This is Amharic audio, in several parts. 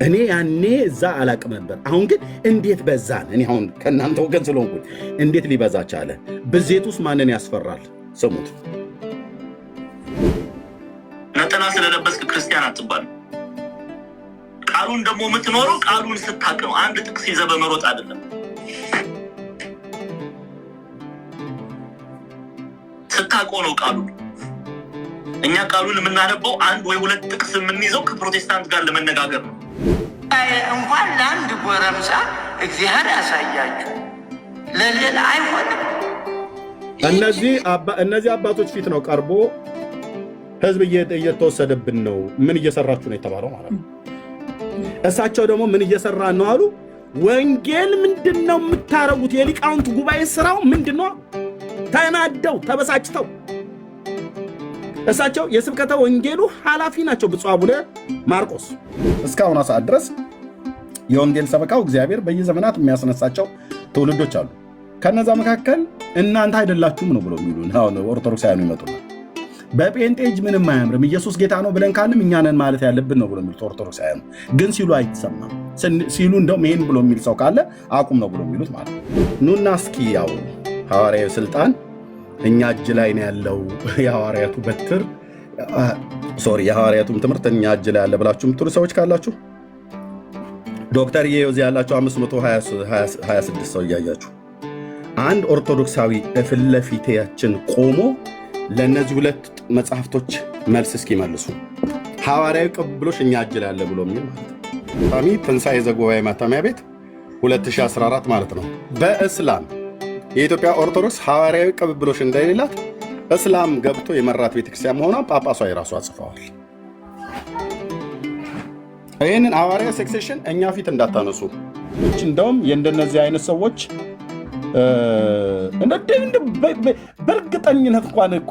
እኔ ያኔ እዛ አላቅም ነበር። አሁን ግን እንዴት በዛን? እኔ አሁን ከእናንተ ወገን ስለሆንኩኝ እንዴት ሊበዛ ቻለ? ብዜት ውስጥ ማንን ያስፈራል? ስሙት። ነጠላ ስለለበስክ ክርስቲያን አትባል። ቃሉን ደግሞ የምትኖረው ቃሉን ስታቅ ነው። አንድ ጥቅስ ይዘህ በመሮጥ አይደለም። ስታውቀው ነው ቃሉን። እኛ ቃሉን የምናነበው አንድ ወይ ሁለት ጥቅስ የምንይዘው ከፕሮቴስታንት ጋር ለመነጋገር ነው። እንኳን ለአንድ ጎረምሳ እግዚአብሔር ያሳያችሁ ለሌላ አይሆንም። እነዚህ አባቶች ፊት ነው ቀርቦ ህዝብ እየተወሰደብን ነው፣ ምን እየሰራችሁ ነው የተባለው ማለት ነው። እሳቸው ደግሞ ምን እየሰራ ነው አሉ። ወንጌል ምንድነው የምታረጉት? የሊቃውንት ጉባኤ ስራው ምንድነው? ተናደው ተበሳጭተው እሳቸው የስብከተ ወንጌሉ ኃላፊ ናቸው። ብፁዕ አቡነ ማርቆስ እስካሁን ሰዓት ድረስ የወንጌል ሰበካው እግዚአብሔር በየዘመናት የሚያስነሳቸው ትውልዶች አሉ። ከነዛ መካከል እናንተ አይደላችሁም ነው ብሎ የሚሉን አሁን ኦርቶዶክሳውያኑ ይመጡና በጴንጤጅ ምንም አያምርም ኢየሱስ ጌታ ነው ብለን ካልንም እኛ ነን ማለት ያለብን ነው ብሎ የሚሉት ኦርቶዶክሳውያኑ ግን ሲሉ አይሰማም። ሲሉ እንደውም ይሄን ብሎ የሚል ሰው ካለ አቁም ነው ብሎ የሚሉት ማለት ነው። ኑና እስኪ ያው ሐዋርያዊ ስልጣን እኛ እጅ ላይ ነው ያለው፣ የሐዋርያቱ በትር የሐዋርያቱም ትምህርት እኛ እጅ ላይ ያለ ብላችሁ የምትሉ ሰዎች ካላችሁ ዶክተር ኢየዮዝ ያላችሁ 526 ሰው እያያችሁ አንድ ኦርቶዶክሳዊ ፊት ለፊታችን ቆሞ ለእነዚህ ሁለት መጽሐፍቶች መልስ እስኪመልሱ ሐዋርያዊ ቅብብሎሽ እኛ እጅ ላይ ያለ ብሎ የሚል ማለት ነው። ታሚ ትንሣኤ ዘጉባኤ ማተሚያ ቤት 2014 ማለት ነው። በእስላም የኢትዮጵያ ኦርቶዶክስ ሐዋርያዊ ቅብብሎሽ እንደሌላት እስላም ገብቶ የመራት ቤተክርስቲያን መሆኗን ጳጳሷ የራሷ ጽፈዋል። ይህንን ሐዋርያ ሴክሴሽን እኛ ፊት እንዳታነሱ። እንደውም የእንደነዚህ አይነት ሰዎች በእርግጠኝነት እንኳን እኮ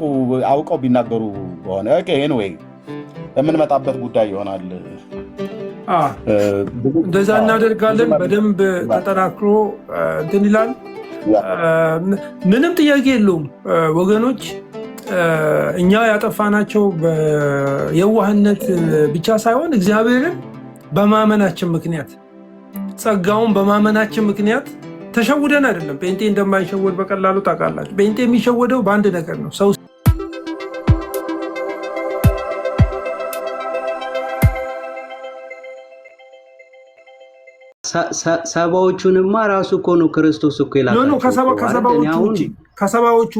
አውቀው ቢናገሩ ከሆነ ይህን ወይ የምንመጣበት ጉዳይ ይሆናል። እንደዛ እናደርጋለን። በደንብ ተጠናክሮ እንትን ይላል። ምንም ጥያቄ የለውም ወገኖች። እኛ ያጠፋናቸው በየዋህነት ብቻ ሳይሆን እግዚአብሔርን በማመናችን ምክንያት ጸጋውን በማመናችን ምክንያት ተሸውደን አይደለም። ጴንጤ እንደማይሸወድ በቀላሉ ታውቃላችሁ። ጴንጤ የሚሸወደው በአንድ ነገር ነው። ሰው ሰባዎቹንማ ራሱ እኮ ነው ክርስቶስ እኮ ይላል። ከሰባዎቹ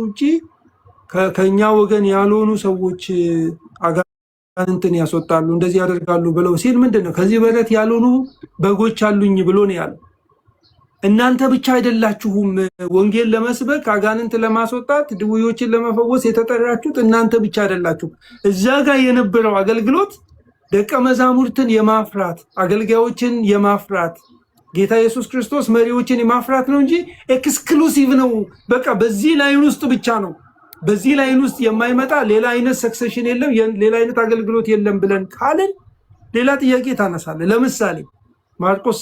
ውጪ ከኛ ወገን ያልሆኑ ሰዎች አጋንንትን ያስወጣሉ እንደዚህ ያደርጋሉ ብለው ሲል ምንድነው? ከዚህ በረት ያልሆኑ በጎች አሉኝ ብሎ ነው ያለው። እናንተ ብቻ አይደላችሁም ወንጌል ለመስበክ አጋንንት ለማስወጣት ድውዮችን ለመፈወስ የተጠራችሁት እናንተ ብቻ አይደላችሁም። እዛ ጋር የነበረው አገልግሎት ደቀ መዛሙርትን የማፍራት አገልጋዮችን የማፍራት ጌታ ኢየሱስ ክርስቶስ መሪዎችን የማፍራት ነው እንጂ ኤክስክሉሲቭ ነው። በቃ በዚህ ላይን ውስጥ ብቻ ነው። በዚህ ላይን ውስጥ የማይመጣ ሌላ አይነት ሰክሰሽን የለም፣ ሌላ አይነት አገልግሎት የለም ብለን ካልን ሌላ ጥያቄ ታነሳለህ። ለምሳሌ ማርቆስ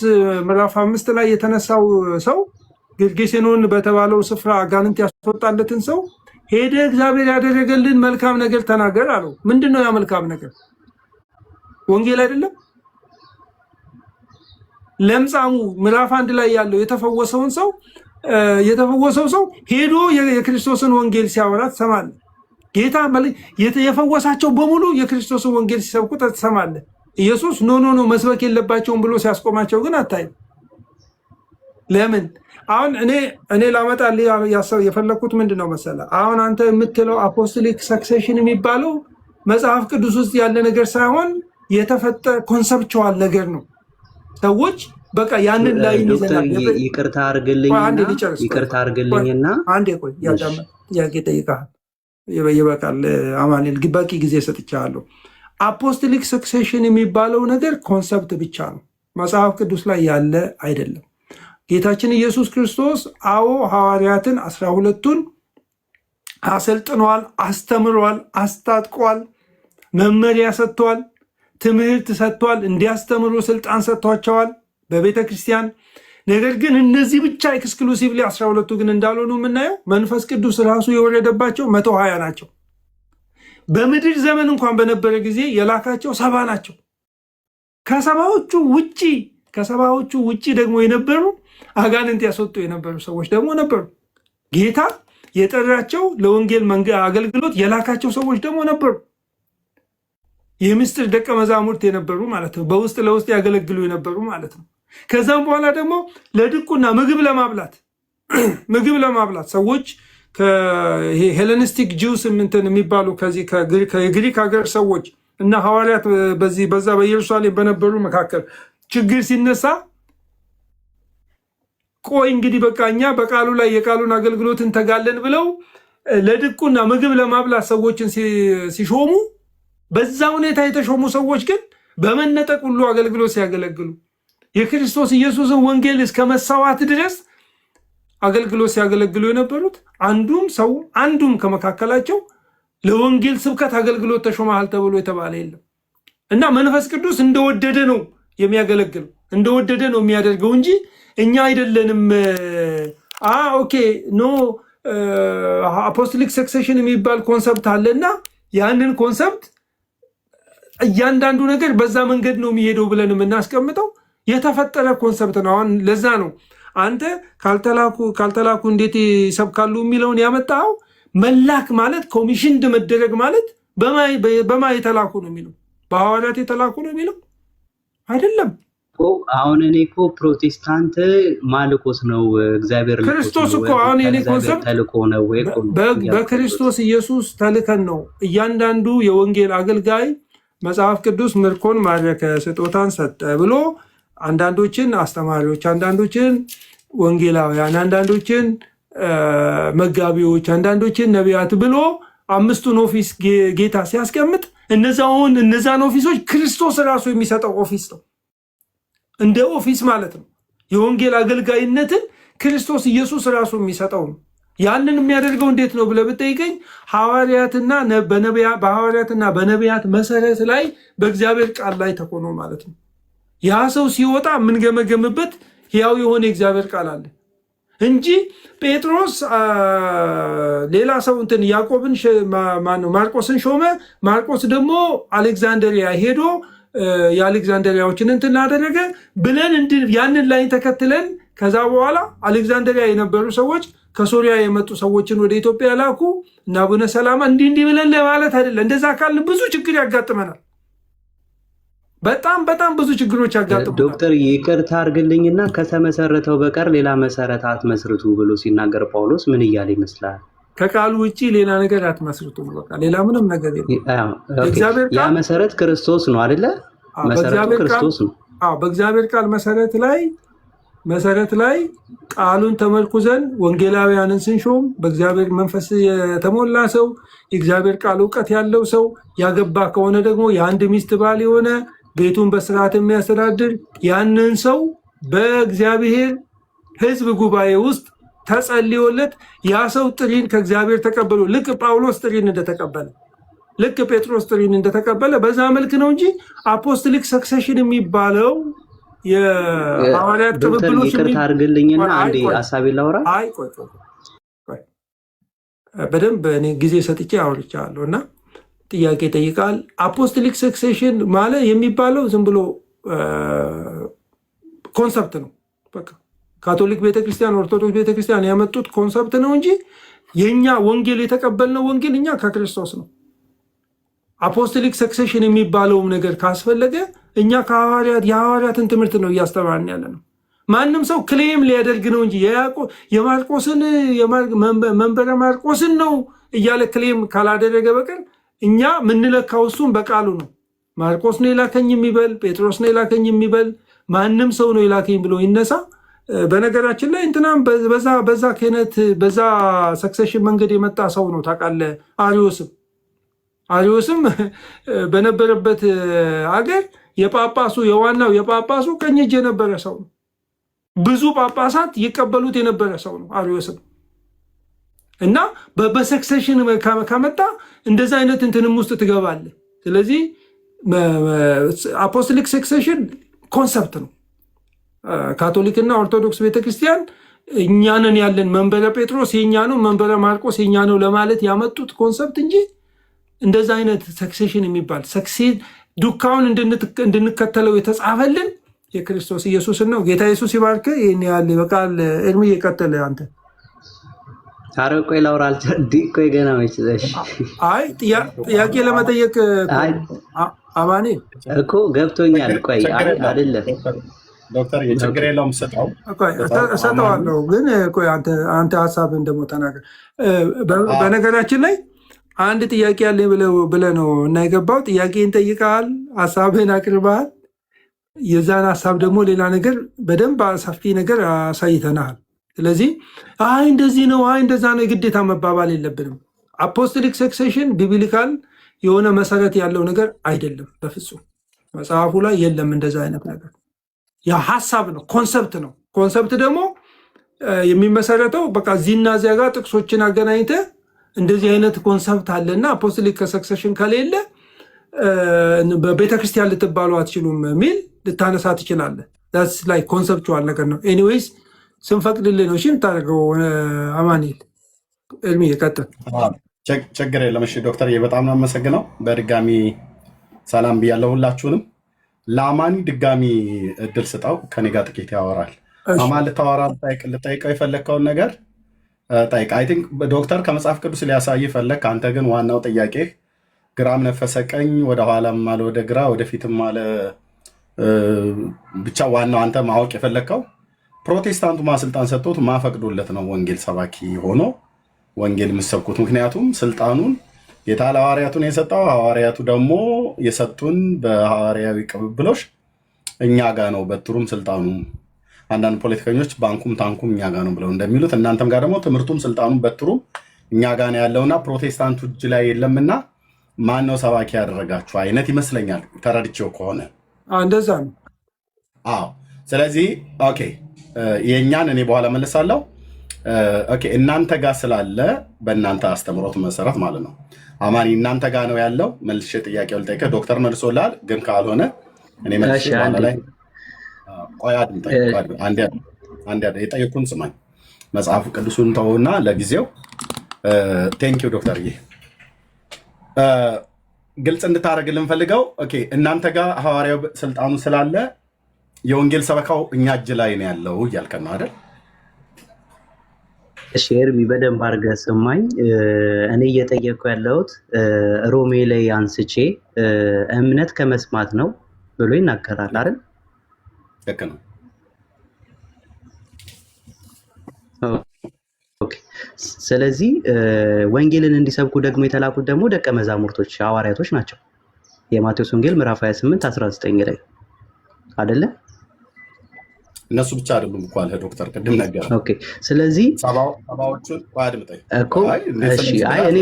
ምዕራፍ 5 ላይ የተነሳው ሰው ጌርጌሴኖን በተባለው ስፍራ አጋንንት ያስወጣለትን ሰው ሄደ እግዚአብሔር ያደረገልን መልካም ነገር ተናገር አለው። ምንድነው ያ መልካም ነገር? ወንጌል አይደለም? ለምጻሙ ምዕራፍ 1 ላይ ያለው የተፈወሰው ሰው ሄዶ የክርስቶስን ወንጌል ሲያወራ ትሰማለህ። ጌታ የፈወሳቸው በሙሉ የክርስቶስን ወንጌል ሲሰብኩ ትሰማለህ። ኢየሱስ ኖ መስበክ የለባቸውም ብሎ ሲያስቆማቸው ግን አታይም። ለምን? አሁን እኔ ላመጣልህ የፈለኩት ምንድነው መሰለህ? አሁን አንተ የምትለው አፖስቶሊክ ሰክሴሽን የሚባለው መጽሐፍ ቅዱስ ውስጥ ያለ ነገር ሳይሆን የተፈጠረ ኮንሰፕቹዋል ነገር ነው። ሰዎች በቃ ያንን ላይ ይቅርታ አድርግልኝና አንዴ ቆይ ጥያቄ ጠይቀሃል። ይበቃል አማኑኤል፣ በቂ ጊዜ ሰጥቻለሁ። አፖስቶሊክ ሰክሴሽን የሚባለው ነገር ኮንሰፕት ብቻ ነው፣ መጽሐፍ ቅዱስ ላይ ያለ አይደለም። ጌታችን ኢየሱስ ክርስቶስ ሐዋርያትን 12ቱን አሰልጥኗል፣ አስተምሯል፣ አስታጥቋል፣ መመሪያ ሰጥቷል፣ ትምህርት ሰጥቷል፣ እንዲያስተምሩ ስልጣን ሰጥቷቸዋል በቤተ ክርስቲያን። ነገር ግን እነዚህ ብቻ ኤክስክሉሲቭሊ 12ቱ ግን እንዳልሆኑ የምናየው መንፈስ ቅዱስ ራሱ የወረደባቸው 120 ናቸው። በምድር ዘመን እንኳን በነበረ ጊዜ የላካቸው 70 ናቸው። ከሰባዎቹ ውጪ ደግሞ የነበሩ አጋንንት ያስወጡ የነበሩ ሰዎች ደግሞ ነበሩ። ጌታ የጠራቸው ለወንጌል አገልግሎት የላካቸው ሰዎች ደግሞ ነበሩ። የምስጢር ደቀ መዛሙርት የነበሩ ማለት ነው። በውስጥ ለውስጥ ያገለግሉ የነበሩ ማለት ነው። ከዛም በኋላ ደግሞ ለድቁና ምግብ ለማብላት ሰዎች ሄሌኒስቲክ ጂውስ የሚባሉ ከዚህ ከግሪክ ሀገር ሰዎች እና ሐዋርያት በዛ በኢየሩሳሌም በነበሩ መካከል ችግር ሲነሳ ቆይ እንግዲህ በቃ እኛ በቃሉ ላይ የቃሉን አገልግሎት እንተጋለን ብለው ለድቁና ምግብ ለማብላት ሰዎችን ሲሾሙ በዛ ሁኔታ የተሾሙ ሰዎች ግን በመነጠቅ ሁሉ አገልግሎት ሲያገለግሉ የክርስቶስ ኢየሱስን ወንጌል እስከ መሳዋት ድረስ አገልግሎት ሲያገለግሉ የነበሩት አንዱም ከመካከላቸው ለወንጌል ስብከት አገልግሎት ተሾመሃል ተብሎ የተባለ የለም። እና መንፈስ ቅዱስ እንደወደደ ነው የሚያገለግለው፣ እንደወደደ ነው የሚያደርገው እንጂ እኛ አይደለንም። ኦኬ ኖ አፖስቶሊክ ሰክሴሽን የሚባል ኮንሰፕት አለና ያንን ኮንሰፕት እያንዳንዱ ነገር በዛ መንገድ ነው የሚሄደው ብለን የምናስቀምጠው የተፈጠረ ኮንሰፕት ነው። አሁን ለዛ ነው አንተ ካልተላኩ እንዴት ይሰብካሉ የሚለውን ያመጣው። መላክ ማለት ኮሚሽንድ መደረግ ማለት በማ የተላኩ ነው የሚለው፣ በሐዋርያት የተላኩ ነው የሚለው አይደለም። አሁን እኔ እኮ ፕሮቴስታንት ማልኮስ ነው እግዚአብሔር ክርስቶስ እኮ አሁን የኔ ኮንሰፕት ተልኮ ነው ወይ በክርስቶስ ኢየሱስ ተልከን ነው። እያንዳንዱ የወንጌል አገልጋይ መጽሐፍ ቅዱስ ምርኮን ማረከ ስጦታን ሰጠ ብሎ አንዳንዶችን አስተማሪዎች፣ አንዳንዶችን ወንጌላውያን፣ አንዳንዶችን መጋቢዎች፣ አንዳንዶችን ነቢያት ብሎ አምስቱን ኦፊስ ጌታ ሲያስቀምጥ እነዛን ኦፊሶች ክርስቶስ ራሱ የሚሰጠው ኦፊስ ነው። እንደ ኦፊስ ማለት ነው። የወንጌል አገልጋይነትን ክርስቶስ ኢየሱስ ራሱ የሚሰጠው ነው። ያንን የሚያደርገው እንዴት ነው ብለህ ብትጠይቀኝ በሐዋርያትና በነቢያት መሰረት ላይ በእግዚአብሔር ቃል ላይ ተኮኖ ማለት ነው። ያ ሰው ሲወጣ የምንገመገምበት ሕያው የሆነ የእግዚአብሔር ቃል አለ እንጂ ጴጥሮስ ሌላ ሰው ያዕቆብን ማርቆስን ሾመ። ማርቆስ ደግሞ አሌክዛንደሪያ ሄዶ የአሌክዛንደሪያዎችን አደረገ ብለን ያንን ላይ ተከትለን ከዛ በኋላ አሌክዛንደሪያ የነበሩ ሰዎች ከሶሪያ የመጡ ሰዎችን ወደ ኢትዮጵያ ላኩ እና አቡነ ሰላማ እንዲህ ብለን ለማለት አይደለም። እንደዛ ካልን ብዙ ችግር ያጋጥመናል። በጣም ብዙ ችግሮች ያጋጥሙናል። ዶክተር ይቅርታ አድርግልኝና ከተመሰረተው በቀር ሌላ መሰረት አትመስርቱ ብሎ ሲናገር ጳውሎስ ምን እያለ ይመስላል? ከቃሉ ውጪ ሌላ ነገር አትመስርቱ። በቃ ሌላ ምንም ነገር የለም። ያ መሰረት ክርስቶስ ነው አይደለ? መሰረቱ ክርስቶስ ነው። በእግዚአብሔር ቃል መሰረት ላይ ቃሉን ተመርኩዘን ወንጌላውያንን ስንሾም በእግዚአብሔር መንፈስ የተሞላ ሰው፣ የእግዚአብሔር ቃል እውቀት ያለው ሰው፣ ያገባ ከሆነ ደግሞ የአንድ ሚስት ባል የሆነ ቤቱን በስርዓት የሚያስተዳድር ያንን ሰው በእግዚአብሔር ሕዝብ ጉባኤ ውስጥ ተጸልዮለት ያ ሰው ጥሪን ከእግዚአብሔር ተቀበሉ። ልክ ጳውሎስ ጥሪን እንደተቀበለ፣ ልክ ጴጥሮስ ጥሪን እንደተቀበለ በዛ መልክ ነው እንጂ አፖስቶሊክ ሰክሴሽን የሚባለው የሐዋርያት ቅብብሎች ይቅርታ አድርግልኝና አንዴ ሐሳቤ ላውራ። ቆይ በደንብ እኔ ጊዜ ሰጥቼ አውርቻለሁ እና ጥያቄ ጠይቃል። አፖስቶሊክ ሰክሴሽን ማለት የሚባለው ዝም ብሎ ኮንሰፕት ነው። በቃ ካቶሊክ ቤተክርስቲያን፣ ኦርቶዶክስ ቤተክርስቲያን ያመጡት ኮንሰፕት ነው እንጂ የኛ ወንጌል የተቀበልነው ወንጌል እኛ ከክርስቶስ ነው። አፖስቶሊክ ሰክሴሽን የሚባለውም ነገር ካስፈለገ እኛ የሐዋርያትን ትምህርት ነው እያስተማርን ያለ ነው። ማንም ሰው ክሌም ሊያደርግ ነው እንጂ የማርቆስን መንበረ ማርቆስን ነው እያለ ክሌም ካላደረገ በቀር እኛ ምንለካው እሱም በቃሉ ነው። ማርቆስ ነው የላከኝ የሚበል፣ ጴጥሮስ ነው የላከኝ የሚበል ማንም ሰው ነው የላከኝ ብሎ ይነሳ። በነገራችን ላይ እንትናም በዛ ክህነት በዛ ሰክሴሽን መንገድ የመጣ ሰው ነው ታውቃለህ። አሪዮስም በነበረበት አገር የዋናው የጳጳሱ ቀኝ እጅ የነበረ ሰው ነው። ብዙ ጳጳሳት ይቀበሉት የነበረ ሰው ነው አሪዮስም። እና በሰክሴሽን ከመጣ እንደዛ አይነት እንትንም ውስጥ ትገባለህ። ስለዚህ አፖስቶሊክ ሰክሴሽን ኮንሰፕት ነው። ካቶሊክና ኦርቶዶክስ ቤተክርስቲያን እኛንን ያለን መንበረ ጴጥሮስ የኛ ነው፣ መንበረ ማርቆስ የኛ ነው ለማለት ያመጡት ኮንሰፕት እንጂ እንደዛ አይነት ሰክሴሽን የሚባል ዱካውን እንድንከተለው የተጻፈልን የክርስቶስ ኢየሱስን ነው። ጌታ ኢየሱስ ይባርክ። ይህን ያህል በቃል እድሜ እየቀጠለ አንተ ኧረ ቆይ ላውራ ቆይ ገና መችዘሽ አይ ጥያቄ ለመጠየቅ አማኔ እኮ ገብቶኛል። ቆይ አይደለም ዶክተር የችግር የለውም እሰጠዋለሁ፣ ግን ቆይ አንተ ሀሳብህን ደግሞ ተናገር። በነገራችን ላይ አንድ ጥያቄ ያለኝ ብለህ ነው እና የገባው ጥያቄን ጠይቀሃል፣ ሀሳብህን አቅርበሃል። የዛን ሀሳብ ደግሞ ሌላ ነገር በደንብ ሰፊ ነገር አሳይተናል። ስለዚህ አይ እንደዚህ ነው አይ እንደዛ ነው የግዴታ መባባል የለብንም። አፖስቶሊክ ሰክሴሽን ቢብሊካል የሆነ መሰረት ያለው ነገር አይደለም፣ በፍጹም መጽሐፉ ላይ የለም እንደዛ አይነት ነገር። ያ ሀሳብ ነው፣ ኮንሰፕት ነው። ኮንሰፕት ደግሞ የሚመሰረተው በቃ እዚህና እዚያ ጋር ጥቅሶችን አገናኝተ እንደዚህ አይነት ኮንሰፕት አለና አፖስቶሊክ ሰክሴሽን ከሌለ በቤተክርስቲያን ልትባሉ አትችሉም የሚል ልታነሳ ትችላለህ። ዳስ ላይ ኮንሰፕቹዋል ነገር ነው። ኤኒዌይስ ስንፈቅድልህ ነው እሺ የምታደርገው። አማኑኤል እድሜ ይቀጥል። ችግር የለም። እሺ ዶክተር በጣም ነው አመሰግነው። በድጋሚ ሰላም ብያለሁ ሁላችሁንም። ለአማኒ ድጋሚ እድል ስጣው፣ ከኔ ጋር ጥቂት ያወራል። አማን ልታወራ ልጠይቀው የፈለግከውን ነገር ጠይቅ። አይ ቲንክ ዶክተር ከመጽሐፍ ቅዱስ ሊያሳይ ፈለግ። አንተ ግን ዋናው ጥያቄ ግራም ነፈሰ ቀኝ፣ ወደኋላም አለ ወደ ግራ፣ ወደፊትም አለ ብቻ ዋናው አንተ ማወቅ የፈለግከው ፕሮቴስታንቱ ማስልጣን ሰጥቶት ማፈቅዶለት ነው ወንጌል ሰባኪ ሆኖ ወንጌል የምሰብኩት። ምክንያቱም ስልጣኑን ጌታ ለሐዋርያቱን የሰጠው ሐዋርያቱ ደግሞ የሰጡን በሐዋርያዊ ቅብብሎሽ እኛ ጋ ነው በትሩም ስልጣኑም። አንዳንድ ፖለቲከኞች ባንኩም ታንኩም እኛ ጋ ነው ብለው እንደሚሉት እናንተም ጋር ደግሞ ትምህርቱም ስልጣኑም በትሩም እኛ ጋ ነው ያለውና ፕሮቴስታንቱ እጅ ላይ የለምና ማን ነው ሰባኪ ያደረጋችሁ አይነት ይመስለኛል ተረድቼው ከሆነ እንደዛ ነው። አዎ ስለዚህ ኦኬ የእኛን እኔ በኋላ መለሳለሁ። ኦኬ እናንተ ጋር ስላለ በእናንተ አስተምሮት መሰረት ማለት ነው አማኒ እናንተ ጋር ነው ያለው። መልሼ ጥያቄው ልጠይቅህ ዶክተር መልሶላል፣ ግን ካልሆነ እኔ መልሼ በኋላ ላይ ቆይ አንድ የጠየኩህን ስማኝ። መጽሐፉ ቅዱሱን ተውና ለጊዜው ቴንኪው ዶክተርዬ ግልጽ እንድታደርግልን ፈልገው። ኦኬ እናንተ ጋር ሐዋርያው ስልጣኑ ስላለ የወንጌል ሰበካው እኛ እጅ ላይ ነው ያለው እያልከን ነው አይደል? እሺ ኤርሚ በደንብ አድርገህ ስማኝ። እኔ እየጠየቅኩ ያለሁት ሮሜ ላይ አንስቼ እምነት ከመስማት ነው ብሎ ይናገራል አይደል? ልክ ነው። ኦኬ ስለዚህ ወንጌልን እንዲሰብኩ ደግሞ የተላኩት ደግሞ ደቀ መዛሙርቶች ሐዋርያቶች ናቸው። የማቴዎስ ወንጌል ምዕራፍ 28 19 ላይ አይደለ? እነሱ ብቻ አይደሉም እኮ አለ ዶክተር ቅድም ነገር። ኦኬ ስለዚህ ሰባዎቹን አድምጠኝ እኮ እሺ አይ እኔ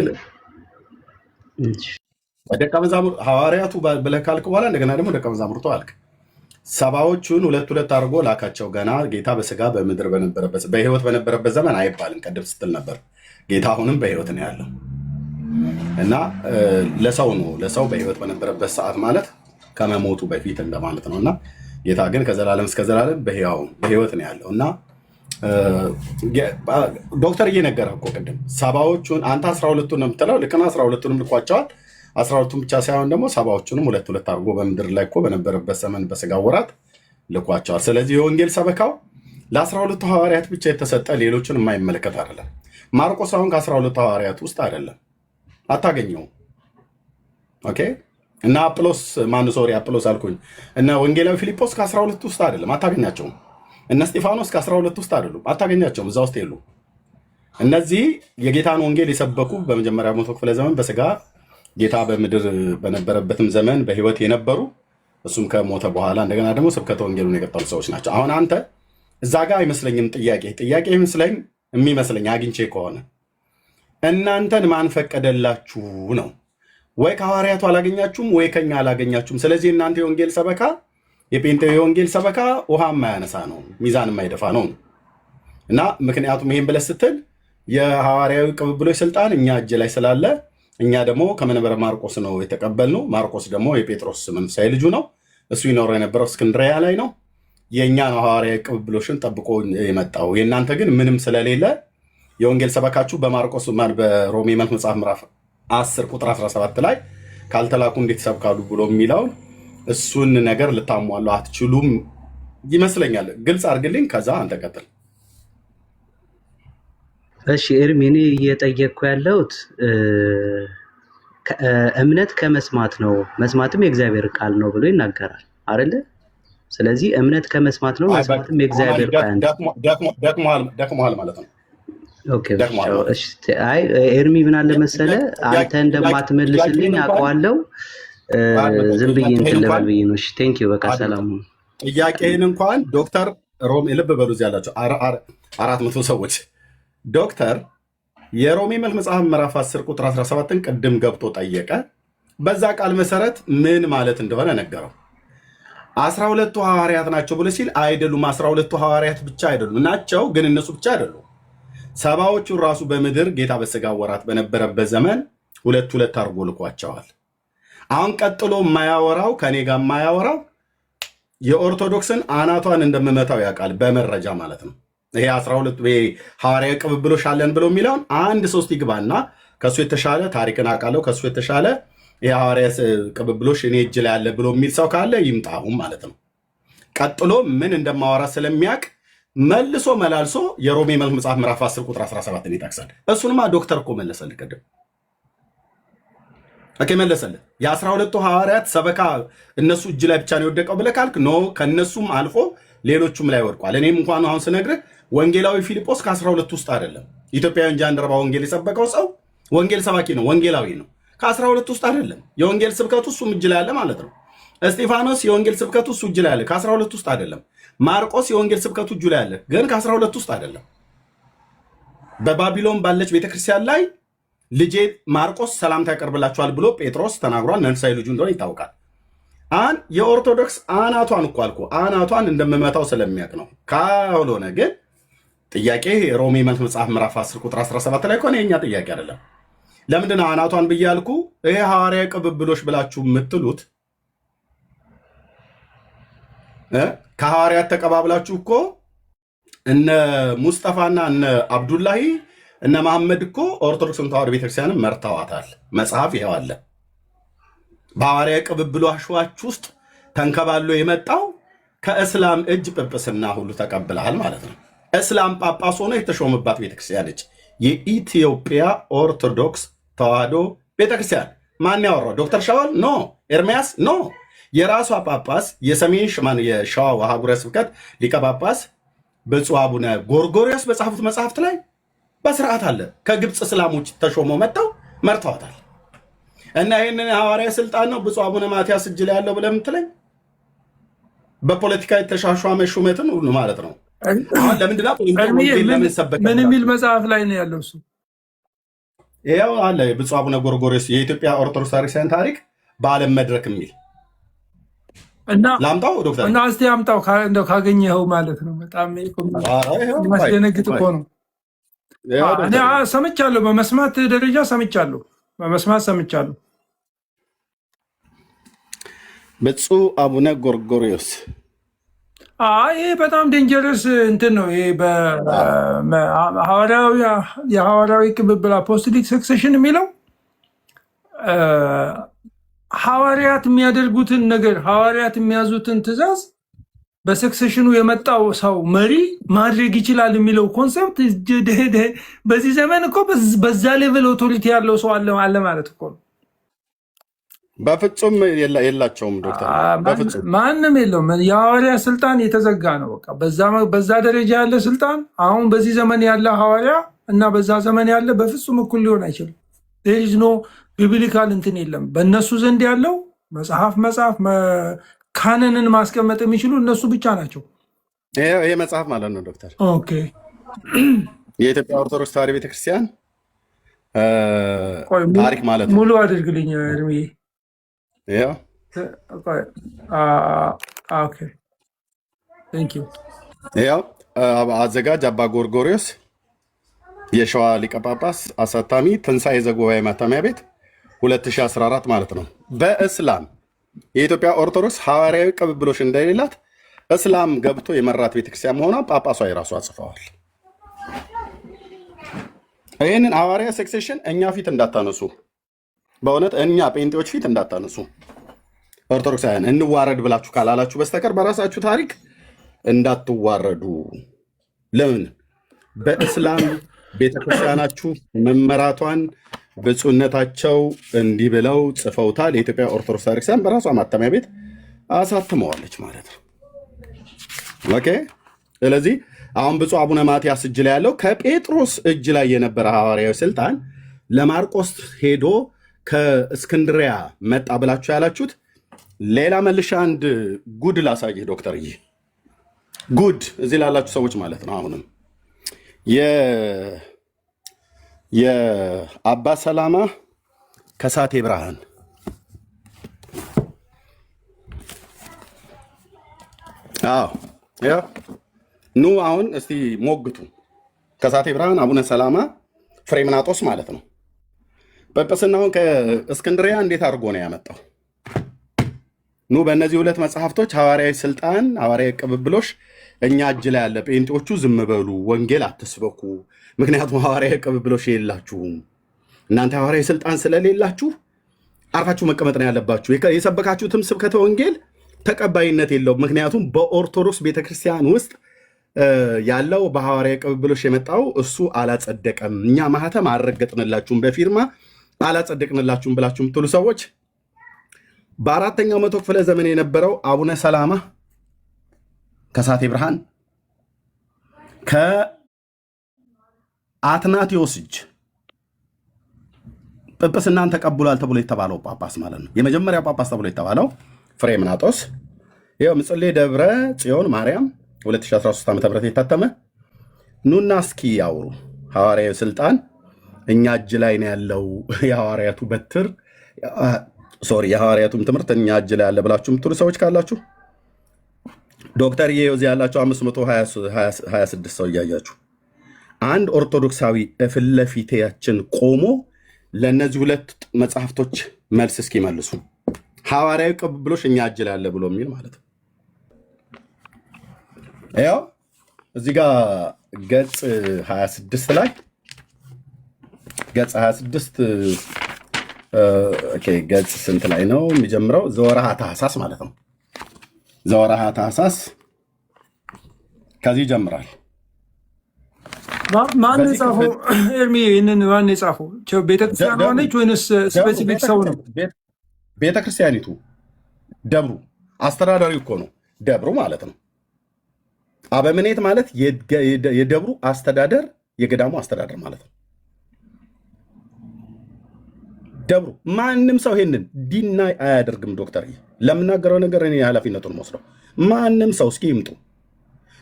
ደቀ መዛሙርቱ ሐዋርያቱ ብለህ ካልክ በኋላ እንደገና ደግሞ ደቀ መዛሙርቱ አልክ። ሰባዎቹን ሁለት ሁለት አድርጎ ላካቸው። ገና ጌታ በስጋ በምድር በህይወት በነበረበት ዘመን አይባልም ቅድም ስትል ነበር። ጌታ አሁንም በህይወት ነው ያለው እና ለሰው ነው ለሰው በህይወት በነበረበት ሰዓት ማለት ከመሞቱ በፊት እንደማለት ነው። እና ጌታ ግን ከዘላለም እስከ ዘላለም በህይወት ነው ያለው እና ዶክተር እየነገረህ እኮ ቅድም ሰባዎቹን አንተ 12ቱን ነው የምትለው። ልክ ነው 12ቱንም ልኳቸዋል። 12ቱን ብቻ ሳይሆን ደግሞ ሰባዎቹንም ሁለት ሁለት አድርጎ በምድር ላይ እኮ በነበረበት ዘመን በስጋ ወራት ልኳቸዋል። ስለዚህ የወንጌል ሰበካው ለ12ቱ ሐዋርያት ብቻ የተሰጠ ሌሎችን የማይመለከት አይደለም። ማርቆስ አሁን ከ12ቱ ሐዋርያት ውስጥ አይደለም፣ አታገኘውም። ኦኬ እና አጵሎስ አጵሎስ አልኩኝ እና ወንጌላዊ ፊልጶስ ከ12 ውስጥ አይደለም፣ አታገኛቸውም። እነ እስጢፋኖስ ከ12 ውስጥ አይደሉም፣ አታገኛቸውም፣ እዛ ውስጥ የሉ። እነዚህ የጌታን ወንጌል የሰበኩ በመጀመሪያ መቶ ክፍለ ዘመን በስጋ ጌታ በምድር በነበረበትም ዘመን በህይወት የነበሩ እሱም ከሞተ በኋላ እንደገና ደግሞ ስብከተ ወንጌሉን የቀጠሉ ሰዎች ናቸው። አሁን አንተ እዛ ጋር አይመስለኝም ጥያቄ የሚመስለኝ አግኝቼ ከሆነ እናንተን ማን ፈቀደላችሁ ነው። ወይ ከሐዋርያቱ አላገኛችሁም ወይ ከኛ አላገኛችሁም። ስለዚህ እናንተ የወንጌል ሰበካ የጴንጤው የወንጌል ሰበካ ውሃ የማያነሳ ነው፣ ሚዛን የማይደፋ ነው እና ምክንያቱም ይሄን ብለህ ስትል የሐዋርያዊ ቅብብሎች ስልጣን እኛ እጅ ላይ ስላለ እኛ ደግሞ ከመንበረ ማርቆስ ነው የተቀበልነው። ማርቆስ ደግሞ የጴጥሮስ መንፈሳዊ ልጁ ነው። እሱ ይኖረው የነበረው እስክንድርያ ላይ ነው። የእኛ ነው ሐዋርያዊ ቅብብሎችን ጠብቆ የመጣው። የእናንተ ግን ምንም ስለሌለ የወንጌል ሰበካችሁ በማርቆስ በሮሜ መልክ መጽሐፍ ምዕራፍ 10 ቁጥር 17 ላይ ካልተላኩ እንዴት ይሰብካሉ ብሎ የሚለው እሱን ነገር ልታሟሉ አትችሉም ይመስለኛል። ግልጽ አድርግልኝ፣ ከዛ አንተ ቀጥል። እሺ ኤርሚ፣ እኔ እየጠየቅኩ ያለሁት እምነት ከመስማት ነው፣ መስማትም የእግዚአብሔር ቃል ነው ብሎ ይናገራል አይደለ? ስለዚህ እምነት ከመስማት ነው፣ መስማትም የእግዚአብሔር ቃል ነው። ደክሞሃል ማለት ነው። ኦኬ እሺ። አይ ኤርሚ ምን አለ መሰለ፣ አንተ እንደማትመልስልኝ አውቀዋለሁ። ዝም ብዬ እንትን ልበል ብዬ ነው። እሺ ቴንክ ዩ በቃ ሰላም። ጥያቄህን እንኳን ዶክተር ሮሜ ልብ በሉ እዚህ ያላቸው 400 ሰዎች ዶክተር የሮሜ መልክ መጽሐፍ ምዕራፍ 10 ቁጥር 17ን ቅድም ገብቶ ጠየቀ። በዛ ቃል መሰረት ምን ማለት እንደሆነ ነገረው። 12ቱ ሐዋርያት ናቸው ብሎ ሲል አይደሉም። 12ቱ ሐዋርያት ብቻ አይደሉም ናቸው፣ ግን እነሱ ብቻ አይደሉም። ሰባዎቹ ራሱ በምድር ጌታ በሥጋ ወራት በነበረበት ዘመን ሁለት ሁለት አድርጎ ልኳቸዋል። አሁን ቀጥሎ የማያወራው ከኔ ጋር የማያወራው የኦርቶዶክስን አናቷን እንደምመታው ያውቃል፣ በመረጃ ማለት ነው። ይሄ 12 ሐዋርያ ቅብብሎሽ አለን ብሎ የሚለውን አንድ ሶስት ይግባና ከሱ የተሻለ ታሪክን አውቃለሁ፣ ከሱ የተሻለ የሐዋርያ ቅብብሎሽ እኔ እጅ ላይ ያለ ብሎ የሚል ሰው ካለ ይምጣሁም ማለት ነው። ቀጥሎ ምን እንደማወራ ስለሚያውቅ መልሶ መላልሶ የሮሜ መልክ መጽሐፍ ምዕራፍ 10 ቁጥር 17 ይጠቅሳል። እሱንማ ዶክተር እኮ መለሰልህ ቅድም። ኦኬ መለሰልህ። የ12ቱ ሐዋርያት ሰበካ እነሱ እጅ ላይ ብቻ ነው የወደቀው ብለህ ካልክ ኖ፣ ከነሱም አልፎ ሌሎቹም ላይ ወድቋል። እኔም እንኳን አሁን ስነግርህ ወንጌላዊ ፊልጶስ ከ12 ውስጥ አይደለም። ኢትዮጵያውያን ጃንደረባ ወንጌል የሰበከው ሰው ወንጌል ሰባኪ ነው፣ ወንጌላዊ ነው። ከ12 ውስጥ አይደለም። የወንጌል ስብከቱ እሱም እጅ ላይ ያለ ማለት ነው። እስጢፋኖስ የወንጌል ስብከቱ እሱ እጅ ላይ ያለ ከ12 ውስጥ አይደለም። ማርቆስ የወንጌል ስብከቱ እጁ ላይ ያለ ግን ከ12 ውስጥ አይደለም። በባቢሎን ባለች ቤተክርስቲያን ላይ ልጄ ማርቆስ ሰላምታ ያቀርብላችኋል ብሎ ጴጥሮስ ተናግሯል። መንፈሳዊ ልጁ እንደሆነ ይታወቃል። የኦርቶዶክስ አናቷን እኮ አልኩ፣ አናቷን እንደምመታው ስለሚያውቅ ነው። ካልሆነ ግን ጥያቄ ሮሜ መልክ መጽሐፍ ምዕራፍ 10 ቁጥር 17 ላይ ከሆነ የኛ ጥያቄ አይደለም። ለምንድን ነው አናቷን ብዬ አልኩ? ይሄ ሐዋርያ ቅብብሎሽ ብላችሁ የምትሉት ከሐዋርያት ተቀባብላችሁ እኮ እነ ሙስጠፋና እነ አብዱላሂ እነ መሐመድ እኮ ኦርቶዶክስን ተዋሕዶ ቤተክርስቲያንን መርተዋታል። መጽሐፍ ይኸው አለ። በሐዋርያ ቅብብሎሽ ውስጥ ተንከባሎ የመጣው ከእስላም እጅ ጵጵስና ሁሉ ተቀብለሃል ማለት ነው። እስላም ጳጳስ ሆኖ የተሾመባት ቤተክርስቲያን ነች የኢትዮጵያ ኦርቶዶክስ ተዋሕዶ ቤተክርስቲያን። ማን ያወራው? ዶክተር ሻዋል ኖ፣ ኤርሚያስ ኖ። የራሷ ጳጳስ የሰሜን የሸዋ ሀገረ ስብከት ሊቀ ጳጳስ ብፁዕ አቡነ ጎርጎርዮስ በጻፉት መጽሐፍት ላይ በስርዓት አለ። ከግብፅ እስላሞች ተሾመው መጥተው መርተዋታል። እና ይህንን ሐዋርያ ስልጣን ነው ብፁዕ አቡነ ማትያስ እጅ ላይ ያለው ብለህ የምትለኝ በፖለቲካ የተሻሿመ ሹመትን ሁሉ ማለት ነው። ለምንድነው ምን የሚል መጽሐፍ ላይ ነው ያለው? እሱ ይኸው አለ። ብፁዕ አቡነ ጎርጎርዮስ የኢትዮጵያ ኦርቶዶክስ ታሪክሳውያን ታሪክ በዓለም መድረክ የሚል እና ላምጣው ዶክተር እና እስቲ አምጣው እንደው ካገኘኸው ማለት ነው። በጣም የሚያስደነግጥ እኮ ነው። እኔ ሰምቻለሁ፣ በመስማት ደረጃ ሰምቻለሁ፣ በመስማት ሰምቻለሁ። ብፁዕ አቡነ ጎርጎርዮስ ይሄ በጣም ዴንጀረስ እንትን ነው። ይሄ የሐዋርያዊ ቅብብል አፖስቶሊክ ሰክሴሽን የሚለው ሐዋርያት የሚያደርጉትን ነገር ሐዋርያት የሚያዙትን ትእዛዝ በሰክሴሽኑ የመጣው ሰው መሪ ማድረግ ይችላል የሚለው ኮንሰፕት በዚህ ዘመን እኮ በዛ ሌቭል ኦቶሪቲ ያለው ሰው አለ ማለት እኮ ነው። በፍጹም የላቸውም ዶክተር፣ በፍጹም ማንም የለውም። የሐዋርያ ስልጣን የተዘጋ ነው። በቃ በዛ ደረጃ ያለ ስልጣን አሁን በዚህ ዘመን ያለ ሐዋርያ እና በዛ ዘመን ያለ በፍጹም እኩል ሊሆን አይችልም። ዴር ኖ ቢብሊካል እንትን የለም። በእነሱ ዘንድ ያለው መጽሐፍ ካነንን ማስቀመጥ የሚችሉ እነሱ ብቻ ናቸው። ይሄ መጽሐፍ ማለት ነው ዶክተር። ኦኬ የኢትዮጵያ ኦርቶዶክስ ተዋሕዶ ቤተክርስቲያን ታሪክ ማለት ነው። ሙሉ አድርግልኝ እርሜ። ያው አዘጋጅ አባ ጎርጎርዮስ የሸዋ ሊቀ ጳጳስ፣ አሳታሚ ትንሣኤ ዘጉባኤ ማተሚያ ቤት 2014 ማለት ነው። በእስላም የኢትዮጵያ ኦርቶዶክስ ሐዋርያዊ ቅብብሎሽ እንደሌላት እስላም ገብቶ የመራት ቤተክርስቲያን መሆኗን ጳጳሷ የራሷ ጽፈዋል። ይህንን ሐዋርያ ሰክሴሽን እኛ ፊት እንዳታነሱ። በእውነት እኛ ጴንጤዎች ፊት እንዳታነሱ ኦርቶዶክሳውያን እንዋረድ ብላችሁ ካላላችሁ በስተቀር በራሳችሁ ታሪክ እንዳትዋረዱ። ለምን በእስላም ቤተክርስቲያናችሁ መመራቷን ብፁዕነታቸው እንዲህ ብለው ጽፈውታል። የኢትዮጵያ ኦርቶዶክስ ቤተክርስቲያን በራሷ ማተሚያ ቤት አሳትመዋለች ማለት ነው። ኦኬ። ስለዚህ አሁን ብፁዕ አቡነ ማትያስ እጅ ላይ ያለው ከጴጥሮስ እጅ ላይ የነበረ ሐዋርያዊ ስልጣን ለማርቆስ ሄዶ ከእስክንድሪያ መጣ ብላችሁ ያላችሁት ሌላ መልሻ አንድ ጉድ ላሳይህ ዶክተርዬ፣ ጉድ እዚህ ላላችሁ ሰዎች ማለት ነው። አሁንም የአባ ሰላማ ከሳቴ ብርሃን ኑ አሁን እስቲ ሞግቱ። ከሳቴ ብርሃን አቡነ ሰላማ ፍሬምናጦስ ማለት ነው። ጵጵስናውን ከእስክንድሪያ እንዴት አድርጎ ነው ያመጣው? ኑ በእነዚህ ሁለት መጽሐፍቶች ሐዋርያዊ ስልጣን፣ ሐዋርያዊ ቅብብሎሽ እኛ እጅ ላይ ያለ። ጴንጤዎቹ ዝም በሉ፣ ወንጌል አትስበኩ፣ ምክንያቱም ሐዋርያዊ ቅብብሎሽ የላችሁም። እናንተ ሐዋርያዊ ስልጣን ስለሌላችሁ አርፋችሁ መቀመጥ ነው ያለባችሁ። የሰበካችሁትም ስብከተ ወንጌል ተቀባይነት የለውም። ምክንያቱም በኦርቶዶክስ ቤተክርስቲያን ውስጥ ያለው በሐዋርያዊ ቅብብሎሽ የመጣው እሱ አላጸደቀም። እኛ ማህተም አልረገጥንላችሁም፣ በፊርማ አላጸደቅንላችሁም ብላችሁ የምትሉ ሰዎች በአራተኛው መቶ ክፍለ ዘመን የነበረው አቡነ ሰላማ ከሳቴ ብርሃን ከአትናቴዎስ እጅ ጵጵስናን ተቀብሏል ተብሎ የተባለው ጳጳስ ማለት ነው። የመጀመሪያው ጳጳስ ተብሎ የተባለው ፍሬምናጦስ ይኸው ምጽሌ ደብረ ጽዮን ማርያም 2013 ዓ.ም የታተመ። ኑና እስኪ ያውሩ። ሐዋርያዊ ስልጣን እኛ እጅ ላይ ነው ያለው። የሐዋርያቱ በትር የሐዋርያቱም ትምህርት እኛ እጅ ላይ ያለ ብላችሁ የምትሉ ሰዎች ካላችሁ ዶክተር እዚህ ያላችሁ 526 ሰው እያያችሁ አንድ ኦርቶዶክሳዊ ፊት ለፊታችን ቆሞ ለእነዚህ ሁለት መጽሐፍቶች መልስ እስኪመልሱ ሐዋርያዊ ቅብብሎሽ እኛ እጅ ላይ ያለ ብሎ የሚል ማለት ነው። ያው እዚህ ጋር ገጽ 26 ላይ ገጽ 26 ገጽ ስንት ላይ ነው የሚጀምረው? ዘወርሃ ታኅሳስ ማለት ነው። ዘወርሃ ታኅሳስ ከዚህ ይጀምራል። ማን የጻፈው ኤርሚ? ይህንን ማን የጻፈው? ቤተክርስቲያን ሆነች ወይንስ ስፔሲፊክ ሰው ነው? ቤተክርስቲያኒቱ ደብሩ አስተዳዳሪ እኮ ነው ደብሩ ማለት ነው። አበምኔት ማለት የደብሩ አስተዳደር የገዳሙ አስተዳደር ማለት ነው። ደብሩ ማንም ሰው ይሄንን ዲናይ አያደርግም። ዶክተር ለምናገረው ነገር እኔ ኃላፊነቱን ወስደው ማንም ሰው እስኪ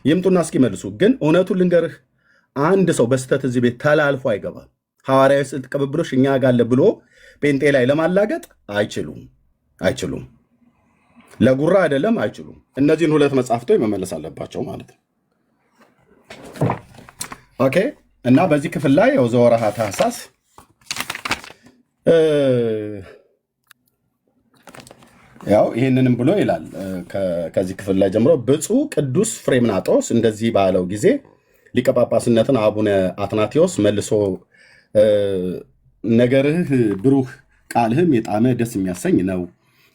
ይምጡና እስኪ መልሱ። ግን እውነቱን ልንገርህ፣ አንድ ሰው በስተት እዚህ ቤት ተላልፎ አይገባም። ሐዋርያዊ ስልት ቅብብሎሽ እኛ ጋለ ብሎ ጴንጤ ላይ ለማላገጥ አይችሉም። ለጉራ አይደለም አይችሉም። እነዚህን ሁለት መጽሐፍቶች መመለስ አለባቸው ማለት ነው። ኦኬ። እና በዚህ ክፍል ላይ ያው ዘወርሃ ታኅሳስ ያው ይህንንም ብሎ ይላል። ከዚህ ክፍል ላይ ጀምሮ ብፁዕ ቅዱስ ፍሬምናጦስ እንደዚህ ባለው ጊዜ ሊቀ ጳጳስነትን አቡነ አትናቴዎስ መልሶ ነገርህ ብሩህ ቃልህም የጣመ ደስ የሚያሰኝ ነው።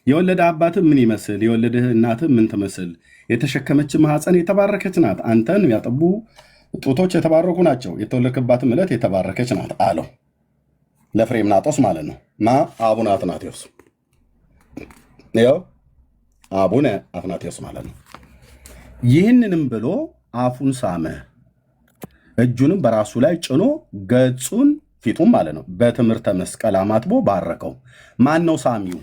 የወለደ አባትህ ምን ይመስል፣ የወለደህ እናትህ ምን ትመስል፣ የተሸከመች ማኅፀን የተባረከች ናት። አንተን ያጠቡ ጡቶች የተባረኩ ናቸው። የተወለድክባትም ዕለት የተባረከች ናት አለው። ለፍሬምናጦስ ማለት ነው። አቡነ አትናቴዎስ ያው አቡነ አትናቴዎስ ማለት ነው። ይህንንም ብሎ አፉን ሳመ፣ እጁንም በራሱ ላይ ጭኖ ገጹን ፊቱም ማለት ነው በትምህርተ መስቀል አማትቦ ባረከው። ማን ነው ሳሚው?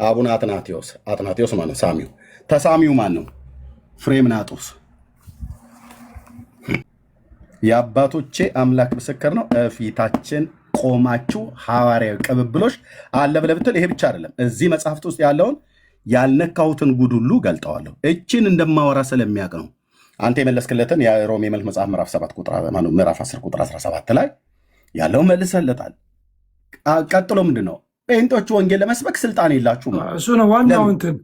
አቡነ አትናቴዎስ። አትናቴዎስ ማለት ነው ሳሚው። ተሳሚው ማን ነው? ፍሬምናጦስ። የአባቶቼ አምላክ ምስክር ነው፣ ፊታችን ቆማችሁ ሐዋርያዊ ቅብብሎሽ አለ ብለህ ብትል ይሄ ብቻ አይደለም። እዚህ መጽሐፍት ውስጥ ያለውን ያልነካሁትን ጉድ ሁሉ ገልጠዋለሁ። እችን እንደማወራ ስለሚያውቅ ነው። አንተ የመለስክለትን የሮሜ መልክ መጽሐፍ ምዕራፍ 10 ቁጥር 17 ላይ ያለው መልሰለታል። ቀጥሎ ምንድን ነው? ጴንጤዎች ወንጌል ለመስበክ ስልጣን የላችሁም። እሱ ነው ዋናው እንትን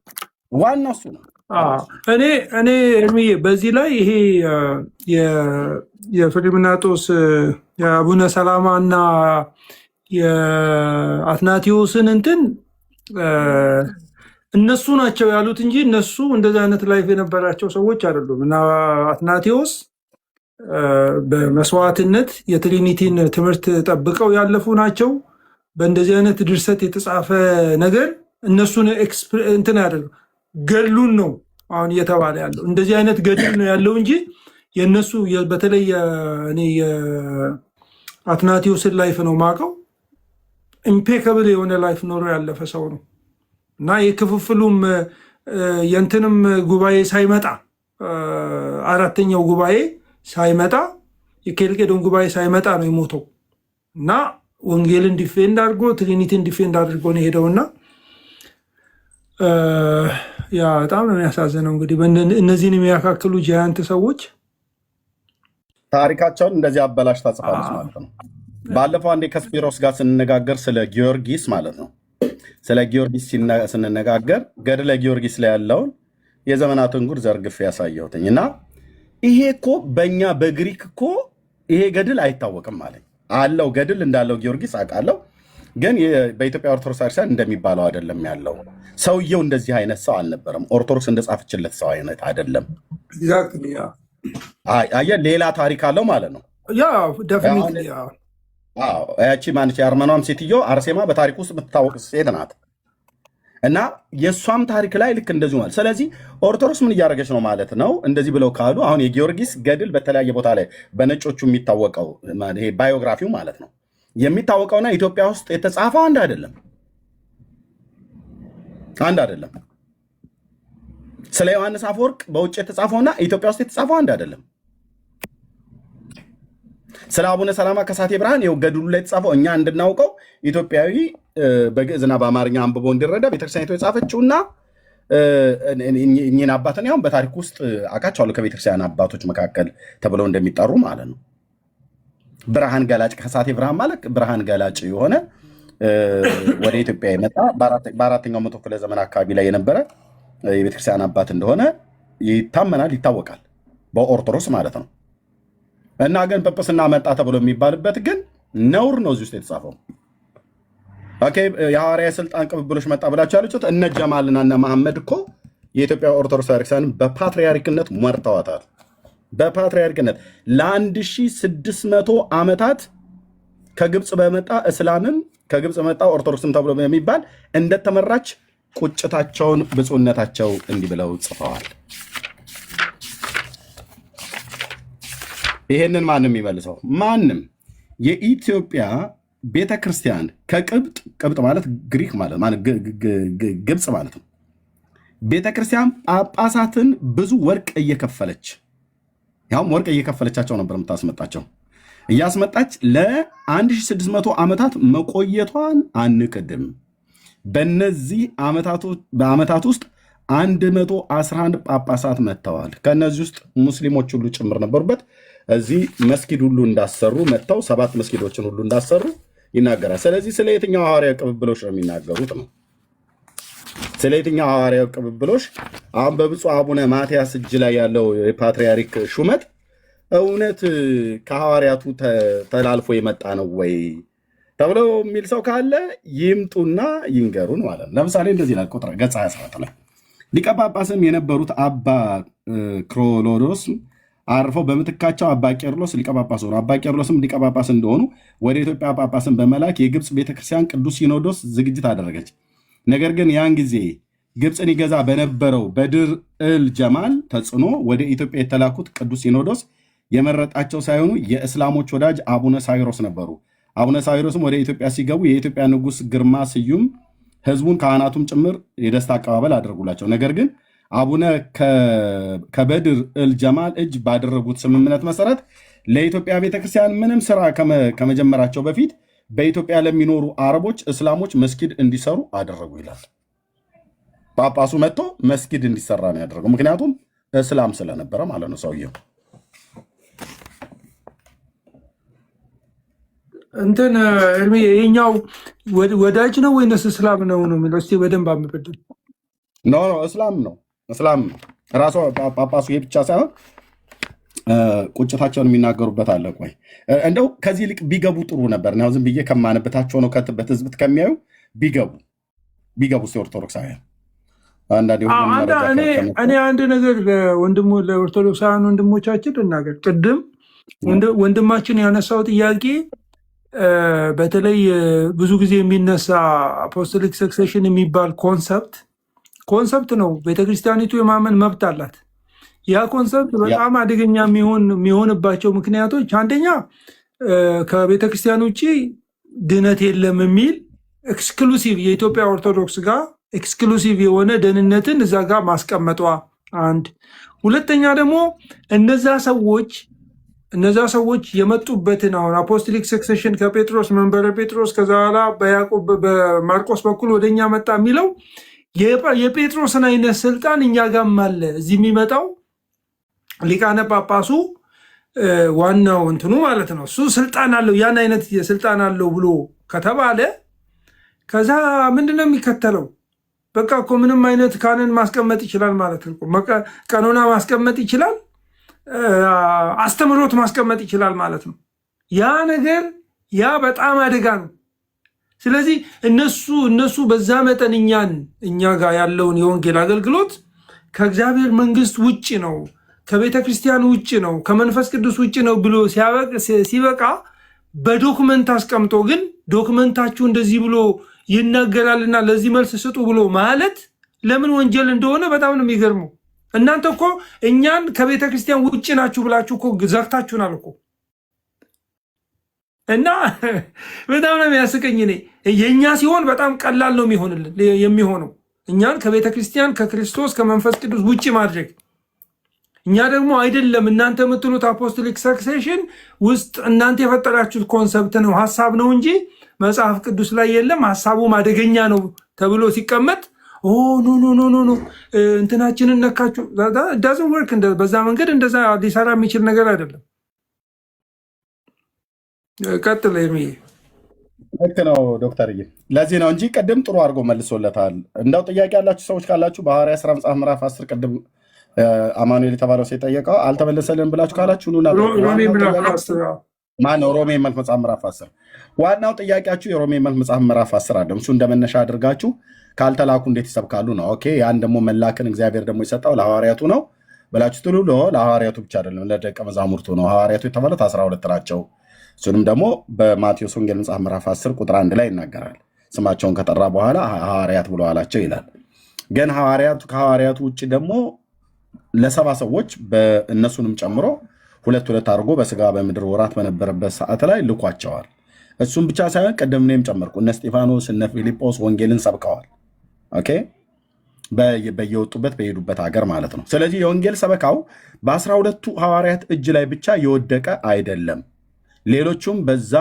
ዋናው እሱ ነው። እኔ እርምዬ በዚህ ላይ ይሄ የፍሬምናጦስ የአቡነ ሰላማ እና የአትናቴዎስን እንትን እነሱ ናቸው ያሉት እንጂ እነሱ እንደዚህ አይነት ላይፍ የነበራቸው ሰዎች አይደሉም። እና አትናቴዎስ በመስዋዕትነት የትሪኒቲን ትምህርት ጠብቀው ያለፉ ናቸው። በእንደዚህ አይነት ድርሰት የተጻፈ ነገር እነሱን እንትን ያደርጉ ገድሉን ነው አሁን እየተባለ ያለው እንደዚህ አይነት ገድል ነው ያለው እንጂ የነሱ በተለይ እኔ የአትናቴዎስን ላይፍ ነው ማቀው። ኢምፔካብል የሆነ ላይፍ ኖሮ ያለፈ ሰው ነው እና የክፍፍሉም የእንትንም ጉባኤ ሳይመጣ አራተኛው ጉባኤ ሳይመጣ የኬልቄዶን ጉባኤ ሳይመጣ ነው የሞተው እና ወንጌልን ዲፌንድ አድርጎ ትሪኒቲን ዲፌንድ አድርጎ ነው ሄደውና ያ በጣም ነው የሚያሳዝነው። እንግዲህ እነዚህን የሚያካክሉ ጃያንት ሰዎች ታሪካቸውን እንደዚህ አበላሽ ታጽፋለች ማለት ነው። ባለፈው አንዴ ከስፒሮስ ጋር ስንነጋገር ስለ ጊዮርጊስ ማለት ነው ስለ ጊዮርጊስ ስንነጋገር ገድለ ጊዮርጊስ ላይ ያለውን የዘመናትን ጉድ ዘርግፍ ያሳየሁትኝ እና ይሄ እኮ በእኛ በግሪክ እኮ ይሄ ገድል አይታወቅም ማለት አለው። ገድል እንዳለው ጊዮርጊስ አውቃለሁ፣ ግን በኢትዮጵያ ኦርቶዶክስ ክርስቲያን እንደሚባለው አይደለም ያለው። ሰውየው እንደዚህ አይነት ሰው አልነበረም። ኦርቶዶክስ እንደጻፈችለት ሰው አይነት አይደለም። አየህ፣ ሌላ ታሪክ አለው ማለት ነው። ያቺ ማነች የአርመኗም ሴትዮ አርሴማ በታሪክ ውስጥ የምትታወቅ ሴት ናት እና የእሷም ታሪክ ላይ ልክ እንደዚሁ ማለት። ስለዚህ ኦርቶዶክስ ምን እያደረገች ነው ማለት ነው? እንደዚህ ብለው ካሉ አሁን የጊዮርጊስ ገድል በተለያየ ቦታ ላይ በነጮቹ የሚታወቀው ይሄ ባዮግራፊው ማለት ነው የሚታወቀውና ኢትዮጵያ ውስጥ የተጻፈው አንድ አይደለም። ስለ ዮሐንስ አፈወርቅ በውጭ የተጻፈውና ኢትዮጵያ ውስጥ የተጻፈው አንድ አይደለም። ስለ አቡነ ሰላማ ከሳቴ ብርሃን ይኸው ገድሉ ላይ የተጻፈው እኛ እንድናውቀው ኢትዮጵያዊ በግዕዝና በአማርኛ አንብቦ እንዲረዳ ቤተክርስቲያኒቱ የጻፈችውና እኚህን አባትን ያሁን በታሪክ ውስጥ አውቃቸዋለሁ ከቤተክርስቲያን አባቶች መካከል ተብለው እንደሚጠሩ ማለት ነው። ብርሃን ገላጭ ከሳቴ ብርሃን ማለት ብርሃን ገላጭ የሆነ ወደ ኢትዮጵያ የመጣ በአራተኛው መቶ ክፍለ ዘመን አካባቢ ላይ የነበረ የቤተክርስቲያን አባት እንደሆነ ይታመናል፣ ይታወቃል በኦርቶዶክስ ማለት ነው። እና ግን ጵጵስና መጣ ተብሎ የሚባልበት ግን ነውር ነው እዚህ ውስጥ የተጻፈው። ኦኬ የሐዋርያ ስልጣን ቅብብሎች መጣ ብላችሁ ያለችሁት እነ ጀማልና እነ መሐመድ እኮ የኢትዮጵያ ኦርቶዶክስ ቤተክርስቲያን በፓትሪያርክነት መርተዋታል። በፓትሪያርክነት ለ1600 ዓመታት ከግብፅ በመጣ እስላምም ከግብፅ መጣ ኦርቶዶክስም ተብሎ የሚባል እንደተመራች ቁጭታቸውን ብፁዕነታቸው እንዲህ ብለው ጽፈዋል። ይሄንን ማንም ይመልሰው ማንም። የኢትዮጵያ ቤተክርስቲያን ከቅብጥ ማለት ግሪክ ማለት ግብፅ ማለት ነው። ቤተክርስቲያን ጳጳሳትን ብዙ ወርቅ እየከፈለች ያውም ወርቅ እየከፈለቻቸው ነበር የምታስመጣቸው። እያስመጣች ለ1600 ዓመታት መቆየቷን አንክድም። በነዚህ በዓመታት ውስጥ 111 ጳጳሳት መጥተዋል። ከነዚህ ውስጥ ሙስሊሞች ሁሉ ጭምር ነበሩበት። እዚህ መስጊድ ሁሉ እንዳሰሩ መጥተው 7 መስጊዶችን ሁሉ እንዳሰሩ ይናገራል። ስለዚህ ስለ የትኛው ሐዋርያዊ ቅብብሎች ነው የሚናገሩት ነው? ስለ የትኛው ሐዋርያዊ ቅብብሎች? አሁን በብፁዕ አቡነ ማትያስ እጅ ላይ ያለው የፓትርያርክ ሹመት እውነት ከሐዋርያቱ ተላልፎ የመጣ ነው ወይ ተብሎ የሚል ሰው ካለ ይምጡና ይንገሩን ማለት ነው። ለምሳሌ እንደዚህ ይላል ቁጥር ገጽ 27 ላይ ሊቀ ጳጳስም የነበሩት አባ ክሮሎዶስ አርፈው በምትካቸው አባ ቄርሎስ ሊቀ ጳጳስ ሆኑ። አባ ቄርሎስም ሊቀ ጳጳስ እንደሆኑ ወደ ኢትዮጵያ ጳጳስን በመላክ የግብፅ ቤተክርስቲያን ቅዱስ ሲኖዶስ ዝግጅት አደረገች። ነገር ግን ያን ጊዜ ግብፅን ይገዛ በነበረው በድር እል ጀማል ተጽዕኖ ወደ ኢትዮጵያ የተላኩት ቅዱስ ሲኖዶስ የመረጣቸው ሳይሆኑ የእስላሞች ወዳጅ አቡነ ሳይሮስ ነበሩ። አቡነ ሳይሮስም ወደ ኢትዮጵያ ሲገቡ የኢትዮጵያ ንጉሥ ግርማ ስዩም ህዝቡን ካህናቱም ጭምር የደስታ አቀባበል አድርጉላቸው። ነገር ግን አቡነ ከበድር እል ጀማል እጅ ባደረጉት ስምምነት መሰረት ለኢትዮጵያ ቤተክርስቲያን ምንም ስራ ከመጀመራቸው በፊት በኢትዮጵያ ለሚኖሩ አረቦች፣ እስላሞች መስጊድ እንዲሰሩ አደረጉ ይላል። ጳጳሱ መጥቶ መስጊድ እንዲሰራ ነው ያደረገው። ምክንያቱም እስላም ስለነበረ ማለት ነው ሰውየው። እንትን እርሜ ይሄኛው ወዳጅ ነው ወይንስ እስላም ነው ነው የሚለው? እስኪ በደንብ አንብብልን። ኖ እስላም ነው። እስላም ራሱ ጳጳሱ ይሄ ብቻ ሳይሆን ቁጭታቸውን የሚናገሩበት አለ። ቆይ እንደው ከዚህ ይልቅ ቢገቡ ጥሩ ነበር። ነው ዝም ብዬ ከማነበታቸው ነው በትዝብት ከሚያዩ ቢገቡ ኦርቶዶክሳውያን እኔ አንድ ነገር ለኦርቶዶክሳውያን ወንድሞቻችን ልናገር። ቅድም ወንድማችን ያነሳው ጥያቄ በተለይ ብዙ ጊዜ የሚነሳ አፖስቶሊክ ሰክሴሽን የሚባል ኮንሰፕት ነው። ቤተክርስቲያኒቱ የማመን መብት አላት። ያ ኮንሰፕት በጣም አደገኛ የሚሆንባቸው ምክንያቶች አንደኛ ከቤተክርስቲያን ውጭ ድነት የለም የሚል ኤክስክሉሲቭ የኢትዮጵያ ኦርቶዶክስ ጋር ኤክስክሉሲቭ የሆነ ደህንነትን እዛ ጋር ማስቀመጧ አንድ። ሁለተኛ ደግሞ እነዛ ሰዎች የመጡበትን አሁን አፖስቶሊክ ሰክሴሽን ከጴጥሮስ መንበረ ጴጥሮስ ከዛ በኋላ በያዕቆብ በማርቆስ በኩል ወደኛ መጣ የሚለው የጴጥሮስን አይነት ስልጣን እኛ ጋም አለ። እዚህ የሚመጣው ሊቃነ ጳጳሱ ዋናው እንትኑ ማለት ነው። እሱ ስልጣን አለው፣ ያን አይነት ስልጣን አለው ብሎ ከተባለ ከዛ ምንድነው የሚከተለው? በቃ እኮ ምንም አይነት ካህንን ማስቀመጥ ይችላል ማለት ነው። ቀኖና ማስቀመጥ ይችላል፣ አስተምሮት ማስቀመጥ ይችላል ማለት ነው። ያ በጣም አደጋ ነው። ስለዚህ እነሱ በዛ መጠን እኛ ጋር ያለውን የወንጌል አገልግሎት ከእግዚአብሔር መንግስት ውጭ ነው፣ ከቤተ ክርስቲያን ውጭ ነው፣ ከመንፈስ ቅዱስ ውጭ ነው ብሎ ሲበቃ በዶክመንት አስቀምጦ ግን ዶክመንታችሁ እንደዚህ ብሎ ይናገራልና ለዚህ መልስ ስጡ ብሎ ማለት ለምን ወንጀል እንደሆነ በጣም ነው የሚገርመው። እናንተ እኮ እኛን ከቤተ ክርስቲያን ውጭ ናችሁ ብላችሁ እኮ ዘግታችሁናል እኮ። እና በጣም ነው የሚያስቀኝ። እኔ የእኛ ሲሆን በጣም ቀላል ነው የሚሆነው እኛን ከቤተ ክርስቲያን ከክርስቶስ ከመንፈስ ቅዱስ ውጭ ማድረግ። እኛ ደግሞ አይደለም እናንተ የምትሉት አፖስቶሊክ ሰክሴሽን ውስጥ እናንተ የፈጠራችሁት ኮንሰፕት ነው፣ ሀሳብ ነው እንጂ መጽሐፍ ቅዱስ ላይ የለም፣ ሀሳቡም አደገኛ ነው ተብሎ ሲቀመጥ ኖ እንትናችንን ነካችሁ። ዳዝንት ወርክ። በዛ መንገድ እንደዛ ሊሰራ የሚችል ነገር አይደለም። ቀጥል ኤርሚዬ። ልክ ነው ዶክተርዬ። ለዚህ ነው እንጂ ቅድም ጥሩ አድርጎ መልሶለታል። እንደው ጥያቄ ያላችሁ ሰዎች ካላችሁ በሐዋርያት ሥራ መጽሐፍ ምዕራፍ 10 ቅድም አማኑኤል የተባለው ሲጠየቀው አልተመለሰልን ብላችሁ ካላችሁ ማነው ሮሜ መልክ መጽሐፍ ምዕራፍ 10 ዋናው ጥያቄያችሁ የሮሜ መልክ መጽሐፍ ምዕራፍ 10 አለ። እሱ እንደመነሻ አድርጋችሁ ካልተላኩ እንዴት ይሰብካሉ ነው። ኦኬ ያን ደግሞ መላክን እግዚአብሔር ደግሞ የሰጠው ለሐዋርያቱ ነው ብላችሁ ትሉ። ለሐዋርያቱ ብቻ አይደለም ለደቀ መዛሙርቱ ነው። ሐዋርያቱ የተባሉት 12 ናቸው። እሱንም ደግሞ በማቴዎስ ወንጌል መጽሐፍ ምዕራፍ 10 ቁጥር 1 ላይ ይናገራል። ስማቸውን ከጠራ በኋላ ሐዋርያት ብሎ አላቸው ይላል። ግን ከሐዋርያቱ ውጭ ደግሞ ለሰባ ሰዎች በእነሱንም ጨምሮ ሁለት አድርጎ በስጋ በምድር ወራት በነበረበት ሰዓት ላይ ልኳቸዋል። እሱም ብቻ ሳይሆን ቀደም እኔም ጨመርኩ እነ እስጢፋኖስ እነ ፊልጶስ ወንጌልን ሰብከዋል። ኦኬ በየወጡበት በሄዱበት ሀገር ማለት ነው። ስለዚህ የወንጌል ሰበካው በ12ቱ ሐዋርያት እጅ ላይ ብቻ የወደቀ አይደለም። ሌሎቹም በዛ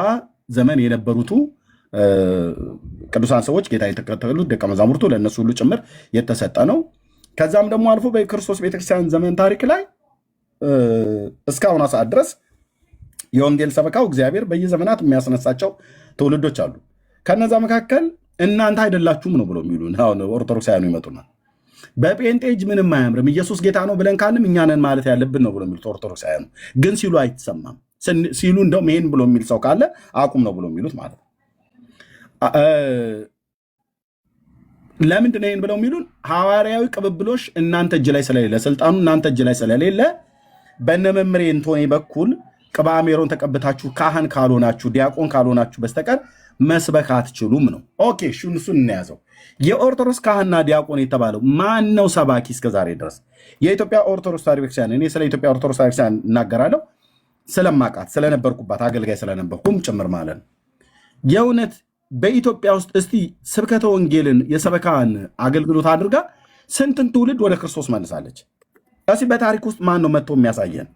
ዘመን የነበሩቱ ቅዱሳን ሰዎች ጌታ የተከተሉት ደቀ መዛሙርቱ ለእነሱ ሁሉ ጭምር የተሰጠ ነው። ከዛም ደግሞ አልፎ በክርስቶስ ቤተክርስቲያን ዘመን ታሪክ ላይ እስካሁን ሰዓት ድረስ የወንጌል ሰበካው እግዚአብሔር በየዘመናት የሚያስነሳቸው ትውልዶች አሉ። ከነዛ መካከል እናንተ አይደላችሁም ነው ብሎ የሚሉ ኦርቶዶክሳውያኑ ይመጡናል። በጴንጤ እጅ ምንም አያምርም ኢየሱስ ጌታ ነው ብለን ካንም እኛንን ማለት ያለብን ነው ብሎ የሚሉት ኦርቶዶክሳውያኑ ግን ሲሉ አይሰማም። ሲሉ እንደውም ይሄን ብሎ የሚል ሰው ካለ አቁም ነው ብሎ የሚሉት ማለት ነው። ለምንድን ነው ይሄን ብለው የሚሉን? ሐዋርያዊ ቅብብሎሽ እናንተ እጅ ላይ ስለሌለ፣ ስልጣኑ እናንተ እጅ ላይ ስለሌለ በእነ መምሬ እንቶኔ በኩል ቅባ ሜሮን ተቀብታችሁ ካህን ካልሆናችሁ ዲያቆን ካልሆናችሁ በስተቀር መስበክ አትችሉም ነው። ኦኬ እሱን እናያዘው። የኦርቶዶክስ ካህንና ዲያቆን የተባለው ማን ነው ሰባኪ እስከዛሬ ድረስ? የኢትዮጵያ ኦርቶዶክስ ተዋሕዶ ቤተክርስቲያን። እኔ ስለ ኢትዮጵያ ኦርቶዶክስ ተዋሕዶ ቤተክርስቲያን እናገራለሁ ስለማቃት ስለነበርኩባት አገልጋይ ስለነበርኩም ጭምር ማለት ነው። የእውነት በኢትዮጵያ ውስጥ እስቲ ስብከተ ወንጌልን የሰበካን አገልግሎት አድርጋ ስንትን ትውልድ ወደ ክርስቶስ መልሳለች? እስቲ በታሪክ ውስጥ ማን ነው መጥቶ የሚያሳየን?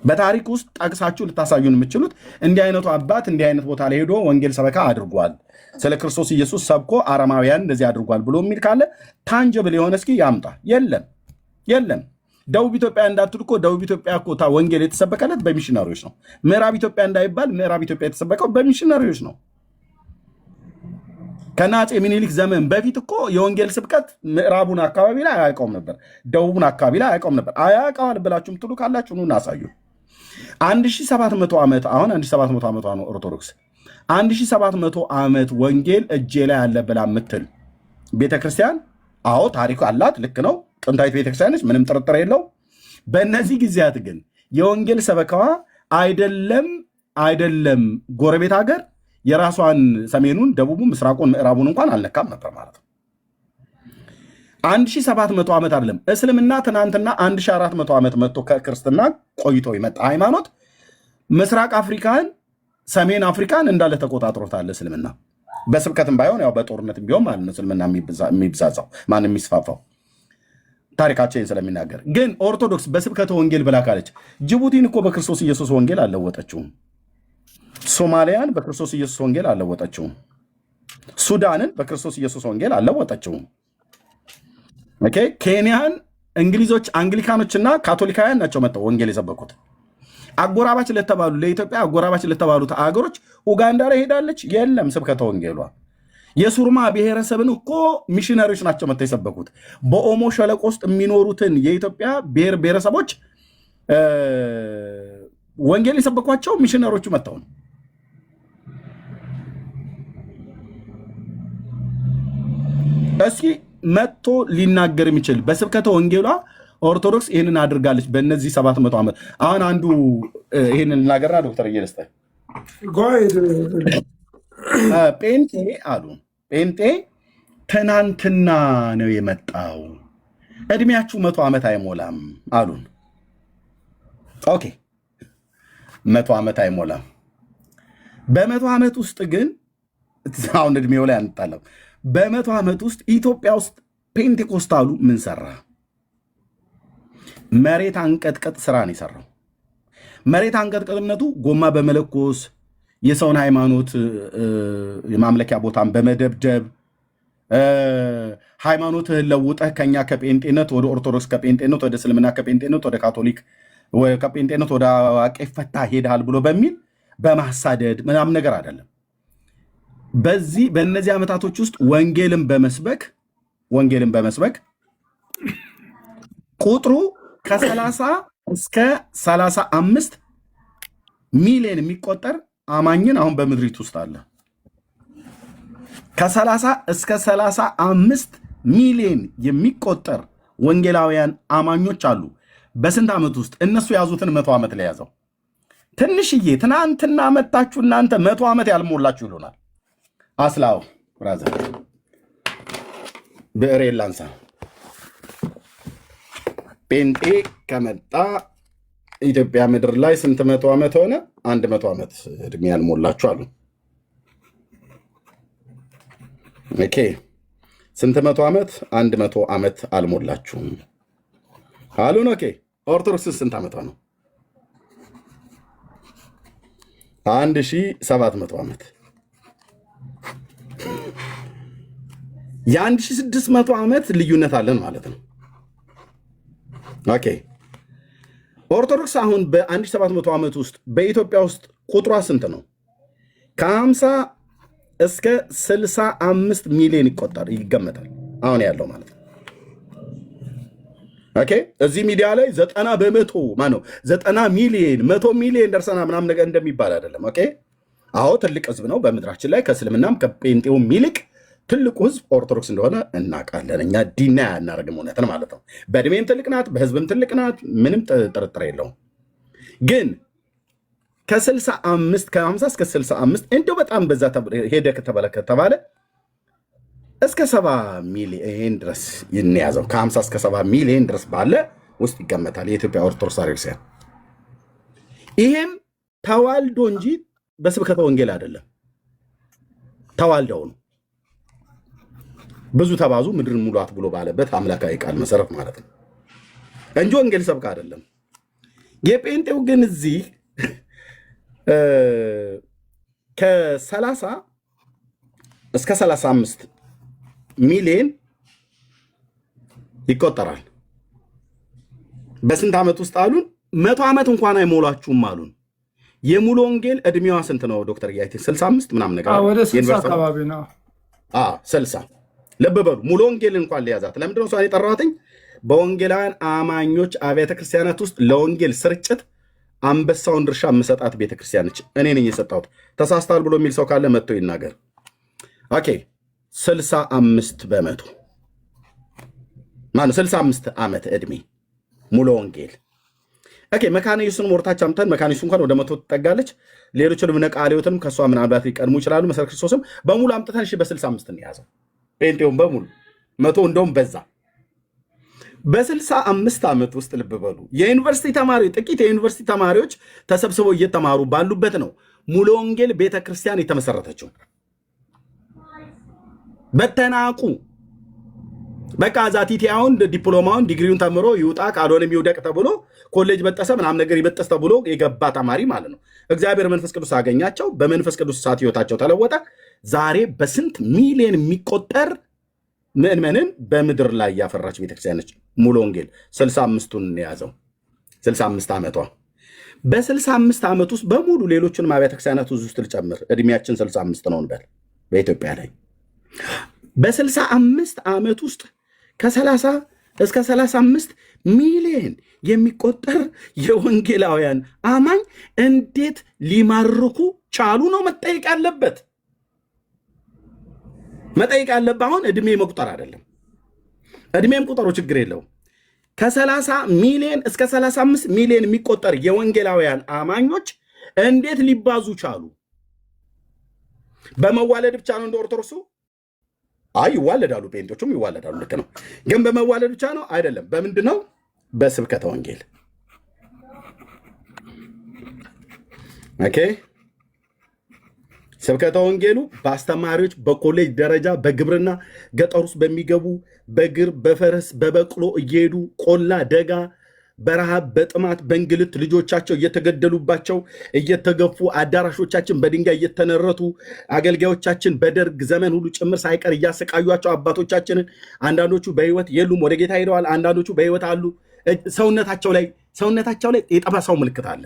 በታሪክ ውስጥ ጠቅሳችሁ ልታሳዩን የምችሉት እንዲህ አይነቱ አባት እንዲህ አይነት ቦታ ላይ ሄዶ ወንጌል ሰበካ አድርጓል፣ ስለ ክርስቶስ ኢየሱስ ሰብኮ አረማውያን እንደዚህ አድርጓል ብሎ የሚል ካለ ታንጀብል የሆነ እስኪ ያምጣ። የለም። ደቡብ ኢትዮጵያ እንዳትሉ እኮ ደቡብ ኢትዮጵያ እኮ ወንጌል የተሰበከለት በሚሽነሪዎች ነው። ምዕራብ ኢትዮጵያ እንዳይባል ምዕራብ ኢትዮጵያ የተሰበከው በሚሽነሪዎች ነው። ከአፄ ምኒልክ ዘመን በፊት እኮ የወንጌል ስብከት ምዕራቡን አካባቢ ላይ አያውቀውም ነበር፣ ደቡቡን አካባቢ ላይ አያውቀውም ነበር። አያውቀዋል ብላችሁ ምትሉ ካላችሁ ኑና አሳዩ። 1700 ዓመት አሁን 1700 ዓመቷ ነው ኦርቶዶክስ። 1700 ዓመት ወንጌል እጄ ላይ አለ ብላ ምትል ቤተክርስቲያን፣ አዎ ታሪኩ አላት፣ ልክ ነው፣ ጥንታዊት ቤተክርስቲያን ነች፣ ምንም ጥርጥር የለው። በእነዚህ ጊዜያት ግን የወንጌል ሰበካዋ አይደለም ጎረቤት ሀገር የራሷን ሰሜኑን፣ ደቡቡን፣ ምስራቁን፣ ምዕራቡን እንኳን አልነካም ነበር ማለት ነው። 1700 ዓመት አይደለም እስልምና ትናንትና 1400 ዓመት መጥቶ ከክርስትና ቆይቶ የመጣ ሃይማኖት ምስራቅ አፍሪካን፣ ሰሜን አፍሪካን እንዳለ ተቆጣጥሮታል። እስልምና በስብከትም ባይሆን ያው በጦርነትም ቢሆን ማለት ነው እስልምና የሚብዛዛው ማን የሚስፋፋው ታሪካችን ስለሚናገር። ግን ኦርቶዶክስ በስብከተ ወንጌል ብላ ካለች ጅቡቲን እኮ በክርስቶስ ኢየሱስ ወንጌል አልለወጠችውም። ሶማሊያን በክርስቶስ ኢየሱስ ወንጌል አልለወጠችውም። ሱዳንን በክርስቶስ ኢየሱስ ወንጌል አልለወጠችውም። ኦኬ ኬንያን እንግሊዞች፣ አንግሊካኖችና ካቶሊካውያን ናቸው መጥተው ወንጌል የሰበኩት። አጎራባች ለተባሉ ለኢትዮጵያ አጎራባች ለተባሉት አገሮች ኡጋንዳ ላይ ሄዳለች፣ የለም ስብከተ ወንጌሏ። የሱርማ ብሔረሰብን እኮ ሚሽነሪዎች ናቸው መጥተው የሰበኩት። በኦሞ ሸለቆ ውስጥ የሚኖሩትን የኢትዮጵያ ብሔር ብሔረሰቦች ወንጌል የሰበኳቸው ሚሽነሮቹ መጥተው ነው። እስኪ መጥቶ ሊናገር የሚችል በስብከተ ወንጌሏ ኦርቶዶክስ ይህንን አድርጋለች በእነዚህ 700 ዓመት። አሁን አንዱ ይህንን ልናገርና ዶክተር እየለስጠ ጴንጤ አሉ። ጴንጤ ትናንትና ነው የመጣው፣ እድሜያችሁ 100 ዓመት አይሞላም አሉን። ኦኬ 100 ዓመት አይሞላም። በ100 ዓመት ውስጥ ግን አሁን እድሜው ላይ አንጣለም። በ100 ዓመት ውስጥ ኢትዮጵያ ውስጥ ፔንቴኮስታሉ ምን ሰራ? መሬት አንቀጥቀጥ ስራ ነው የሰራው። መሬት አንቀጥቀጥነቱ ጎማ በመለኮስ የሰውን ሃይማኖት የማምለኪያ ቦታን በመደብደብ ሃይማኖትህን ለውጠህ ከኛ ከጴንጤነት ወደ ኦርቶዶክስ፣ ከጴንጤነት ወደ እስልምና፣ ከጴንጤነት ወደ ካቶሊክ፣ ከጴንጤነት ወደ አዋቂ ፈታ ሄድሃል ብሎ በሚል በማሳደድ ምናምን ነገር አይደለም። በእነዚህ ዓመታቶች ውስጥ ወንጌልን በመስበክ ቁጥሩ ከ30 እስከ 35 ሚሊዮን የሚቆጠር አማኝን አሁን በምድሪት ውስጥ አለ። ከ30 እስከ 35 ሚሊዮን የሚቆጠር ወንጌላውያን አማኞች አሉ። በስንት ዓመት ውስጥ? እነሱ ያዙትን 100 ዓመት ላይ ያዘው። ትንሽዬ ትናንትና መጣችሁ እናንተ 100 ዓመት ያልሞላችሁ ይሉናል። አስላው ብራዘር ብዕሬን ላንሳ። ጴንጤ ከመጣ ኢትዮጵያ ምድር ላይ ስንት 100 ዓመት ሆነ? 100 ዓመት እድሜ ያልሞላችሁ አሉ። ኦኬ ስንት 100 ዓመት? 100 ዓመት አልሞላችሁም አሉን። ኦኬ ኦርቶዶክስ ስንት ዓመቷ ነው? 1700 ዓመት። የ1600 ዓመት ልዩነት አለን ማለት ነው። ኦኬ ኦርቶዶክስ አሁን በ1700 ዓመት ውስጥ በኢትዮጵያ ውስጥ ቁጥሯ ስንት ነው? ከ50 እስከ 65 ሚሊዮን ይገመታል አሁን ያለው ማለት ነው። ኦኬ እዚህ ሚዲያ ላይ 90 በመቶ ማነው 90 ሚሊዮን 100 ሚሊዮን ደርሰና ምናምን ነገር እንደሚባል አይደለም። ኦኬ አዎ ትልቅ ህዝብ ነው በምድራችን ላይ ከእስልምናም ከጴንጤውም ይልቅ ትልቁ ህዝብ ኦርቶዶክስ እንደሆነ እናውቃለን። እኛ ዲና ያናደርግም እውነትን ማለት ነው። በእድሜም ትልቅ ናት፣ በህዝብም ትልቅ ናት፣ ምንም ጥርጥር የለውም። ግን ከ50 እስከ 65 እንዲሁ በጣም በዛ ሄደ ከተባለ እስከ 70 ሚሊዮን ድረስ ይንያዘው። ከ50 እስከ 70 ሚሊዮን ድረስ ባለ ውስጥ ይገመታል የኢትዮጵያ ኦርቶዶክስ ቤተክርስቲያን። ይሄም ተዋልዶ እንጂ በስብከተ ወንጌል አይደለም። ተዋልደው ነው። ብዙ ተባዙ ምድርን ሙሏት ብሎ ባለበት አምላካዊ ቃል መሰረት ማለት ነው እንጂ ወንጌል ሰብካ አይደለም። የጴንጤው ግን እዚህ ከ30 እስከ 35 ሚሊዮን ይቆጠራል። በስንት ዓመት ውስጥ አሉን? 100 ዓመት እንኳን አይሞላችሁም አሉን። የሙሉ ወንጌል እድሜዋ ስንት ነው ዶክተር? 65 ምናምን ነገር ወደ 60 አካባቢ ነው። 60 ልብ በሉ። ሙሉ ወንጌል እንኳን ሊያዛት ለምንድነው እሷን የጠራኋትኝ? በወንጌላውያን አማኞች አብያተ ክርስቲያናት ውስጥ ለወንጌል ስርጭት አንበሳውን ድርሻ የምሰጣት ቤተክርስቲያን ነች። እኔ ነኝ የሰጣሁት። ተሳስታል ብሎ የሚል ሰው ካለ መጥቶ ይናገር። ኦኬ 65 በመቶ ማነው 65 ዓመት ዕድሜ ሙሉ ወንጌል። ኦኬ መካነ ኢየሱስን ወርታች አምተን መካነ ኢየሱስ እንኳን ወደ 100 ትጠጋለች። ሌሎችንም ነቃ ቃልዮትንም ከሷ ምናልባት ሊቀድሙ ይችላሉ። መሰረት ክርስቶስም በሙሉ አምጥተን እሺ በ65 እንያዘው። ጴንጤውን በሙሉ 100 እንደውም በዛ። በ65 ዓመት ውስጥ ልብ በሉ የዩኒቨርሲቲ ተማሪዎች ጥቂት የዩኒቨርሲቲ ተማሪዎች ተሰብስበው እየተማሩ ባሉበት ነው ሙሉ ወንጌል ቤተክርስቲያን የተመሰረተችው። በተናቁ በቃ ዛቲቲያውን ዲፕሎማውን ዲግሪውን ተምሮ ይውጣ ካልሆነም ይውደቅ ተብሎ ኮሌጅ በጠሰ ምናምን ነገር ይበጠስ ተብሎ የገባ ተማሪ ማለት ነው። እግዚአብሔር መንፈስ ቅዱስ አገኛቸው። በመንፈስ ቅዱስ እሳት ህይወታቸው ተለወጠ። ዛሬ በስንት ሚሊዮን የሚቆጠር ምዕመንን በምድር ላይ ያፈራች ቤተክርስቲያን ነች ሙሉ ወንጌል። 65ቱን የያዘው 65 ዓመቷ። በ65 ዓመት ውስጥ በሙሉ ሌሎችን አብያተ ክርስቲያናት ውስጥ ልጨምር፣ እድሜያችን 65 ነው እንበል በኢትዮጵያ ላይ። በ65 ዓመት ውስጥ ከ30 እስከ 35 ሚሊዮን የሚቆጠር የወንጌላውያን አማኝ እንዴት ሊማርኩ ቻሉ ነው መጠየቅ ያለበት። መጠየቅ ያለበት አሁን እድሜ መቁጠር አይደለም። እድሜም ቁጠሩ ችግር የለውም። ከ30 ሚሊዮን እስከ 35 ሚሊዮን የሚቆጠር የወንጌላውያን አማኞች እንዴት ሊባዙ ቻሉ? በመዋለድ ብቻ ነው እንደ ኦርቶዶክሱ? አይ ይዋለዳሉ፣ ጴንጤዎቹም ይዋለዳሉ። ልክ ነው። ግን በመዋለድ ብቻ ነው አይደለም። በምንድን ነው? በስብከተ ወንጌል። ኦኬ ስብከተ ወንጌሉ በአስተማሪዎች በኮሌጅ ደረጃ በግብርና ገጠር ውስጥ በሚገቡ በእግር በፈረስ በበቅሎ እየሄዱ ቆላ ደጋ በረሃብ በጥማት በእንግልት ልጆቻቸው እየተገደሉባቸው እየተገፉ አዳራሾቻችን በድንጋይ እየተነረቱ አገልጋዮቻችን በደርግ ዘመን ሁሉ ጭምር ሳይቀር እያሰቃዩቸው አባቶቻችንን አንዳንዶቹ በህይወት የሉም ወደ ጌታ ሄደዋል። አንዳንዶቹ በህይወት አሉ። ሰውነታቸው ላይ የጠባሳው ምልክት አለ።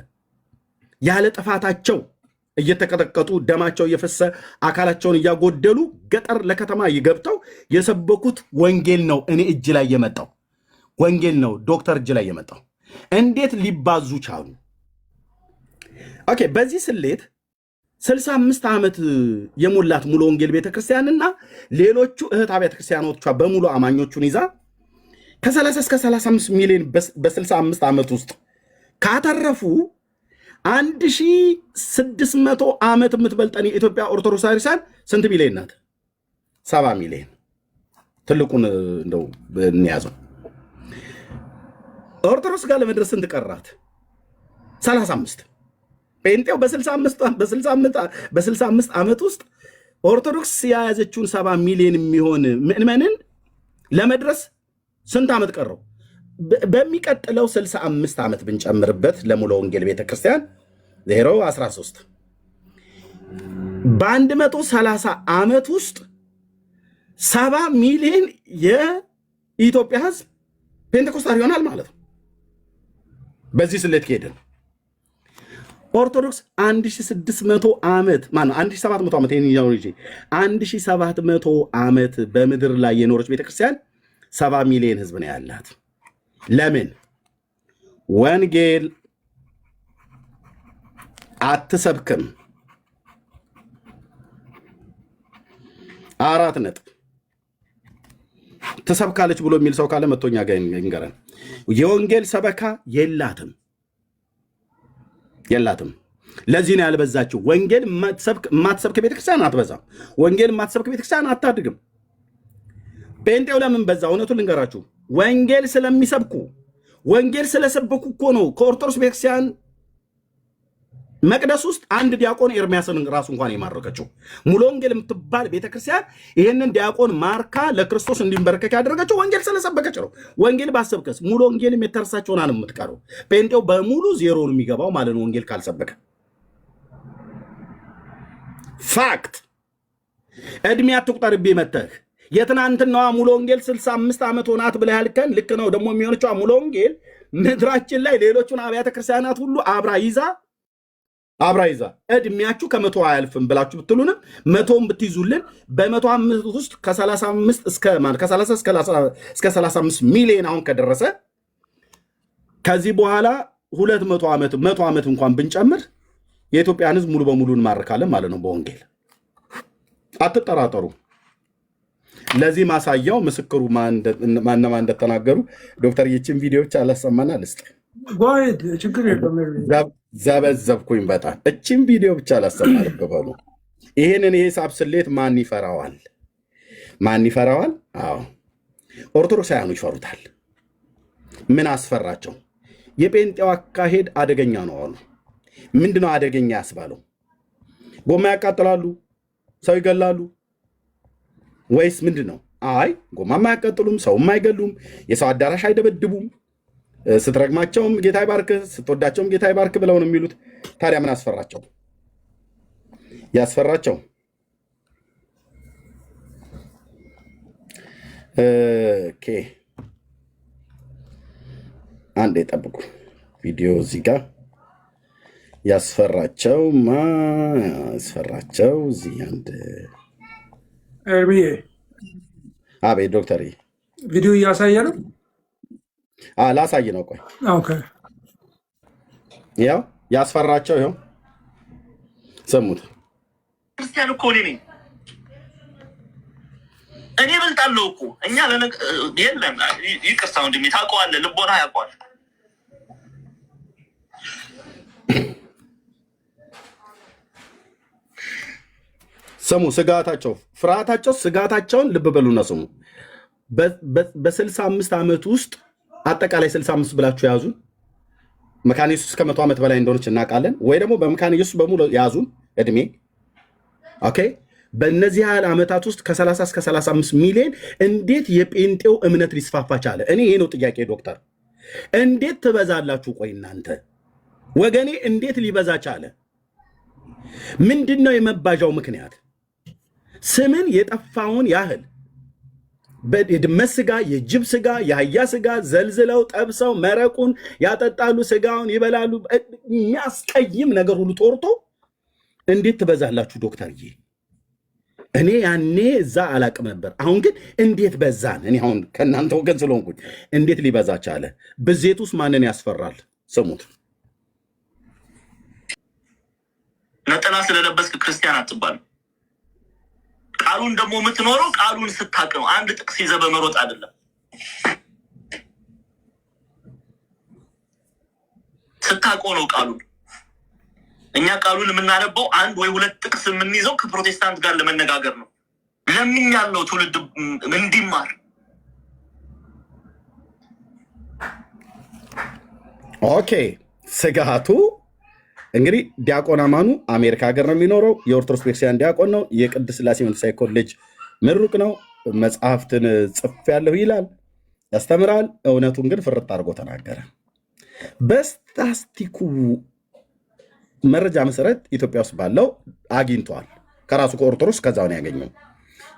ያለ ጥፋታቸው እየተቀጠቀጡ ደማቸው እየፈሰ አካላቸውን እያጎደሉ ገጠር ለከተማ ይገብተው የሰበኩት ወንጌል ነው። እኔ እጅ ላይ የመጣው ወንጌል ነው። ዶክተር እጅ ላይ የመጣው እንዴት ሊባዙ ቻሉ? ኦኬ በዚህ ስሌት 65 ዓመት የሞላት ሙሉ ወንጌል ቤተክርስቲያንና ሌሎቹ እህት አብያተ ክርስቲያኖቿ በሙሉ አማኞቹን ይዛ ከ30 እስከ 35 ሚሊዮን በ65 ዓመት ውስጥ ካተረፉ 1600 ዓመት የምትበልጠን የኢትዮጵያ ኦርቶዶክስ ክርስቲያን ስንት ሚሊዮን ናት? 70 ሚሊዮን። ትልቁን እንደው እንያዘው። ኦርቶዶክስ ጋር ለመድረስ ስንት ቀራት? 35። ጴንጤው በ65 ዓመት ውስጥ ኦርቶዶክስ የያዘችውን 70 ሚሊዮን የሚሆን ምዕመንን ለመድረስ ስንት ዓመት ቀረው? በሚቀጥለው 65 ዓመት ብንጨምርበት ለሙሉ ወንጌል ቤተክርስቲያን 013 በ130 ዓመት ውስጥ 70 ሚሊዮን የኢትዮጵያ ሕዝብ ፔንቴኮስታል ይሆናል ማለት ነው። በዚህ ስሌት ከሄድን ኦርቶዶክስ 1600 ዓመት ማነው 1700 ዓመት 1700 ዓመት በምድር ላይ የኖረች ቤተክርስቲያን 70 ሚሊዮን ሕዝብ ነው ያላት። ለምን ወንጌል አትሰብክም? 4 ነጥብ። ትሰብካለች ብሎ የሚል ሰው ካለ መቶኛ ጋር ይንገረን። የወንጌል ሰበካ የላትም። ለዚህ ነው ያልበዛችው። ወንጌል የማትሰብክ ቤተክርስቲያን አትበዛም። ወንጌል የማትሰብክ ቤተክርስቲያን አታድግም። ጴንጤው ለምን በዛ? እውነቱን ልንገራችሁ፣ ወንጌል ስለሚሰብኩ ወንጌል ስለሰበኩ እኮ ነው። ከኦርቶዶክስ ቤተክርስቲያን መቅደስ ውስጥ አንድ ዲያቆን ኤርሚያስን ራሱ እንኳን የማረከችው ሙሉ ወንጌል የምትባል ቤተክርስቲያን ይህንን ዲያቆን ማርካ ለክርስቶስ እንዲንበረከክ ያደረገችው ወንጌል ስለሰበከች ነው። ወንጌል ባሰብከስ ሙሉ ወንጌልም የተረሳች ሆና ነው የምትቀረው። ጴንጤው በሙሉ ዜሮ ነው የሚገባው ማለት ነው ወንጌል ካልሰበከ። ፋክት። እድሜ አትቁጠርቤ መተህ የትናንትናዋ ሙሉ ወንጌል 65 ዓመት ሆናት ብለህ ያልከን ልክ ነው። ደግሞ የሚሆነችው ሙሉ ወንጌል ምድራችን ላይ ሌሎቹን አብያተ ክርስቲያናት ሁሉ አብራ ይዛ አብራ ይዛ እድሜያችሁ ከመቶ አያልፍም ብላችሁ ብትሉንም መቶን ብትይዙልን በመቶ ዓመት ውስጥ ከ35 እስከ 35 ሚሊዮን አሁን ከደረሰ ከዚህ በኋላ 200 ዓመት 100 ዓመት እንኳን ብንጨምር የኢትዮጵያን ሕዝብ ሙሉ በሙሉ እንማርካለን ማለት ነው በወንጌል አትጠራጠሩ። ለዚህ ማሳያው ምስክሩ ማነማ እንደተናገሩ ዶክተር ይችን ቪዲዮዎች አላሰማና ልስጥ ጓድ ችግር የለም ዘበዘብኩኝ በጣም እችን ቪዲዮ ብቻ አላሰማልብ በሉ። ይህንን የሂሳብ ስሌት ማን ይፈራዋል? አዎ ኦርቶዶክሳውያኑ ይፈሩታል። ምን አስፈራቸው? የጴንጤው አካሄድ አደገኛ ነው አሉ። ምንድነው አደገኛ ያስባለው? ጎማ ያቃጥላሉ፣ ሰው ይገላሉ ወይስ ምንድነው? አይ ጎማማ አያቃጥሉም፣ ሰውም አይገሉም፣ የሰው አዳራሽ አይደበድቡም፣ ስትረግማቸውም ጌታ ይባርክ ስትወዳቸውም ጌታ ይባርክ ብለው ነው የሚሉት። ታዲያ ምን አስፈራቸው? ያስፈራቸው ኦኬ አንዴ ጠብቁ። ቪዲዮ እዚህ ጋር ያስፈራቸው እዚህ አንድ አቤት ዶክተር ቪዲዮ እያሳየ ነው። ላሳይ ነው። ቆይ ኦኬ ያው ያስፈራቸው ይኸው ሰሙት። ክርስቲያን እኮ ነኝ እኔ እበልጣለሁ እኮ እኛ የለም ይቅርታ ወንድሜ ታውቀዋለህ፣ ልቦና ያውቀዋል። ስሙ ስጋታቸው፣ ፍርሃታቸው፣ ስጋታቸውን ልብ በሉና ስሙ። በ65 ዓመት ውስጥ አጠቃላይ 65 ብላችሁ ያዙን። መካነ ኢየሱስ ከ100 ዓመት በላይ እንደሆነች እናውቃለን። ወይ ደግሞ በመካነ ኢየሱስ በሙሉ ያዙን እድሜ። ኦኬ በእነዚህ ያህል ዓመታት ውስጥ ከ30 እስከ 35 ሚሊዮን እንዴት የጴንጤው እምነት ሊስፋፋ ቻለ? እኔ ይሄ ነው ጥያቄ ዶክተር። እንዴት ትበዛላችሁ? ቆይ እናንተ ወገኔ እንዴት ሊበዛ ቻለ? ምንድን ነው የመባዣው ምክንያት? ስምን የጠፋውን ያህል በድመት ስጋ፣ የጅብ ስጋ፣ የአህያ ስጋ ዘልዝለው ጠብሰው መረቁን ያጠጣሉ፣ ስጋውን ይበላሉ። የሚያስቀይም ነገር ሁሉ ተወርቶ እንዴት ትበዛላችሁ ዶክተርዬ? እኔ ያኔ እዛ አላቅም ነበር። አሁን ግን እንዴት በዛን? እኔ አሁን ከእናንተ ወገን ስለሆንኩኝ እንዴት ሊበዛ ቻለ? ብዜት ውስጥ ማንን ያስፈራል? ስሙት። ነጠላ ስለለበስክ ክርስቲያን አትባልም። ቃሉን ደግሞ የምትኖረው ቃሉን ስታቅ ነው። አንድ ጥቅስ ይዘህ በመሮጥ አይደለም። ስታውቀው ነው ቃሉን። እኛ ቃሉን የምናነበው አንድ ወይ ሁለት ጥቅስ የምንይዘው ከፕሮቴስታንት ጋር ለመነጋገር ነው። ለምኛለው ትውልድ እንዲማር። ኦኬ ስጋቱ እንግዲህ ዲያቆን አማኑ አሜሪካ ሀገር ነው የሚኖረው። የኦርቶዶክስ ቤተክርስቲያን ዲያቆን ነው። የቅድስት ሥላሴ መንፈሳዊ ኮሌጅ ምሩቅ ነው። መጽሐፍትን ጽፌያለሁ ይላል፣ ያስተምራል። እውነቱን ግን ፍርጥ አድርጎ ተናገረ። በስታስቲኩ መረጃ መሰረት ኢትዮጵያ ውስጥ ባለው አግኝቷል። ከራሱ ከኦርቶዶክስ ከዛውን ያገኘው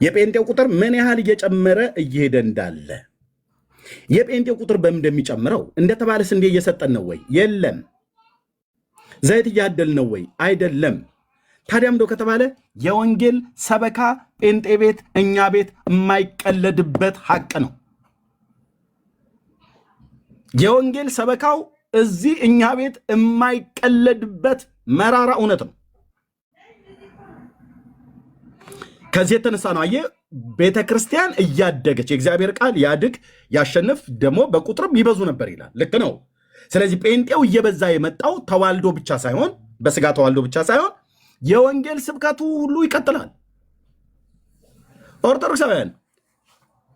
የጴንጤው ቁጥር ምን ያህል እየጨመረ እየሄደ እንዳለ። የጴንጤው ቁጥር በምን እንደሚጨምረው እንደተባለ ስንዴ እየሰጠን ነው ወይ? የለም። ዘይት እያደል ነው ወይ? አይደለም። ታዲያም እንደው ከተባለ የወንጌል ሰበካ ጴንጤ ቤት እኛ ቤት የማይቀለድበት ሐቅ ነው። የወንጌል ሰበካው እዚህ እኛ ቤት የማይቀለድበት መራራ እውነት ነው። ከዚህ የተነሳ ነው አየህ ቤተ ክርስቲያን እያደገች የእግዚአብሔር ቃል ያድግ ያሸንፍ ደግሞ በቁጥርም ይበዙ ነበር ይላል። ልክ ነው። ስለዚህ ጴንጤው እየበዛ የመጣው ተዋልዶ ብቻ ሳይሆን በስጋ ተዋልዶ ብቻ ሳይሆን የወንጌል ስብከቱ ሁሉ ይቀጥላል። ኦርቶዶክሳውያን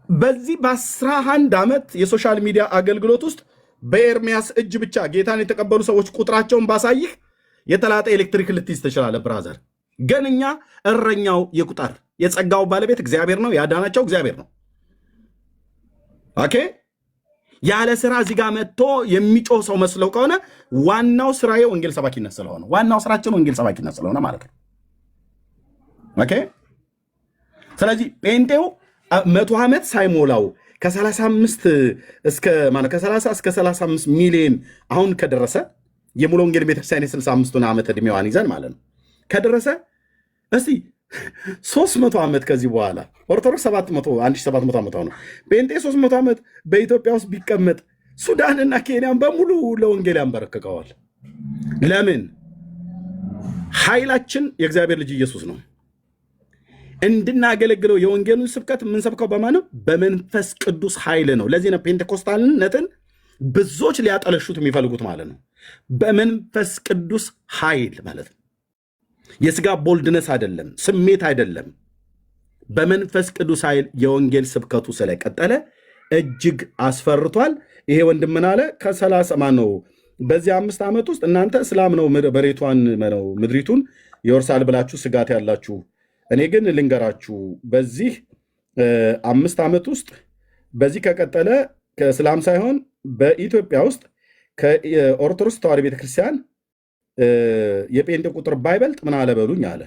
በዚህ በ11 ዓመት የሶሻል ሚዲያ አገልግሎት ውስጥ በኤርሚያስ እጅ ብቻ ጌታን የተቀበሉ ሰዎች ቁጥራቸውን ባሳይህ የተላጠ ኤሌክትሪክ ልትይዝ ትችላለህ ብራዘር። ግን እኛ እረኛው የቁጥር የጸጋው ባለቤት እግዚአብሔር ነው። ያዳናቸው እግዚአብሔር ነው። ኦኬ ያለ ስራ እዚህ ጋር መጥቶ የሚጮህ ሰው መስለው ከሆነ ዋናው ስራዬ ወንጌል ሰባኪነት ስለሆነ ዋናው ስራችን ወንጌል ሰባኪነት ስለሆነ ማለት ነው። ኦኬ ስለዚህ ጴንጤው 100 ዓመት ሳይሞላው ከ30 እስከ 35 ሚሊዮን አሁን ከደረሰ የሙሉ ወንጌል ቤተክርስቲያን የ65ቱን ዓመት ዕድሜዋን ይዘን ማለት ነው ከደረሰ እስቲ 300 ዓመት ከዚህ በኋላ ኦርቶዶክስ 1700 ዓመት ነው። ጴንጤ 300 ዓመት በኢትዮጵያ ውስጥ ቢቀመጥ ሱዳንና ኬንያን በሙሉ ለወንጌል ያንበረክከዋል። ለምን? ኃይላችን የእግዚአብሔር ልጅ ኢየሱስ ነው። እንድናገለግለው የወንጌሉን ስብከት የምንሰብከው በማን ነው? በመንፈስ ቅዱስ ኃይል ነው። ለዚህ ነው ፔንቴኮስታልነትን ብዙዎች ሊያጠለሹት የሚፈልጉት ማለት ነው። በመንፈስ ቅዱስ ኃይል ማለት ነው። የስጋ ቦልድነስ አይደለም፣ ስሜት አይደለም። በመንፈስ ቅዱስ ኃይል የወንጌል ስብከቱ ስለቀጠለ እጅግ አስፈርቷል። ይሄ ወንድም ምን አለ? ከ30 ማነው በዚህ 5 ዓመት ውስጥ እናንተ እስላም ነው መሬቷን ነው ምድሪቱን ይወርሳል ብላችሁ ስጋት ያላችሁ፣ እኔ ግን ልንገራችሁ በዚህ 5 ዓመት ውስጥ በዚህ ከቀጠለ ከእስላም ሳይሆን በኢትዮጵያ ውስጥ ከኦርቶዶክስ ተዋሕዶ ቤተክርስቲያን የጴንጤ ቁጥር ባይበልጥ ምን አለ በሉኝ አለ።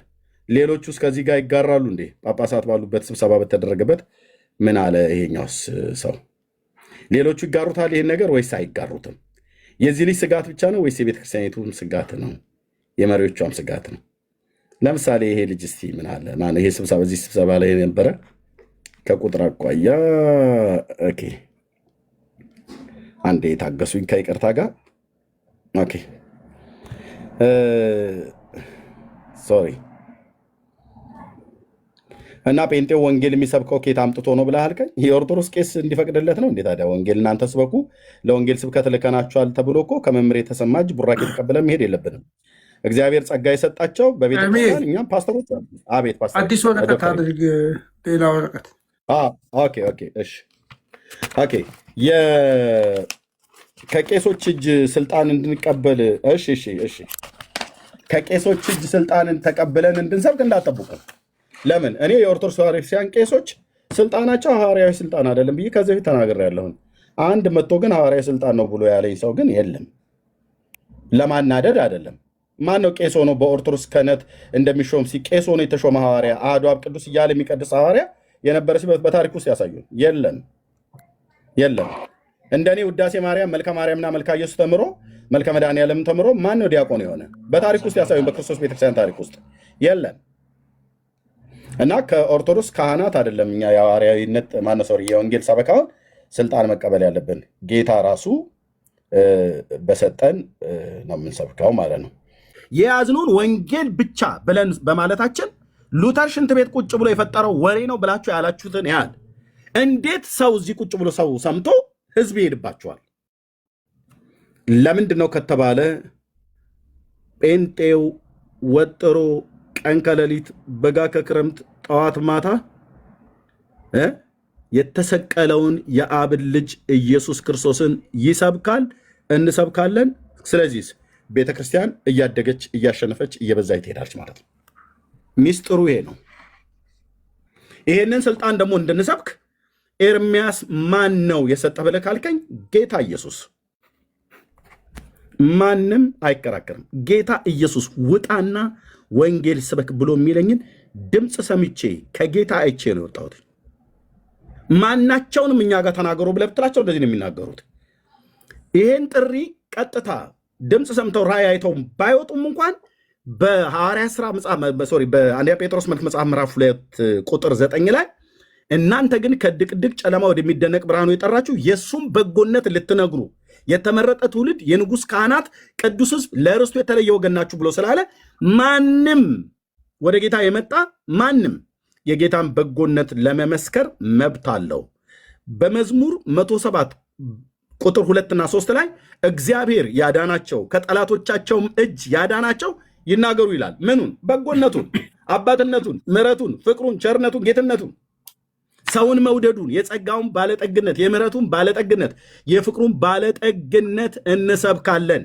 ሌሎቹ ከዚህ ጋር ይጋራሉ እንዴ? ጳጳሳት ባሉበት ስብሰባ በተደረገበት ምን አለ ይሄኛውስ ሰው? ሌሎቹ ይጋሩታል ይሄን ነገር ወይስ አይጋሩትም? የዚህ ልጅ ስጋት ብቻ ነው ወይስ የቤተክርስቲያኒቱም ስጋት ነው? የመሪዎቿም ስጋት ነው? ለምሳሌ ይሄ ልጅ እስቲ ምን አለ? ማነው ይሄ ስብሰባ በዚህ ስብሰባ ላይ የነበረ ከቁጥር አኳያ ኦኬ፣ አንዴ የታገሱኝ ከይቅርታ ጋር ኦኬ፣ ሶሪ። እና ጴንጤው ወንጌል የሚሰብከው ኬት አምጥቶ ነው ብለህ አልከኝ። የኦርቶዶክስ ቄስ እንዲፈቅድለት ነው እንዴ ታዲያ? ወንጌል እናንተ ስበኩ፣ ለወንጌል ስብከት ልከናችኋል ተብሎ እኮ ከመምሬ የተሰማ እጅ ቡራኬ ተቀብለ መሄድ የለብንም። እግዚአብሔር ጸጋ የሰጣቸው በቤተክርስቲያን እኛም ፓስተሮች አሉ። አቤት ፓስተር፣ አዲስ ወረቀት አድርግ፣ ሌላ ወረቀት። ኦኬ ኦኬ፣ እሺ ኦኬ። ከቄሶች እጅ ስልጣን እንድንቀበል እሺ እሺ እሺ፣ ከቄሶች እጅ ስልጣንን ተቀብለን እንድንሰብክ እንዳጠብቁ። ለምን? እኔ የኦርቶዶክስ ተዋሕዶ ክርስቲያን ቄሶች ስልጣናቸው ሐዋርያዊ ስልጣን አይደለም ብዬ ከዚህ በፊት ተናግሬያለሁ። አንድ መጥቶ ግን ሐዋርያዊ ስልጣን ነው ብሎ ያለኝ ሰው ግን የለም። ለማናደድ አይደለም። ማን ነው ቄስ ሆኖ በኦርቶዶክስ ክህነት እንደሚሾም ቄስ ሆኖ የተሾመ ሐዋርያ አሐዱ አብ ቅዱስ እያለ የሚቀድስ ሐዋርያ የነበረ ሲበት በታሪክ ውስጥ ያሳዩን? የለም የለም። እንደኔ ውዳሴ ማርያም፣ መልከ ማርያምና መልካ ኢየሱስ ተምሮ መልከ መድኃኔዓለም ተምሮ ማን ነው ዲያቆን የሆነ? በታሪክ ውስጥ ያሳዩን። በክርስቶስ ቤተክርስቲያን ታሪክ ውስጥ የለም። እና ከኦርቶዶክስ ካህናት አይደለም እኛ የሐዋርያዊነት ማነው የወንጌል ሰበካውን ስልጣን መቀበል ያለብን፣ ጌታ ራሱ በሰጠን ነው የምንሰብከው ማለት ነው። የያዝነውን ወንጌል ብቻ ብለን በማለታችን ሉተር ሽንት ቤት ቁጭ ብሎ የፈጠረው ወሬ ነው ብላችሁ ያላችሁትን ያህል እንዴት ሰው እዚህ ቁጭ ብሎ ሰው ሰምቶ ህዝብ ይሄድባችኋል? ለምንድን ነው ከተባለ ጴንጤው ወጥሮ ቀን ከሌሊት በጋ ከክረምት ጠዋት ማታ የተሰቀለውን የአብን ልጅ ኢየሱስ ክርስቶስን ይሰብካል፣ እንሰብካለን። ስለዚህ ቤተክርስቲያን እያደገች እያሸነፈች እየበዛች ትሄዳለች ማለት ነው። ሚስጥሩ ይሄ ነው። ይሄንን ስልጣን ደግሞ እንድንሰብክ ኤርሚያስ ማን ነው የሰጠ ብለህ ካልከኝ ጌታ ኢየሱስ። ማንም አይከራከርም። ጌታ ኢየሱስ ውጣና ወንጌል ስበክ ብሎ የሚለኝን ድምፅ ሰምቼ ከጌታ አይቼ ነው የወጣሁት። ማናቸውንም እኛ ጋር ተናገሩ ብለህ ብትላቸው እንደዚህ ነው የሚናገሩት። ይሄን ጥሪ ቀጥታ ድምፅ ሰምተው ራእይ አይተው ባይወጡም እንኳን በሐዋርያት ሥራ በአንደኛ ጴጥሮስ መልእክት መጽሐፍ ምዕራፍ 2 ቁጥር 9 ላይ እናንተ ግን ከድቅድቅ ጨለማ ወደሚደነቅ ብርሃኑ የጠራችሁ የእሱም በጎነት ልትነግሩ የተመረጠ ትውልድ፣ የንጉሥ ካህናት፣ ቅዱስ ሕዝብ፣ ለርስቱ የተለየ ወገን ናችሁ ብሎ ስላለ ማንም ወደ ጌታ የመጣ ማንም የጌታን በጎነት ለመመስከር መብት አለው። በመዝሙር 107 ቁጥር 2 እና 3 ላይ እግዚአብሔር ያዳናቸው ከጠላቶቻቸውም እጅ ያዳናቸው ይናገሩ ይላል። ምኑን? በጎነቱን፣ አባትነቱን፣ ምሕረቱን፣ ፍቅሩን፣ ቸርነቱን፣ ጌትነቱን፣ ሰውን መውደዱን፣ የጸጋውን ባለጠግነት፣ የምሕረቱን ባለጠግነት፣ የፍቅሩን ባለጠግነት እንሰብካለን።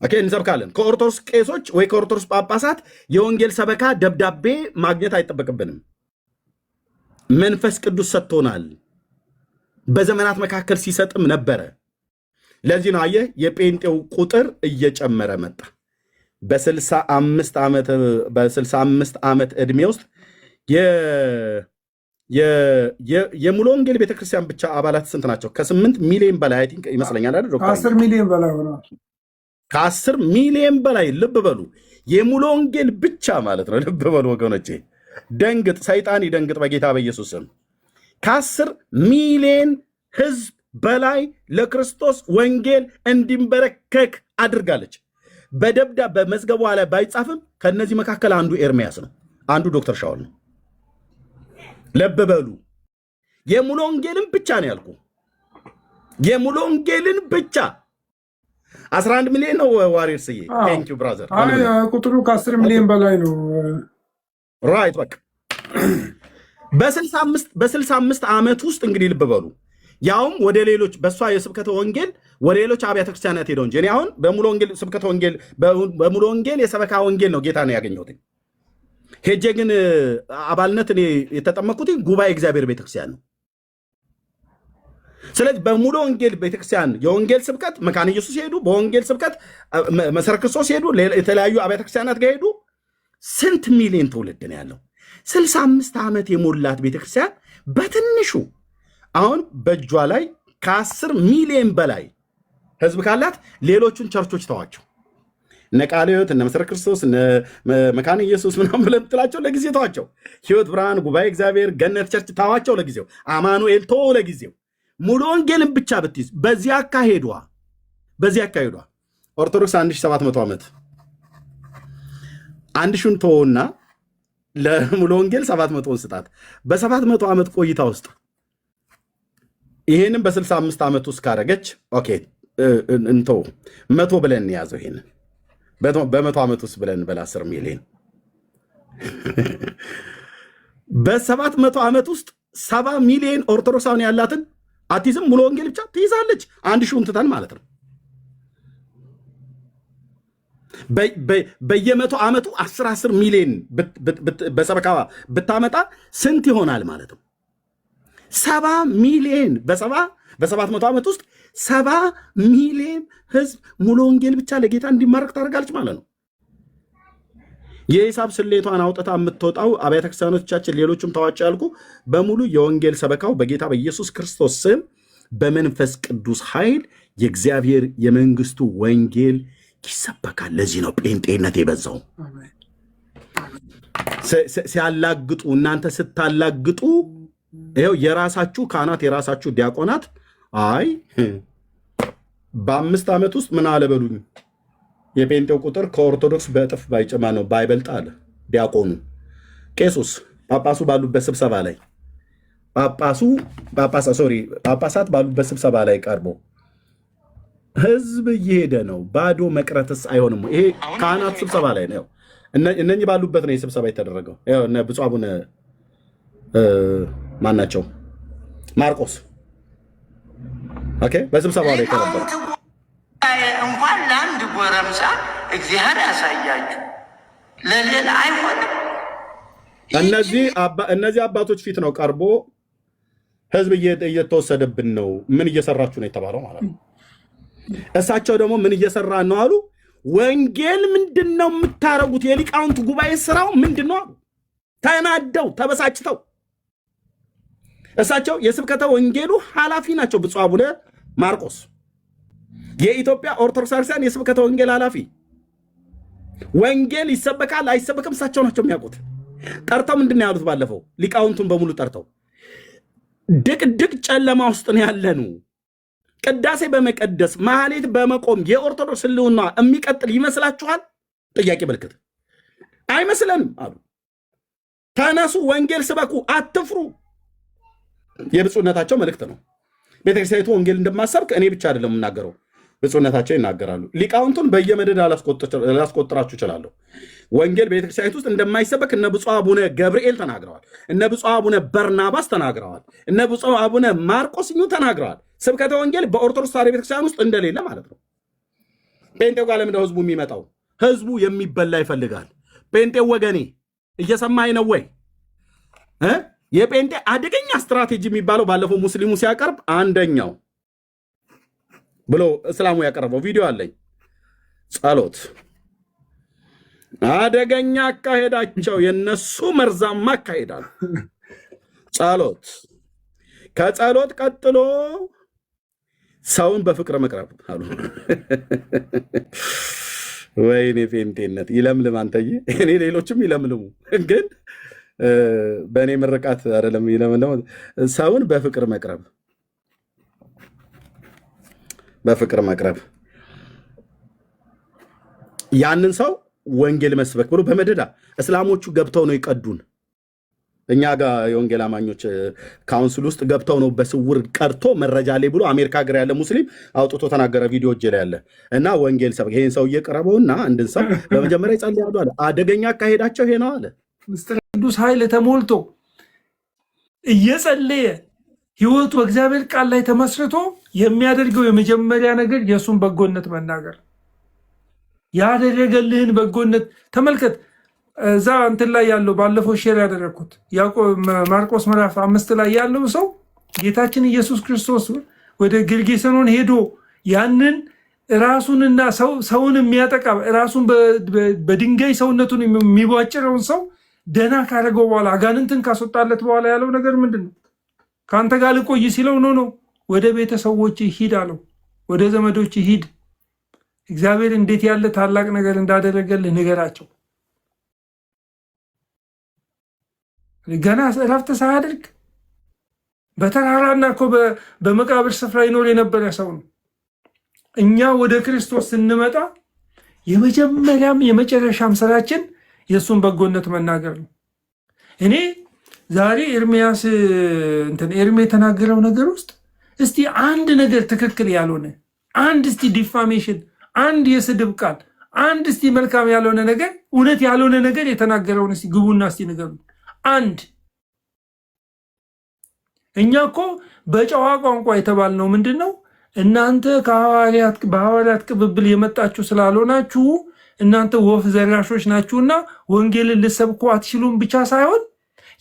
ኦኬ፣ እንሰብካለን። ከኦርቶዶክስ ቄሶች ወይ ከኦርቶዶክስ ጳጳሳት የወንጌል ሰበካ ደብዳቤ ማግኘት አይጠበቅብንም። መንፈስ ቅዱስ ሰጥቶናል። በዘመናት መካከል ሲሰጥም ነበረ። ለዚህ ነው አየህ የጴንጤው ቁጥር እየጨመረ መጣ። በ65 ዓመት ዕድሜ ውስጥ የሙሉ ወንጌል ቤተክርስቲያን ብቻ አባላት ስንት ናቸው? ከ8 ሚሊዮን በላይ ይመስለኛል አይደል? 10 ሚሊዮን በላይ ሆነዋል። ከ10 ሚሊዮን በላይ ልብ በሉ፣ የሙሉ ወንጌል ብቻ ማለት ነው። ልብ በሉ ወገኖቼ፣ ደንግጥ፣ ሰይጣን ይደንግጥ በጌታ በኢየሱስ ስም። ከ10 ሚሊዮን ህዝብ በላይ ለክርስቶስ ወንጌል እንዲንበረከክ አድርጋለች። በመዝገቧ ላይ ባይጻፍም ከነዚህ መካከል አንዱ ኤርሚያስ ነው፣ አንዱ ዶክተር ሻውል ነው። ልብ በሉ፣ የሙሉ ወንጌልን ብቻ ነው ያልኩ፣ የሙሉ ወንጌልን ብቻ 11 ሚሊዮን ነው። ዋሪር ስዬ ቴንክ ዩ ብራዘር። ቁጥሩ ከ10 ሚሊዮን በላይ ነው። ራይት በቃ በ65 ዓመት ውስጥ እንግዲህ ልብ በሉ፣ ያውም ወደ ሌሎች በእሷ የስብከተ ወንጌል ወደ ሌሎች አብያተ ክርስቲያናት ሄደው እንጂ እኔ አሁን በሙሉ ወንጌል ስብከተ ወንጌል በሙሉ ወንጌል የሰበካ ወንጌል ነው ጌታ ነው ያገኘሁት። ሄጄ ግን አባልነት እኔ የተጠመቅኩት ጉባኤ እግዚአብሔር ቤተክርስቲያን ነው። ስለዚህ በሙሉ ወንጌል ቤተክርስቲያን የወንጌል ስብከት መካነ ኢየሱስ ሄዱ፣ በወንጌል ስብከት መሰረ ክርስቶስ ሄዱ፣ የተለያዩ አብያተ ክርስቲያናት ጋር ሄዱ። ስንት ሚሊዮን ትውልድ ነው ያለው? 65 ዓመት የሞላት ቤተክርስቲያን በትንሹ አሁን በእጇ ላይ ከ10 ሚሊዮን በላይ ህዝብ ካላት ሌሎቹን ቸርቾች ተዋቸው። እነ ቃለ ሕይወት፣ እነ መሰረ ክርስቶስ፣ እነ መካነ ኢየሱስ ምናምን ብለህ ብትላቸው ለጊዜ ተዋቸው። ሕይወት ብርሃን፣ ጉባኤ እግዚአብሔር፣ ገነት ቸርች ተዋቸው ለጊዜው። አማኑኤል ተወው ለጊዜው። ሙሉ ወንጌልን ብቻ ብትይዝ በዚህ አካሄዷ ኦርቶዶክስ 1700 ዓመት አንድ ሹን ተወውና ለሙሉ ወንጌል 700 ስጣት። በ700 ዓመት ቆይታ ውስጥ ይሄንን በ65 ዓመት ውስጥ ካረገች ኦኬ እንተው 100 ብለን እንያዘው። ይሄንን በ100 ዓመት ውስጥ ብለን በላ 10 ሚሊዮን በ700 ዓመት ውስጥ 70 ሚሊዮን ኦርቶዶክሳውያን ያላትን አቲዝም ሙሉ ወንጌል ብቻ ትይዛለች። አንድ ሺውን ትተን ማለት ነው። በየ100 ዓመቱ 10 ሚሊዮን በሰበካ ብታመጣ ስንት ይሆናል ማለት ነው? 70 ሚሊዮን በ700 ዓመት ውስጥ 70 ሚሊዮን ህዝብ ሙሉ ወንጌል ብቻ ለጌታ እንዲማረክ ታደርጋለች ማለት ነው። የሂሳብ ስሌቷን አውጥታ የምትወጣው አብያተ ክርስቲያኖቻችን ሌሎችም ተዋቸው ያልኩ በሙሉ የወንጌል ሰበካው በጌታ በኢየሱስ ክርስቶስ ስም በመንፈስ ቅዱስ ኃይል የእግዚአብሔር የመንግስቱ ወንጌል ይሰበካል። ለዚህ ነው ጴንጤነት የበዛው። ሲያላግጡ እናንተ ስታላግጡ ይኸው የራሳችሁ ካህናት የራሳችሁ ዲያቆናት አይ በ5 ዓመት ውስጥ ምን አለበሉኝ የጴንጤው ቁጥር ከኦርቶዶክስ በእጥፍ ባይጨማ ነው ባይበልጥ አለ ዲያቆኑ። ቄሱስ ጳጳሱ ባሉበት ስብሰባ ላይ ጳጳሳት ባሉበት ስብሰባ ላይ ቀርቦ ህዝብ እየሄደ ነው፣ ባዶ መቅረትስ አይሆንም? ይሄ ካህናት ስብሰባ ላይ ነው። እነኚህ ባሉበት ነው የስብሰባ የተደረገው። እነ ብፁዕ አቡነ ማን ናቸው? ማርቆስ በስብሰባው ላይ ተነበረ። እንኳን ለአንድ ጎረምሳ እግዚአብሔር ያሳያችሁ፣ ለሌላ አይሆንም። እነዚህ አባቶች ፊት ነው ቀርቦ ህዝብ እየተወሰደብን ነው፣ ምን እየሰራችሁ ነው የተባለው ማለት ነው። እሳቸው ደግሞ ምን እየሰራን ነው አሉ። ወንጌል ምንድን ነው የምታረጉት? የሊቃውንት ጉባኤ ስራው ምንድን ነው አሉ። ተናደው ተበሳጭተው እሳቸው የስብከተ ወንጌሉ ኃላፊ ናቸው። ብፁዕ አቡነ ማርቆስ የኢትዮጵያ ኦርቶዶክስ ክርስቲያን የስብከተ ወንጌል ኃላፊ። ወንጌል ይሰበካል አይሰበክም እሳቸው ናቸው የሚያውቁት። ጠርተው ምንድን ነው ያሉት? ባለፈው ሊቃውንቱን በሙሉ ጠርተው ድቅድቅ ጨለማ ውስጥ ነው ያለኑ፣ ቅዳሴ በመቀደስ ማህሌት በመቆም የኦርቶዶክስ ህልውና የሚቀጥል ይመስላችኋል? ጥያቄ ምልክት። አይመስለንም አሉ። ተነሱ፣ ወንጌል ስበኩ፣ አትፍሩ። የብፁዕነታቸው መልእክት ነው። ቤተክርስቲያኒቱ ወንጌል እንደማሰብክ እኔ ብቻ አይደለም የምናገረው፣ ብፁዕነታቸው ይናገራሉ። ሊቃውንቱን በየመደዳ ላስቆጥራችሁ እችላለሁ። ወንጌል ቤተክርስቲያኒቱ ውስጥ እንደማይሰበክ እነ ብፁዕ አቡነ ገብርኤል ተናግረዋል። እነ ብፁዕ አቡነ በርናባስ ተናግረዋል። እነ ብፁዕ አቡነ ማርቆስ ተናግረዋል። ስብከተ ወንጌል በኦርቶዶክስ ተዋሕዶ ቤተክርስቲያን ውስጥ እንደሌለ ማለት ነው። ጴንጤው ጋር ለምንድነው ህዝቡ የሚመጣው? ህዝቡ የሚበላ ይፈልጋል። ጴንጤው ወገኔ እየሰማኝ ነው ወይ? የጴንጤ አደገኛ ስትራቴጂ የሚባለው ባለፈው ሙስሊሙ ሲያቀርብ አንደኛው ብሎ እስላሙ ያቀረበው ቪዲዮ አለኝ። ጸሎት፣ አደገኛ አካሄዳቸው የነሱ መርዛማ አካሄዳል። ጸሎት፣ ከጸሎት ቀጥሎ ሰውን በፍቅር መቅረብ አሉ። ወይኔ ፌንቴነት ይለምልም አንተዬ። እኔ ሌሎችም ይለምልሙ፣ ግን በእኔ ምርቃት አይደለም ይለምልም። ሰውን በፍቅር መቅረብ፣ በፍቅር መቅረብ፣ ያንን ሰው ወንጌል መስበክ ብሎ በመደዳ እስላሞቹ ገብተው ነው ይቀዱን። እኛ ጋር የወንጌል አማኞች ካውንስል ውስጥ ገብተው ነው በስውር ቀርቶ መረጃ ላይ ብሎ አሜሪካ ሀገር ያለ ሙስሊም አውጥቶ ተናገረ። ቪዲዮ እጄ ላይ ያለ እና ወንጌል ሰብክ ይሄን ሰው እየቀረበውና አንድን ሰው በመጀመሪያ ይጸልያሉ አለ። አደገኛ አካሄዳቸው ይሄ ነው አለ። ምስጢረ ቅዱስ ኃይል ተሞልቶ እየጸለየ ህይወቱ በእግዚአብሔር ቃል ላይ ተመስርቶ የሚያደርገው የመጀመሪያ ነገር የእሱን በጎነት መናገር፣ ያደረገልህን በጎነት ተመልከት። እዛ እንትን ላይ ያለው ባለፈው ሼር ያደረግኩት ማርቆስ ምዕራፍ 5 ላይ ያለው ሰው ጌታችን ኢየሱስ ክርስቶስ ወደ ጌርጌሴኖን ሄዶ ያንን ራሱንና ሰውን የሚያጠቃ ራሱን በድንጋይ ሰውነቱን የሚቧጭረውን ሰው ደና ካደረገው በኋላ አጋንንትን ካስወጣለት በኋላ ያለው ነገር ምንድን ነው? ከአንተ ጋር ልቆይ ሲለው ነው ወደ ቤተሰቦች ሂድ አለው። ወደ ዘመዶች ሂድ፣ እግዚአብሔር እንዴት ያለ ታላቅ ነገር እንዳደረገልህ ንገራቸው። ገና እረፍት ሳያደርግ በተራራና እኮ በመቃብር ስፍራ ይኖር የነበረ ሰው ነው። እኛ ወደ ክርስቶስ ስንመጣ የመጀመሪያም የመጨረሻም ስራችን የእሱን በጎነት መናገር ነው። እኔ ዛሬ ኤርሚያስ ኤርሜ የተናገረው ነገር ውስጥ እስቲ አንድ ነገር ትክክል ያልሆነ አንድ እስቲ ዲፋሜሽን፣ አንድ የስድብ ቃል፣ አንድ እስቲ መልካም ያልሆነ ነገር፣ እውነት ያልሆነ ነገር የተናገረውን እስቲ ግቡና እስቲ ንገሩ። አንድ እኛ እኮ በጨዋ ቋንቋ የተባልነው ምንድን ነው? እናንተ በሐዋርያት ቅብብል የመጣችሁ ስላልሆናችሁ እናንተ ወፍ ዘራሾች ናችሁና ወንጌልን ልሰብኩ አትችሉም ብቻ ሳይሆን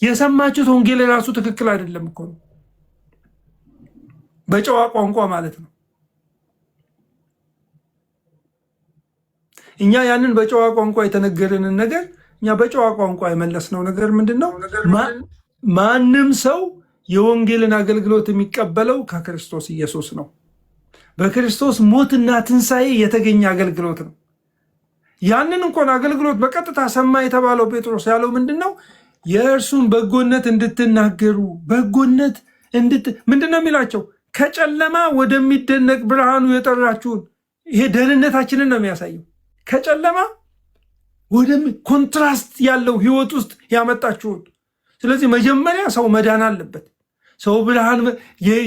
የሰማችሁት ወንጌል ራሱ ትክክል አይደለም እኮ ነው። በጨዋ ቋንቋ ማለት ነው። እኛ ያንን በጨዋ ቋንቋ የተነገረንን ነገር እኛ በጨዋ ቋንቋ የመለስነው ነገር ምንድን ነው? ማንም ሰው የወንጌልን አገልግሎት የሚቀበለው ከክርስቶስ ኢየሱስ ነው። በክርስቶስ ሞትና ትንሣኤ የተገኘ አገልግሎት ነው። ያንን እንኳን አገልግሎት በቀጥታ ሰማ የተባለው ጴጥሮስ ያለው ምንድን ነው? የእርሱን በጎነት እንድትናገሩ በጎነት ምንድን ነው የሚላቸው? ከጨለማ ወደሚደነቅ ብርሃኑ የጠራችሁን። ይሄ ደህንነታችንን ነው የሚያሳየው። ከጨለማ ወደ ኮንትራስት ያለው ህይወት ውስጥ ያመጣችሁን። ስለዚህ መጀመሪያ ሰው መዳን አለበት። ሰው ብርሃን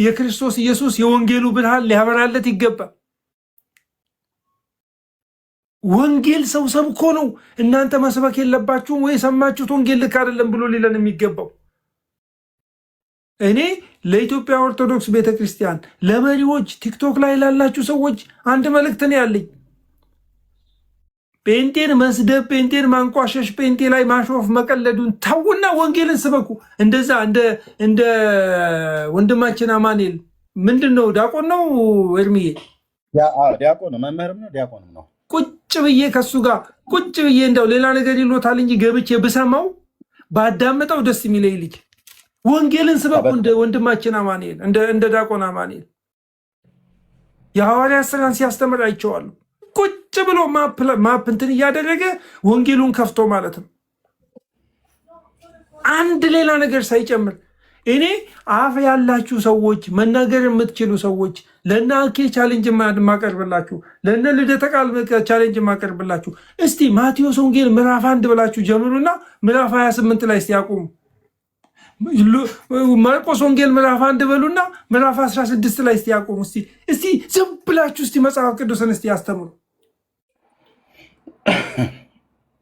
የክርስቶስ ኢየሱስ የወንጌሉ ብርሃን ሊያበራለት ይገባል። ወንጌል ሰው ሰብኮ ነው እናንተ መስበክ የለባችሁም ወይ የሰማችሁት ወንጌል ልክ አይደለም ብሎ ሊለን የሚገባው። እኔ ለኢትዮጵያ ኦርቶዶክስ ቤተክርስቲያን ለመሪዎች፣ ቲክቶክ ላይ ላላችሁ ሰዎች አንድ መልእክት ነው ያለኝ። ጴንጤን መስደብ፣ ጴንጤን ማንቋሸሽ፣ ጴንጤ ላይ ማሾፍ መቀለዱን ተውና ወንጌልን ስበኩ። እንደዛ እንደ ወንድማችን አማኑኤል ምንድን ነው ዲያቆን ነው ኤርሚዬ? ዲያቆን ነው፣ መምህርም ነው፣ ዲያቆንም ነው። ቁጭ ብዬ ከሱ ጋር ቁጭ ብዬ እንደው ሌላ ነገር ይሎታል እንጂ ገብቼ ብሰማው ባዳምጠው ደስ የሚለኝ ልጅ። ወንጌልን ስበኩ እንደ ወንድማችን አማኑኤል፣ እንደ ዲያቆን አማኑኤል የሐዋርያት ሥራን ሲያስተምር አይቼዋለሁ። ቁጭ ብሎ ማፕ እንትን እያደረገ ወንጌሉን ከፍቶ ማለት ነው፣ አንድ ሌላ ነገር ሳይጨምር። እኔ አፍ ያላችሁ ሰዎች፣ መናገር የምትችሉ ሰዎች ለእነ አኬ ቻሌንጅ ማቀርብላችሁ፣ ለእነ ልደተ ቃል ቻሌንጅ ማቀርብላችሁ። እስቲ ማቴዎስ ወንጌል ምዕራፍ 1 ብላችሁ ጀምሩና ምዕራፍ 28 ላይ እስቲ ያቁሙ። ማርቆስ ወንጌል ምዕራፍ 1 በሉና ምዕራፍ 16 ላይ እስቲ ያቁሙ። እስቲ ዝም ብላችሁ እስቲ መጽሐፍ ቅዱስን እስቲ ያስተምሩ።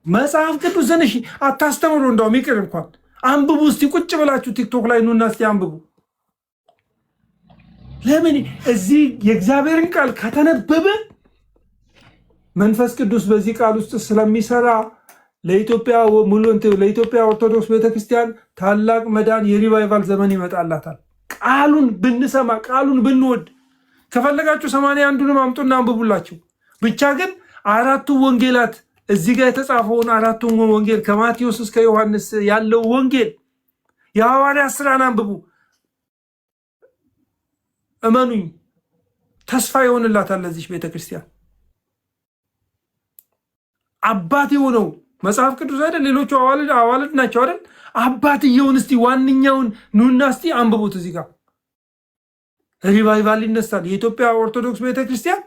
መጽሐፍ ቅዱስን እሺ አታስተምሩ፣ እንደውም ይቅር እንኳን አንብቡ። እስቲ ቁጭ ብላችሁ ቲክቶክ ላይ ኑና እስቲ አንብቡ። ለምን እዚህ የእግዚአብሔርን ቃል ከተነበበ መንፈስ ቅዱስ በዚህ ቃል ውስጥ ስለሚሰራ ለኢትዮጵያ ኦርቶዶክስ ቤተክርስቲያን ታላቅ መዳን የሪቫይቫል ዘመን ይመጣላታል። ቃሉን ብንሰማ ቃሉን ብንወድ ከፈለጋችሁ 81ዱንም አምጡና አንብቡላችሁ። ብቻ ግን አራቱ ወንጌላት እዚህ ጋር የተጻፈውን አራቱን ወንጌል ከማቴዎስ እስከ ዮሐንስ ያለው ወንጌል የሐዋርያት ሥራን አንብቡ። እመኑኝ ተስፋ ይሆንላታል ለዚህ ቤተክርስቲያን። አባት የሆነው መጽሐፍ ቅዱስ አይደል? ሌሎቹ አዋልድ ናቸው አይደል? አባትየውን እስቲ ዋንኛውን ኑና እስቲ አንብቡት። እዚህ ጋር ሪቫይቫል ይነሳል። የኢትዮጵያ ኦርቶዶክስ ቤተክርስቲያን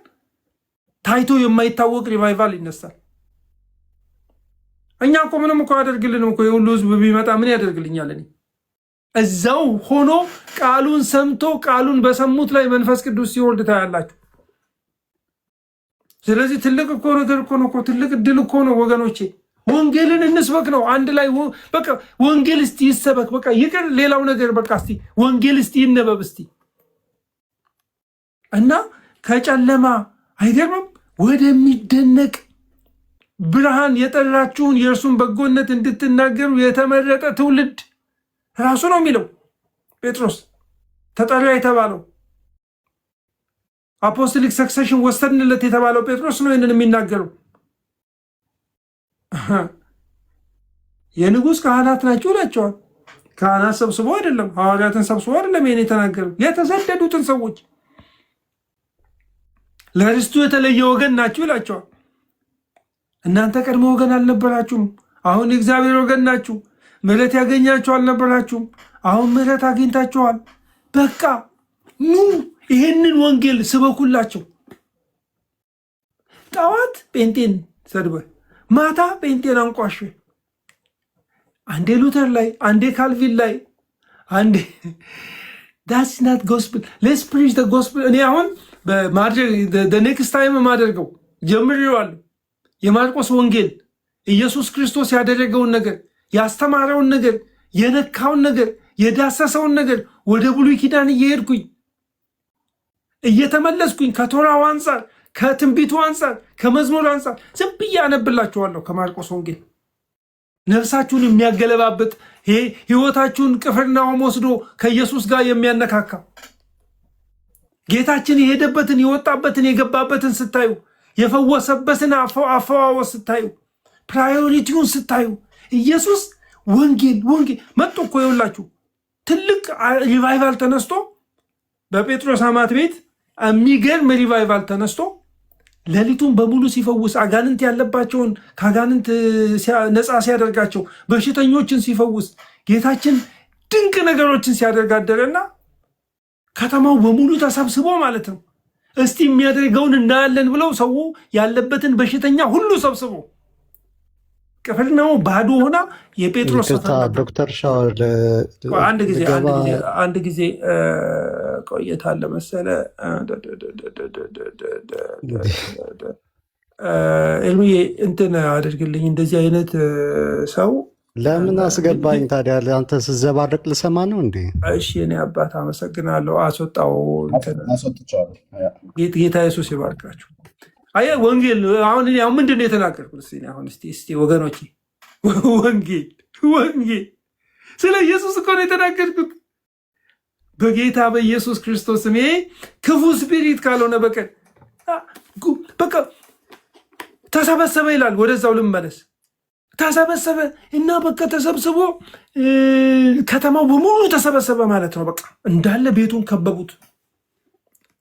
ታይቶ የማይታወቅ ሪቫይቫል ይነሳል። እኛ እኮ ምንም እኮ ያደርግልንም እኮ የሁሉ ህዝብ ቢመጣ ምን ያደርግልኛል? እኔ እዛው ሆኖ ቃሉን ሰምቶ ቃሉን በሰሙት ላይ መንፈስ ቅዱስ ሲወርድ ታያላችሁ። ስለዚህ ትልቅ እኮ ነገር እኮ ነው፣ ትልቅ እድል እኮ ነው ወገኖቼ። ወንጌልን እንስበክ ነው አንድ ላይ በቃ ወንጌል እስቲ ይሰበክ። በቃ ይቅር ሌላው ነገር በቃ እስቲ ወንጌል እስቲ ይነበብ እስቲ እና ከጨለማ አይገርምም ወደሚደነቅ ብርሃን የጠራችሁን የእርሱን በጎነት እንድትናገሩ የተመረጠ ትውልድ ራሱ ነው የሚለው ጴጥሮስ ተጠሪያ የተባለው አፖስቶሊክ ሰክሰሽን ወሰድንለት የተባለው ጴጥሮስ ነው ይህንን የሚናገረው። የንጉሥ ካህናት ናቸው ይላቸዋል። ካህናት ሰብስቦ አይደለም፣ ሐዋርያትን ሰብስቦ አይደለም ይህን የተናገረው። የተሰደዱትን ሰዎች ለርስቱ የተለየ ወገን ናችሁ ይላቸዋል። እናንተ ቀድሞ ወገን አልነበራችሁም፣ አሁን የእግዚአብሔር ወገን ናችሁ። ምሕረት ያገኛችሁ አልነበራችሁም፣ አሁን ምሕረት አግኝታችኋል። በቃ ኑ ይህንን ወንጌል ስበኩላቸው። ጠዋት ጴንጤን ሰድበ ማታ ጴንጤን አንቋሽ፣ አንዴ ሉተር ላይ አንዴ ካልቪን ላይ አንዴ ዳትስ ናት ጎስፕል ሌትስ ፕሪች ዘ ጎስፕል። እኔ አሁን ኔክስት ታይም ማደርገው ጀምሬዋለሁ። የማርቆስ ወንጌል ኢየሱስ ክርስቶስ ያደረገውን ነገር፣ ያስተማረውን ነገር፣ የነካውን ነገር፣ የዳሰሰውን ነገር ወደ ብሉይ ኪዳን እየሄድኩኝ እየተመለስኩኝ ከቶራው አንጻር፣ ከትንቢቱ አንጻር፣ ከመዝሙር አንጻር ዝም ብዬ አነብላችኋለሁ ከማርቆስ ወንጌል። ነፍሳችሁን የሚያገለባብጥ ህይወታችሁን ቅፍርናሆም ወስዶ ከኢየሱስ ጋር የሚያነካካ ጌታችን የሄደበትን የወጣበትን የገባበትን ስታዩ፣ የፈወሰበትን አፈዋወስ ስታዩ፣ ፕራዮሪቲውን ስታዩ ኢየሱስ ወንጌል መጡ እኮ የውላችሁ ትልቅ ሪቫይቫል ተነስቶ በጴጥሮስ አማት ቤት የሚገርም ሪቫይቫል ተነስቶ ሌሊቱን በሙሉ ሲፈውስ፣ አጋንንት ያለባቸውን ከአጋንንት ነፃ ሲያደርጋቸው፣ በሽተኞችን ሲፈውስ፣ ጌታችን ድንቅ ነገሮችን ሲያደርግ አደረና ከተማው በሙሉ ተሰብስቦ ማለት ነው እስቲ የሚያደርገውን እናያለን ብለው ሰው ያለበትን በሽተኛ ሁሉ ሰብስቦ ቅፍርናሆም ባዶ ሆና የጴጥሮስ ዶክተር ሻወር አንድ ጊዜ ቆየት አለ መሰለ ኤርሚዬ እንትን አድርግልኝ። እንደዚህ አይነት ሰው ለምን አስገባኝ ታዲያ? አንተ ስዘባርቅ ልሰማ ነው እንዴ? እሺ እኔ አባት አመሰግናለሁ። አስወጣው። ጌታ ኢየሱስ ይባርካችሁ። አየ ወንጌል አሁን ምንድን ነው የተናገርኩት? አሁን እስቲ ወገኖቼ ወንጌል ስለ ኢየሱስ እኮ ነው የተናገርኩት። በጌታ በኢየሱስ ክርስቶስ ስም ክፉ ስፒሪት ካልሆነ በቀር በቃ ተሰበሰበ ይላል። ወደዛው ልመለስ። ተሰበሰበ እና በቃ ተሰብስቦ ከተማው በሙሉ ተሰበሰበ ማለት ነው። በቃ እንዳለ ቤቱን ከበቡት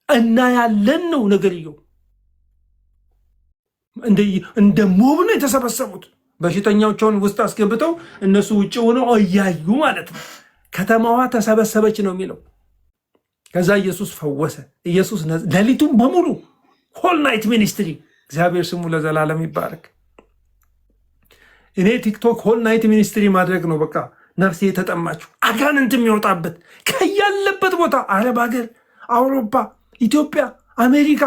እና ያለን ነው ነገርየው። እንደ ሞብ ነው የተሰበሰቡት። በሽተኛዎችን ውስጥ አስገብተው እነሱ ውጭ ሆነው እያዩ ማለት ነው። ከተማዋ ተሰበሰበች ነው የሚለው። ከዛ ኢየሱስ ፈወሰ። ኢየሱስ ሌሊቱን በሙሉ ሆል ናይት ሚኒስትሪ፣ እግዚአብሔር ስሙ ለዘላለም ይባረክ። እኔ ቲክቶክ ሆል ናይት ሚኒስትሪ ማድረግ ነው በቃ ነፍሴ የተጠማችው። አጋንንት የሚወጣበት ከያለበት ቦታ አረብ ሀገር፣ አውሮፓ፣ ኢትዮጵያ፣ አሜሪካ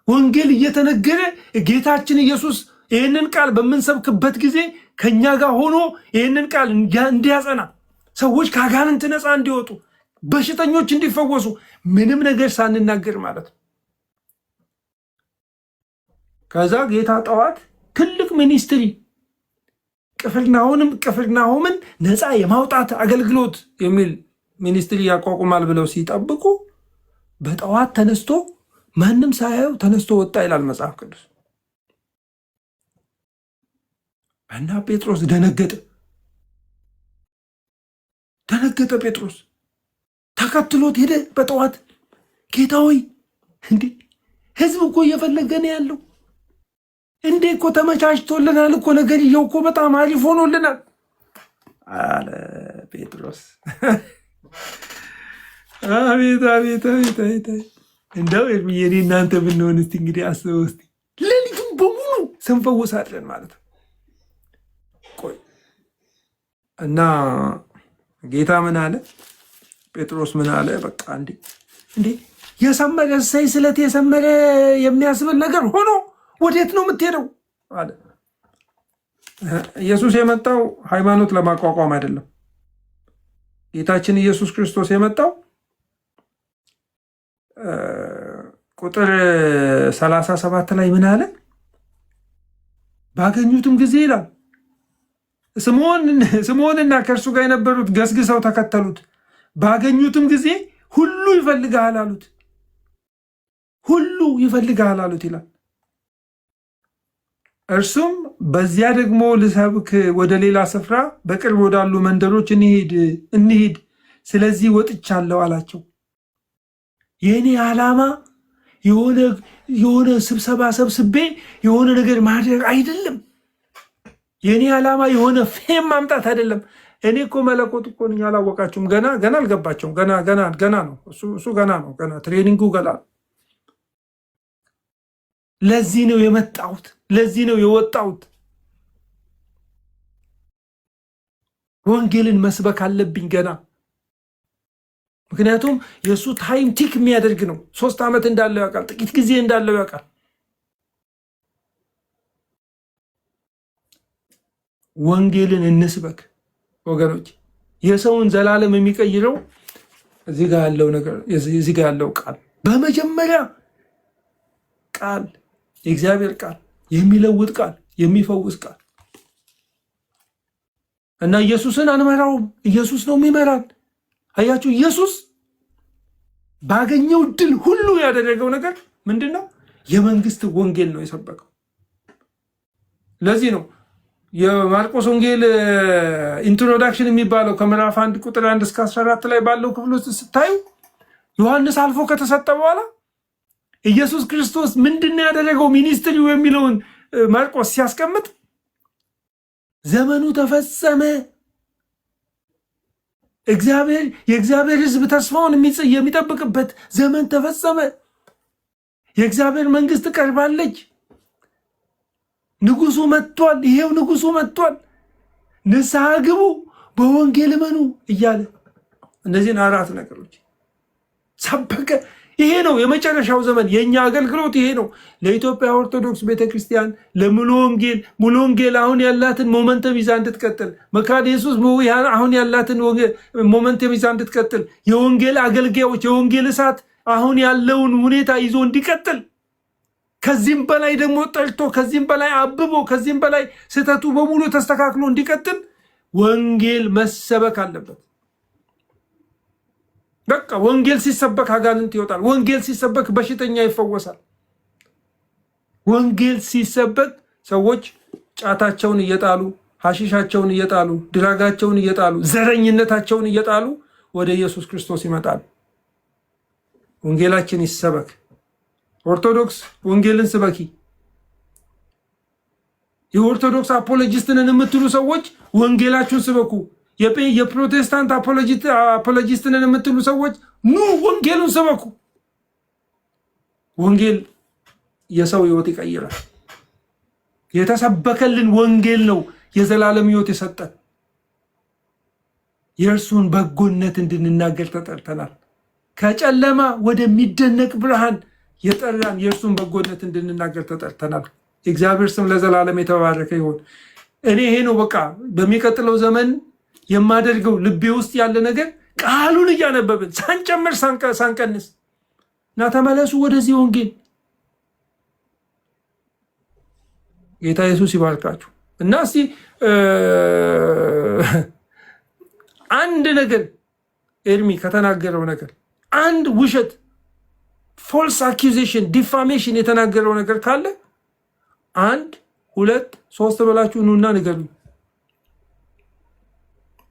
ወንጌል እየተነገረ ጌታችን ኢየሱስ ይህንን ቃል በምንሰብክበት ጊዜ ከኛ ጋር ሆኖ ይህንን ቃል እንዲያጸና፣ ሰዎች ከአጋንንት ነፃ እንዲወጡ፣ በሽተኞች እንዲፈወሱ ምንም ነገር ሳንናገር ማለት ነው። ከዛ ጌታ ጠዋት ትልቅ ሚኒስትሪ ቅፍርናሆምን ነፃ የማውጣት አገልግሎት የሚል ሚኒስትሪ ያቋቁማል ብለው ሲጠብቁ በጠዋት ተነስቶ ማንም ሳያየው ተነስቶ ወጣ ይላል መጽሐፍ ቅዱስ። እና ጴጥሮስ ደነገጠ። ጴጥሮስ ተከትሎት ሄደ በጠዋት። ጌታ ሆይ እንዴ ህዝብ እኮ እየፈለገ ነው ያለው። እንዴ እኮ ተመቻችቶልናል እኮ ነገርየው እኮ በጣም አሪፍ ሆኖልናል አለ ጴጥሮስ። አቤት አቤት አቤት አቤት! እንደው የኔ እናንተ ብንሆን እስቲ እንግዲህ አስበው እስቲ ሌሊቱን በሙሉ ስንፈውሳለን ማለት ነው። ቆይ እና ጌታ ምን አለ? ጴጥሮስ ምን አለ? በቃ እንዴ የሰመረ እሰይ ስለት የሰመረ የሚያስብል ነገር ሆኖ ወዴት ነው የምትሄደው አለ። ኢየሱስ የመጣው ሃይማኖት ለማቋቋም አይደለም። ጌታችን ኢየሱስ ክርስቶስ የመጣው ቁጥር 37 ላይ ምን አለ? ባገኙትም ጊዜ ይላል ስምዖንና ከእርሱ ጋር የነበሩት ገስግሰው ተከተሉት። ባገኙትም ጊዜ ሁሉ ይፈልግሃል አሉት። ሁሉ ይፈልግሃል አሉት ይላል። እርሱም በዚያ ደግሞ ልሰብክ ወደ ሌላ ስፍራ በቅርብ ወዳሉ መንደሮች እንሂድ፣ ስለዚህ ወጥቻለሁ አላቸው። የእኔ ዓላማ የሆነ ስብሰባ ሰብስቤ የሆነ ነገር ማድረግ አይደለም። የእኔ ዓላማ የሆነ ፌም ማምጣት አይደለም። እኔ እኮ መለኮት እኮ ነኝ። አላወቃችሁም? ገና አልገባቸውም። ገና ነው እሱ ገና ነው። ገና ትሬኒንጉ ገና ነው። ለዚህ ነው የመጣሁት። ለዚህ ነው የወጣሁት። ወንጌልን መስበክ አለብኝ ገና። ምክንያቱም የእሱ ታይም ቲክ የሚያደርግ ነው። 3 ዓመት እንዳለው ያውቃል። ጥቂት ጊዜ እንዳለው ያውቃል። ወንጌልን እንስበክ ወገኖች። የሰውን ዘላለም የሚቀይረው እዚህ ጋር ያለው ነገር፣ እዚህ ጋር ያለው ቃል፣ በመጀመሪያ ቃል፣ የእግዚአብሔር ቃል፣ የሚለውጥ ቃል፣ የሚፈውስ ቃል እና ኢየሱስን አንመራውም። ኢየሱስ ነው የሚመራን። አያችሁ፣ ኢየሱስ ባገኘው ድል ሁሉ ያደረገው ነገር ምንድን ነው? የመንግስት ወንጌል ነው የሰበከው። ለዚህ ነው የማርቆስ ወንጌል ኢንትሮዳክሽን የሚባለው ከምዕራፍ 1 ቁጥር 1 እስከ 14 ላይ ባለው ክፍል ውስጥ ስታዩ ዮሐንስ አልፎ ከተሰጠ በኋላ ኢየሱስ ክርስቶስ ምንድን ያደረገው ሚኒስትሪው የሚለውን ማርቆስ ሲያስቀምጥ ዘመኑ ተፈጸመ፣ የእግዚአብሔር ሕዝብ ተስፋውን የሚጠብቅበት ዘመን ተፈጸመ፣ የእግዚአብሔር መንግስት ቀርባለች፣ ንጉሱ መጥቷል፣ ይሄው ንጉሱ መጥቷል፣ ንስሐ ግቡ፣ በወንጌል እመኑ እያለ እነዚህን 4 ነገሮች ሰበከ። ይሄ ነው የመጨረሻው ዘመን። የኛ አገልግሎት ይሄ ነው። ለኢትዮጵያ ኦርቶዶክስ ቤተክርስቲያን ለሙሉ ወንጌል አሁን ያላትን ሞመንተም ይዛ እንድትቀጥል፣ መካነ ኢየሱስ አሁን ያላትን ሞመንተም ይዛ እንድትቀጥል፣ የወንጌል አገልጋዮች የወንጌል እሳት አሁን ያለውን ሁኔታ ይዞ እንዲቀጥል፣ ከዚህም በላይ ደግሞ ጠልቶ፣ ከዚህም በላይ አብቦ፣ ከዚህም በላይ ስህተቱ በሙሉ ተስተካክሎ እንዲቀጥል ወንጌል መሰበክ አለበት። በቃ ወንጌል ሲሰበክ አጋንንት ይወጣል። ወንጌል ሲሰበክ በሽተኛ ይፈወሳል። ወንጌል ሲሰበክ ሰዎች ጫታቸውን እየጣሉ፣ ሐሺሻቸውን እየጣሉ፣ ድራጋቸውን እየጣሉ፣ ዘረኝነታቸውን እየጣሉ ወደ ኢየሱስ ክርስቶስ ይመጣሉ። ወንጌላችን ይሰበክ። ኦርቶዶክስ ወንጌልን ስበኪ። የኦርቶዶክስ አፖሎጂስትንን የምትሉ ሰዎች ወንጌላችሁን ስበኩ። የፕሮቴስታንት አፖሎጂስትንን የምትሉ ሰዎች ኑ ወንጌሉን ስበኩ። ወንጌል የሰው ህይወት ይቀይራል። የተሰበከልን ወንጌል ነው የዘላለም ህይወት የሰጠን። የእርሱን በጎነት እንድንናገር ተጠርተናል። ከጨለማ ወደሚደነቅ ብርሃን የጠራን የእርሱን በጎነት እንድንናገር ተጠርተናል። የእግዚአብሔር ስም ለዘላለም የተባረከ ይሁን። እኔ ይሄ ነው በቃ በሚቀጥለው ዘመን የማደርገው ልቤ ውስጥ ያለ ነገር፣ ቃሉን እያነበብን ሳንጨምር ሳንቀንስ እና ተመለሱ ወደዚህ ወንጌል። ጌታ ኢየሱስ ይባርካችሁ። እና እስቲ አንድ ነገር ኤርሚ ከተናገረው ነገር አንድ ውሸት፣ ፎልስ አኪዜሽን፣ ዲፋሜሽን የተናገረው ነገር ካለ 1 2 3 ብላችሁ ኑና ንገሩኝ።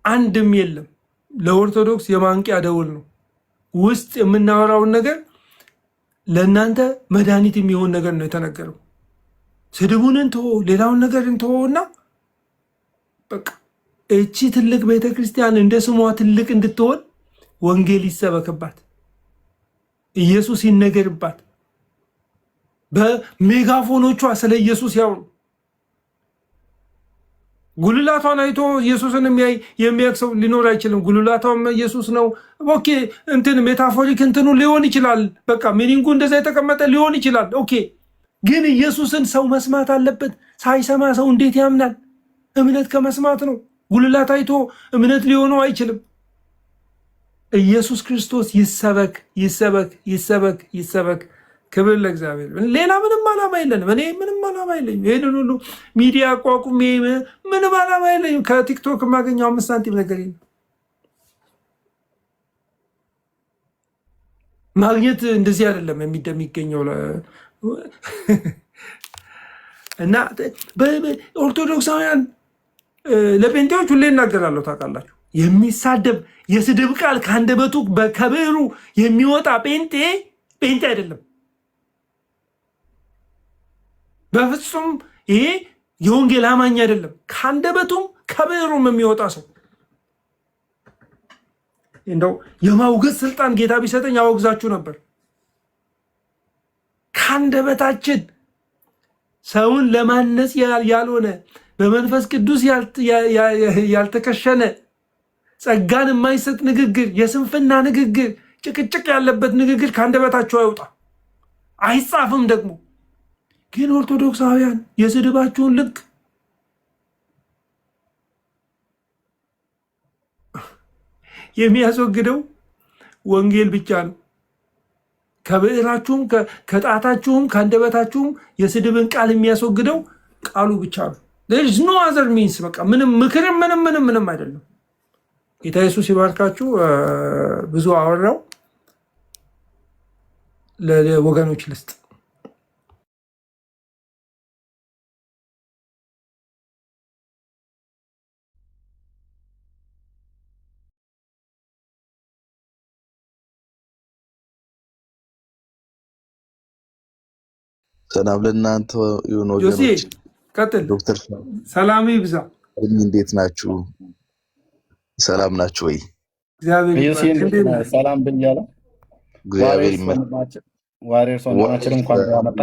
አንድም የለም። ለኦርቶዶክስ የማንቂያ ደውል ነው። ውስጥ የምናወራውን ነገር ለእናንተ መድኃኒት የሚሆን ነገር ነው የተነገረው። ስድቡን እንተወ፣ ሌላውን ነገር እንተወና በቃ እቺ ትልቅ ቤተክርስቲያን እንደ ስሟ ትልቅ እንድትሆን ወንጌል ይሰበክባት፣ ኢየሱስ ይነገርባት፣ በሜጋፎኖቿ ስለ ኢየሱስ ያውሩ። ጉልላቷን አይቶ ኢየሱስን የሚያውቅ ሰው ሊኖር አይችልም። ጉልላቷም ኢየሱስ ነው። ኦኬ እንትን ሜታፎሪክ እንትኑ ሊሆን ይችላል። በቃ ሚኒንጉ እንደዛ የተቀመጠ ሊሆን ይችላል። ኦኬ ግን ኢየሱስን ሰው መስማት አለበት። ሳይሰማ ሰው እንዴት ያምናል? እምነት ከመስማት ነው። ጉልላት አይቶ እምነት ሊሆነው አይችልም። ኢየሱስ ክርስቶስ ይሰበክ ይሰበክ ይሰበክ ይሰበክ። ክብር ለእግዚአብሔር። ሌላ ምንም ዓላማ የለንም። እኔ ምንም ዓላማ የለኝም። ይህንን ሁሉ ሚዲያ አቋቁሜ ምንም ዓላማ የለኝም። ከቲክቶክ የማገኘው 5 ሳንቲም ነገር ማግኘት እንደዚህ አይደለም የሚገኘው። እና ኦርቶዶክሳውያን ለጴንጤዎች ሁሌ እናገራለሁ፣ ታውቃላችሁ። የሚሳደብ የስድብ ቃል ከአንደበቱ ከብዕሩ የሚወጣ ጴንጤ አይደለም በፍጹም። ይሄ የወንጌል አማኝ አይደለም። ከአንደበቱም ከብዕሩም የሚወጣ ሰው እንደው የማውገዝ ስልጣን ጌታ ቢሰጠኝ አወግዛችሁ ነበር። ከአንደበታችን ሰውን ለማነጽ ያልሆነ በመንፈስ ቅዱስ ያልተከሸነ ጸጋን የማይሰጥ ንግግር፣ የስንፍና ንግግር፣ ጭቅጭቅ ያለበት ንግግር ከአንደበታችሁ አይውጣ፣ አይጻፍም ደግሞ። ግን ኦርቶዶክሳውያን የስድባችሁን ልክ የሚያስወግደው ወንጌል ብቻ ነው። ከብዕራችሁም ከጣታችሁም ከአንደበታችሁም የስድብን ቃል የሚያስወግደው ቃሉ ብቻ ነው። there is no other means። በቃ ምንም ምክርም ምንም አይደለም። ጌታ ኢየሱስ ይባርካችሁ። ብዙ አወራው፣ ለወገኖች ልስጥ። ሰላም ለእናንተ ይሁን ወገኖች። ቀጥል ዶክተር ሰላም ይብዛ። እንዴት ናችሁ? ሰላም ናችሁ ወይ? ሰላም ብያለሁ። እግዚአብሔር ይመስገን። ዋሪየር ወንድማችን እንኳን ያመጣ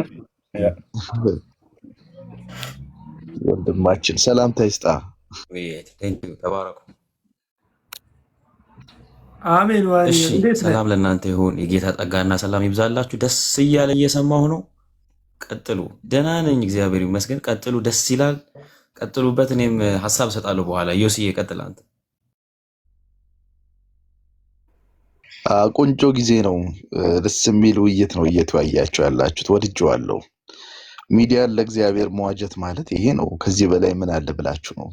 ወንድማችን ሰላምታ ይስጣ። ተባረኩ። አሜን። ሰላም ለእናንተ ይሁን። የጌታ ጸጋና ሰላም ይብዛላችሁ። ደስ እያለ እየሰማሁ ነው። ቀጥሉ። ደህና ነኝ፣ እግዚአብሔር ይመስገን። ቀጥሉ፣ ደስ ይላል። ቀጥሉበት። እኔም ሀሳብ እሰጣለሁ በኋላ። ዮሲዬ ቀጥል አንተ። ቆንጆ ጊዜ ነው። ደስ የሚል ውይይት ነው እየተወያያችሁ ያላችሁት። ወድጄዋለሁ። ሚዲያን ለእግዚአብሔር መዋጀት ማለት ይሄ ነው። ከዚህ በላይ ምን አለ ብላችሁ ነው?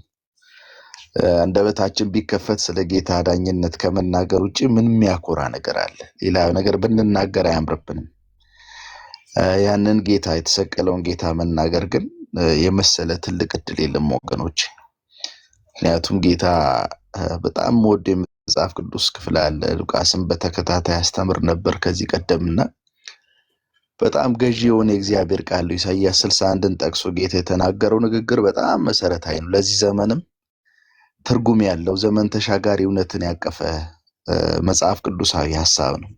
አንደበታችን ቢከፈት ስለ ጌታ ዳኝነት ከመናገር ውጭ ምን የሚያኮራ ነገር አለ? ሌላ ነገር ብንናገር አያምርብንም። ያንን ጌታ የተሰቀለውን ጌታ መናገር ግን የመሰለ ትልቅ እድል የለም ወገኖች። ምክንያቱም ጌታ በጣም ወዶ የመጽሐፍ ቅዱስ ክፍል አለ። ሉቃስም በተከታታይ ያስተምር ነበር ከዚህ ቀደምና በጣም ገዢ የሆነ የእግዚአብሔር ቃል ነው። ኢሳይያስ 61ን ጠቅሶ ጌታ የተናገረው ንግግር በጣም መሰረታዊ ነው። ለዚህ ዘመንም ትርጉም ያለው ዘመን ተሻጋሪ እውነትን ያቀፈ መጽሐፍ ቅዱሳዊ ሐሳብ ነው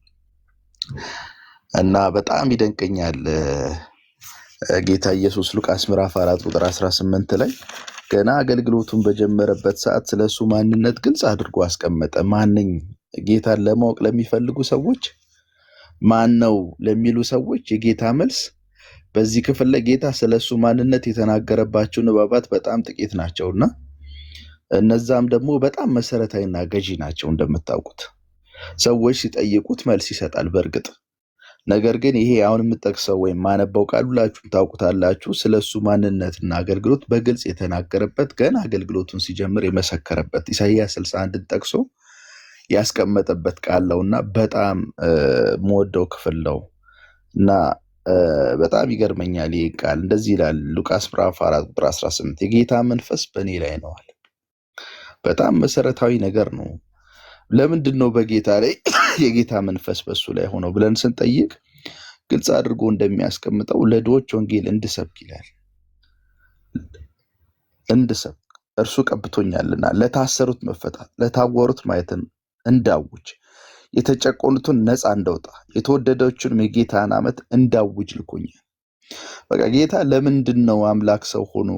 እና በጣም ይደንቀኛል። ጌታ ኢየሱስ ሉቃስ ምዕራፍ 4 ቁጥር 18 ላይ ገና አገልግሎቱን በጀመረበት ሰዓት ስለሱ ማንነት ግልጽ አድርጎ አስቀመጠ። ማንኝ ጌታን ለማወቅ ለሚፈልጉ ሰዎች ማን ነው ለሚሉ ሰዎች የጌታ መልስ በዚህ ክፍል ላይ ጌታ ስለሱ ማንነት የተናገረባቸው ንባባት በጣም ጥቂት ናቸውና እነዛም ደግሞ በጣም መሰረታዊና ገዢ ናቸው። እንደምታውቁት ሰዎች ሲጠይቁት መልስ ይሰጣል በእርግጥ። ነገር ግን ይሄ አሁን የምጠቅሰው ወይም ማነበው ቃል ሁላችሁም ታውቁታላችሁ። ስለሱ ማንነትና አገልግሎት በግልጽ የተናገረበት ገና አገልግሎቱን ሲጀምር የመሰከረበት ኢሳይያስ 61ን ጠቅሶ ያስቀመጠበት ቃል ነውና በጣም የምወደው ክፍል ነው እና በጣም ይገርመኛል። ይህ ቃል እንደዚህ ይላል። ሉቃስ ምዕራፍ 4 ቁጥር 18 የጌታ መንፈስ በእኔ ላይ ነው አለ። በጣም መሰረታዊ ነገር ነው። ለምንድን ነው በጌታ ላይ የጌታ መንፈስ በሱ ላይ ሆነው ብለን ስንጠይቅ ግልጽ አድርጎ እንደሚያስቀምጠው ለድሆች ወንጌል እንድሰብክ ይላል። እንድሰብክ እርሱ ቀብቶኛልና፣ ለታሰሩት መፈታት፣ ለታወሩት ማየትን እንዳውጅ፣ የተጨቆኑትን ነፃ እንዳውጣ፣ የተወደደችውን የጌታን ዓመት እንዳውጅ ልኮኛል። በቃ ጌታ ለምንድን ነው አምላክ ሰው ሆኖ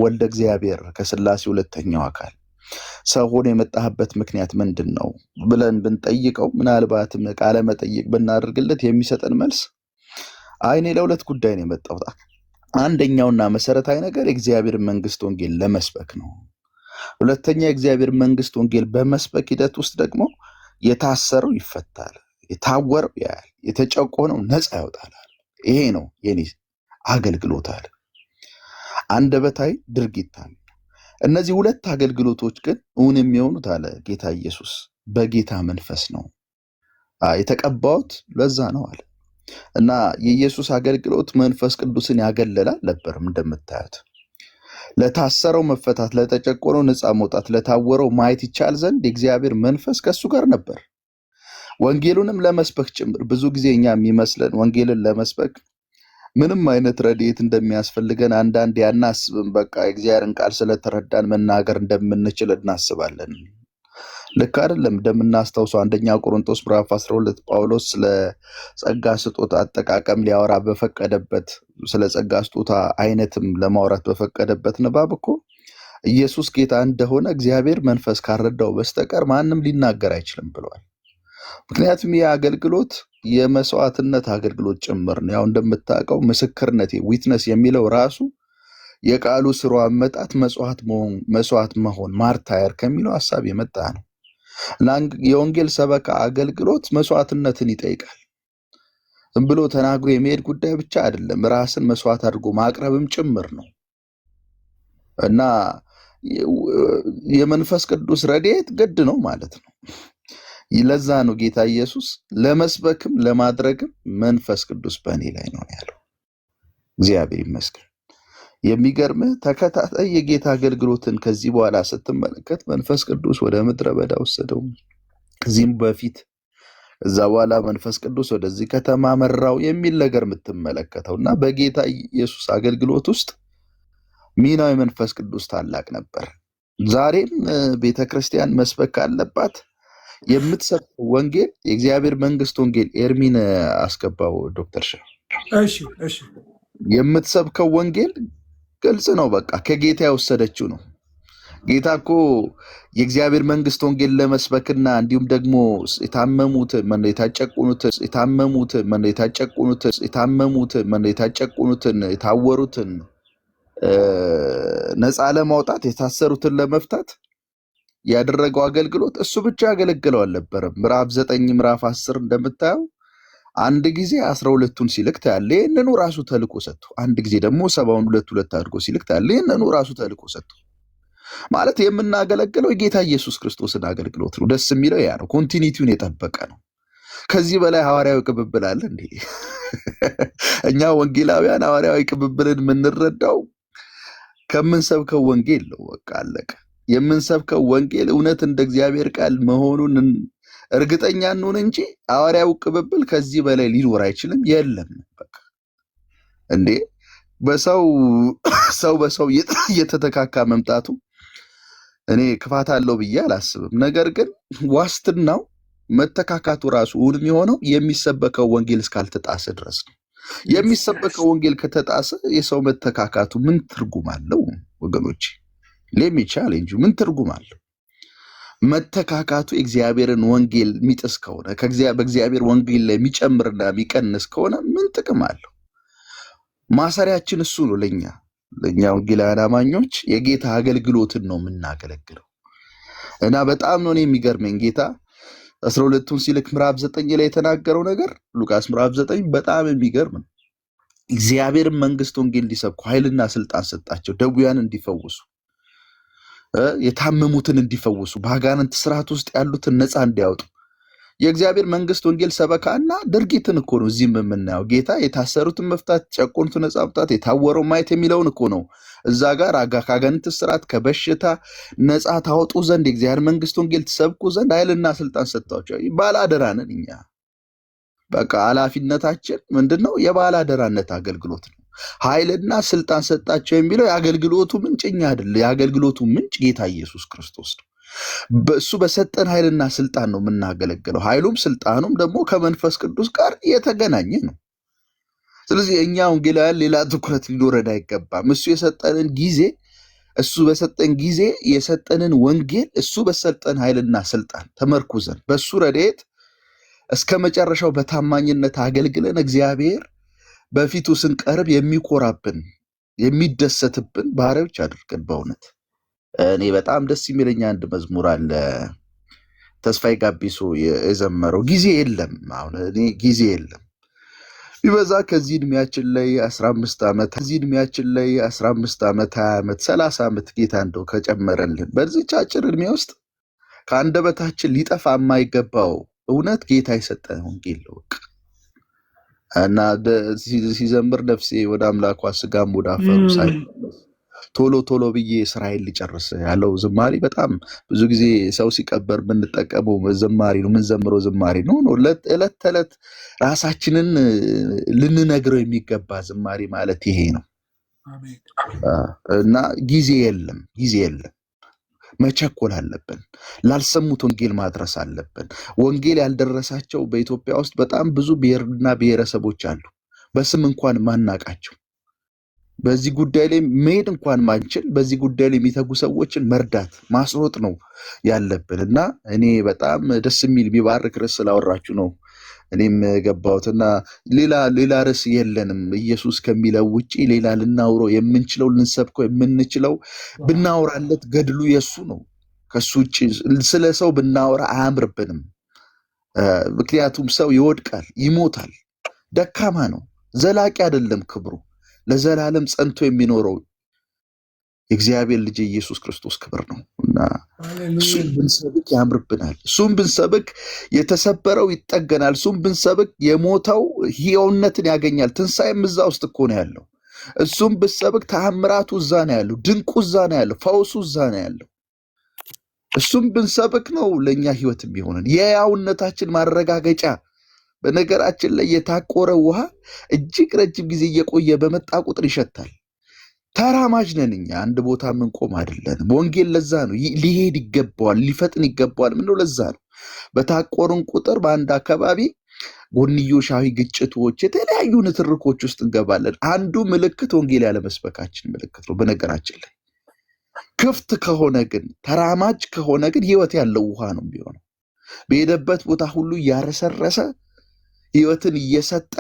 ወልደ እግዚአብሔር ከሥላሴ ሁለተኛው አካል ሰው ሆኖ የመጣህበት ምክንያት ምንድን ነው ብለን ብንጠይቀው፣ ምናልባትም ቃለ መጠይቅ ብናደርግለት የሚሰጠን መልስ እኔ ለሁለት ጉዳይ ነው የመጣሁት። አንደኛውና መሰረታዊ ነገር የእግዚአብሔር መንግስት ወንጌል ለመስበክ ነው። ሁለተኛ የእግዚአብሔር መንግስት ወንጌል በመስበክ ሂደት ውስጥ ደግሞ የታሰረው ይፈታል፣ የታወረው ያያል፣ የተጨቆነው ነፃ ያወጣል። ይሄ ነው የኔ አገልግሎት አለ። አንደበታዊ ድርጊታዊ። እነዚህ ሁለት አገልግሎቶች ግን እውን የሚሆኑት አለ ጌታ ኢየሱስ በጌታ መንፈስ ነው። የተቀባሁት ለዛ ነው አለ። እና የኢየሱስ አገልግሎት መንፈስ ቅዱስን ያገለለ አልነበረም። እንደምታዩት ለታሰረው መፈታት፣ ለተጨቆነው ነፃ መውጣት፣ ለታወረው ማየት ይቻል ዘንድ የእግዚአብሔር መንፈስ ከሱ ጋር ነበር። ወንጌሉንም ለመስበክ ጭምር ብዙ ጊዜ እኛ የሚመስለን ወንጌልን ለመስበክ ምንም አይነት ረድኤት እንደሚያስፈልገን አንዳንዴ አናስብም። በቃ የእግዚአብሔርን ቃል ስለተረዳን መናገር እንደምንችል እናስባለን። ልክ አይደለም። እንደምናስታውሰው አንደኛ ቆሮንቶስ ምዕራፍ 12 ጳውሎስ ስለ ጸጋ ስጦታ አጠቃቀም ሊያወራ በፈቀደበት ስለ ጸጋ ስጦታ አይነትም ለማውራት በፈቀደበት ንባብ እኮ ኢየሱስ ጌታ እንደሆነ እግዚአብሔር መንፈስ ካረዳው በስተቀር ማንም ሊናገር አይችልም ብለዋል። ምክንያቱም ይህ አገልግሎት የመስዋዕትነት አገልግሎት ጭምር ነው። ያው እንደምታውቀው ምስክርነት ዊትነስ የሚለው ራሱ የቃሉ ስሩ አመጣት መስዋዕት መሆን ማርታየር ከሚለው ሐሳብ የመጣ ነው። የወንጌል ሰበካ አገልግሎት መስዋዕትነትን ይጠይቃል። ዝም ብሎ ተናግሮ የመሄድ ጉዳይ ብቻ አይደለም፣ ራስን መስዋዕት አድርጎ ማቅረብም ጭምር ነው እና የመንፈስ ቅዱስ ረድኤት ግድ ነው ማለት ነው። ለዛ ነው ጌታ ኢየሱስ ለመስበክም ለማድረግም መንፈስ ቅዱስ በእኔ ላይ ነው ያለው። እግዚአብሔር ይመስገን። የሚገርምህ ተከታታይ የጌታ አገልግሎትን ከዚህ በኋላ ስትመለከት መንፈስ ቅዱስ ወደ ምድረ በዳ ወሰደው። ከዚህም በፊት እዛ በኋላ መንፈስ ቅዱስ ወደዚህ ከተማ መራው የሚል ነገር የምትመለከተው እና በጌታ ኢየሱስ አገልግሎት ውስጥ ሚናው የመንፈስ ቅዱስ ታላቅ ነበር። ዛሬም ቤተክርስቲያን መስበክ አለባት። የምትሰብከው ወንጌል የእግዚአብሔር መንግስት ወንጌል ኤርሚን አስገባው ዶክተር ሻ የምትሰብከው ወንጌል ግልጽ ነው። በቃ ከጌታ የወሰደችው ነው። ጌታ እኮ የእግዚአብሔር መንግስት ወንጌል ለመስበክና እንዲሁም ደግሞ የታጨቁኑትን የታወሩትን ነፃ ለማውጣት የታሰሩትን ለመፍታት ያደረገው አገልግሎት እሱ ብቻ ያገለግለው አልነበረም። ምዕራፍ 9 ምዕራፍ 10 እንደምታየው አንድ ጊዜ 12ቱን ሲልክ ታያለ። ይህንኑ ራሱ ተልኮ ሰጥቶ አንድ ጊዜ ደግሞ 70ውን ሁለት አድርጎ ሲልክ ታያለ። ይህንኑ ራሱ ተልኮ ሰጥቶ ማለት የምናገለግለው የጌታ ኢየሱስ ክርስቶስን አገልግሎት ነው። ደስ የሚለው ያ ነው። ኮንቲኒቲውን የጠበቀ ነው። ከዚህ በላይ ሐዋርያዊ ቅብብል አለ እንዴ? እኛ ወንጌላውያን ሐዋርያዊ ቅብብልን የምንረዳው ከምንሰብከው ወንጌል ነው። በቃ አለቀ። የምንሰብከው ወንጌል እውነት እንደ እግዚአብሔር ቃል መሆኑን እርግጠኛ እንሆን እንጂ ሐዋርያው ቅብብል ከዚህ በላይ ሊኖር አይችልም። የለም በቃ እንዴ ሰው በሰው እየተተካካ መምጣቱ እኔ ክፋት አለው ብዬ አላስብም። ነገር ግን ዋስትናው መተካካቱ ራሱ እውን የሚሆነው የሚሰበከው ወንጌል እስካልተጣሰ ድረስ ነው። የሚሰበከው ወንጌል ከተጣሰ የሰው መተካካቱ ምን ትርጉም አለው ወገኖች? ሌሚ ቻሌንጅ ምን ትርጉም አለው? መተካካቱ የእግዚአብሔርን ወንጌል የሚጥስ ከሆነ በእግዚአብሔር ወንጌል ላይ የሚጨምርና የሚቀንስ ከሆነ ምን ጥቅም አለው? ማሰሪያችን እሱ ነው። ለእኛ ወንጌላውያን አማኞች የጌታ አገልግሎትን ነው የምናገለግለው እና በጣም ነው የሚገርመኝ ጌታ 12ቱን ሲልክ ምዕራፍ 9 ላይ የተናገረው ነገር ሉቃስ ምዕራፍ 9 በጣም የሚገርም ነው። እግዚአብሔርን መንግስት ወንጌል እንዲሰብኩ ኃይልና ስልጣን ሰጣቸው። ደዌያን እንዲፈውሱ፣ የታመሙትን እንዲፈውሱ፣ በአጋንንት ስርዓት ውስጥ ያሉትን ነፃ እንዲያወጡ የእግዚአብሔር መንግስት ወንጌል ሰበካና ድርጊትን እኮ ነው እዚህም የምናየው። ጌታ የታሰሩትን መፍታት፣ ጨቆኑትን ነፃ ማውጣት፣ የታወረው ማየት የሚለውን እኮ ነው እዛ ጋር ከአጋንንት ስርዓት ከበሽታ ነፃ ታወጡ ዘንድ የእግዚአብሔር መንግስት ወንጌል ትሰብኩ ዘንድ ኃይልና ስልጣን ሰጥቷቸው። ባለአደራ ነን እኛ። በቃ ኃላፊነታችን ምንድነው? የባለአደራነት አገልግሎት ነው። ኃይልና ስልጣን ሰጣቸው የሚለው የአገልግሎቱ ምንጭ እኛ አይደለም። የአገልግሎቱ ምንጭ ጌታ ኢየሱስ ክርስቶስ ነው። በእሱ በሰጠን ኃይልና ስልጣን ነው የምናገለግለው። ኃይሉም ስልጣኑም ደግሞ ከመንፈስ ቅዱስ ጋር የተገናኘ ነው። ስለዚህ እኛ ወንጌላውያን ሌላ ትኩረት ሊኖረን አይገባም። እሱ የሰጠንን ጊዜ እሱ በሰጠን ጊዜ የሰጠንን ወንጌል እሱ በሰጠን ኃይልና ስልጣን ተመርኩዘን በእሱ ረድኤት እስከ መጨረሻው በታማኝነት አገልግለን እግዚአብሔር በፊቱ ስንቀርብ የሚኮራብን የሚደሰትብን ባሪያዎች አድርገን። በእውነት እኔ በጣም ደስ የሚለኝ አንድ መዝሙር አለ፣ ተስፋዬ ጋቢሶ የዘመረው ጊዜ የለም። አሁን እኔ ጊዜ የለም ቢበዛ ከዚህ እድሜያችን ላይ 15 ዓመት ከዚህ እድሜያችን ላይ 15 ዓመት 20 ዓመት 30 ዓመት ጌታ እንደው ከጨመረልን በዚህች አጭር እድሜ ውስጥ ከአንደበታችን ሊጠፋ የማይገባው እውነት ጌታ የሰጠን ወንጌል ነው። እና ሲዘምር ነፍሴ ወደ አምላኳ ስጋም ወደ አፈሩ ሳይመለስ ቶሎ ቶሎ ብዬ ስራዬን ልጨርስ ያለው ዝማሬ በጣም ብዙ ጊዜ ሰው ሲቀበር የምንጠቀመው ዝማሬ ነው፣ የምንዘምረው ዝማሬ ነው። ዕለት ተዕለት ራሳችንን ልንነግረው የሚገባ ዝማሬ ማለት ይሄ ነው። እና ጊዜ የለም፣ ጊዜ የለም። መቸኮል አለብን። ላልሰሙት ወንጌል ማድረስ አለብን። ወንጌል ያልደረሳቸው በኢትዮጵያ ውስጥ በጣም ብዙ ብሔርና ብሔረሰቦች አሉ፣ በስም እንኳን ማናቃቸው። በዚህ ጉዳይ ላይ መሄድ እንኳን ማንችል፣ በዚህ ጉዳይ ላይ የሚተጉ ሰዎችን መርዳት ማስሮጥ ነው ያለብን። እና እኔ በጣም ደስ የሚል የሚባርክ ርዕስ ስላወራችሁ ነው እኔም ገባሁትና ሌላ ርዕስ የለንም። ኢየሱስ ከሚለው ውጪ ሌላ ልናውረው የምንችለው ልንሰብከው የምንችለው ብናወራለት ገድሉ የሱ ነው። ከሱ ውጪ ስለ ሰው ብናወራ አያምርብንም። ምክንያቱም ሰው ይወድቃል፣ ይሞታል፣ ደካማ ነው፣ ዘላቂ አይደለም ክብሩ። ለዘላለም ጸንቶ የሚኖረው የእግዚአብሔር ልጅ ኢየሱስ ክርስቶስ ክብር ነው እና እሱም ብንሰብክ ያምርብናል። እሱም ብንሰብክ የተሰበረው ይጠገናል። እሱም ብንሰብክ የሞተው ሕያውነትን ያገኛል። ትንሣኤም እዛ ውስጥ እኮ ነው ያለው። እሱም ብንሰብክ ተአምራቱ እዛ ነው ያለው፣ ድንቁ እዛ ነው ያለው፣ ፈውሱ እዛ ነው ያለው። እሱም ብንሰብክ ነው ለእኛ ሕይወት የሚሆንን የሕያውነታችን ማረጋገጫ። በነገራችን ላይ የታቆረ ውሃ እጅግ ረጅም ጊዜ እየቆየ በመጣ ቁጥር ይሸታል። ተራማጅ ነን እኛ፣ አንድ ቦታ ምንቆም አይደለንም። ወንጌል ለዛ ነው ሊሄድ ይገባዋል፣ ሊፈጥን ይገባዋል። ምነው ለዛ ነው በታቆርን ቁጥር በአንድ አካባቢ ጎንዮሻዊ ግጭቶች፣ የተለያዩ ንትርኮች ውስጥ እንገባለን። አንዱ ምልክት ወንጌል ያለመስበካችን ምልክት ነው። በነገራችን ላይ ክፍት ከሆነ ግን ተራማጅ ከሆነ ግን ህይወት ያለው ውሃ ነው የሚሆነው። በሄደበት ቦታ ሁሉ እያረሰረሰ ህይወትን እየሰጠ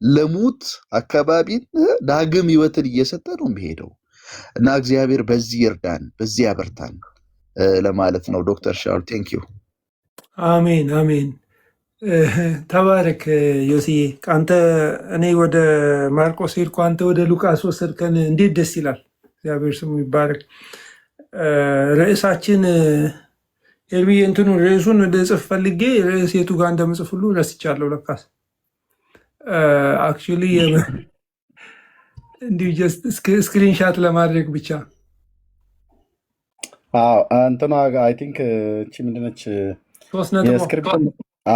ለሙት አካባቢን ዳግም ህይወትን እየሰጠ ነው የሚሄደው እና እግዚአብሔር በዚህ ይርዳን፣ በዚህ ያበርታን ለማለት ነው። ዶክተር ሻውል ቴንክ ዩ። አሜን አሜን። ተባረክ ዮሲዬ። አንተ እኔ ወደ ማርቆስ ሄድኩ፣ አንተ ወደ ሉቃስ ወሰድከን። እንዴት ደስ ይላል! እግዚአብሔር ስሙ ይባረክ። ርዕሳችን ኤርሚ እንትኑ ርዕሱን ወደ ጽፍ ፈልጌ ርዕስ የቱ ጋር እንደምጽፍ ሁሉ ረስቻለሁ። ለካስ አክቹዋሊ እንዲሁ ጀስት ስክሪንሻት ለማድረግ ብቻ እንትና አይ ቲንክ እቺ ምንድነች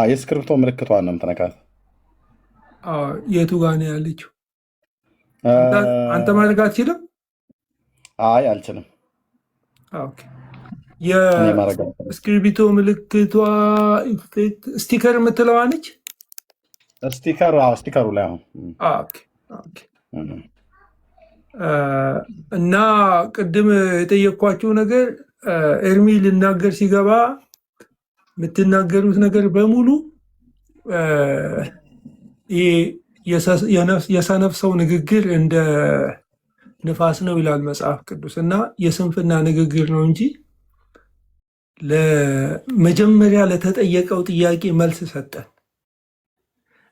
የስክሪፕቶ ምልክቷን ነው የምትነካት። የቱ ጋር ነው ያለችው? አንተ ማድረግ አትችልም? አይ አልችልም። የእስክሪብቶ ምልክቷ ኢፌክት ስቲከር የምትለዋ ነች። ስቲከሩ ላይ አሁን እና ቅድም የጠየኳችሁ ነገር ኤርሚ ልናገር ሲገባ የምትናገሩት ነገር በሙሉ የሰነፍ ሰው ንግግር እንደ ንፋስ ነው ይላል መጽሐፍ ቅዱስ። እና የስንፍና ንግግር ነው እንጂ ለመጀመሪያ ለተጠየቀው ጥያቄ መልስ ሰጠን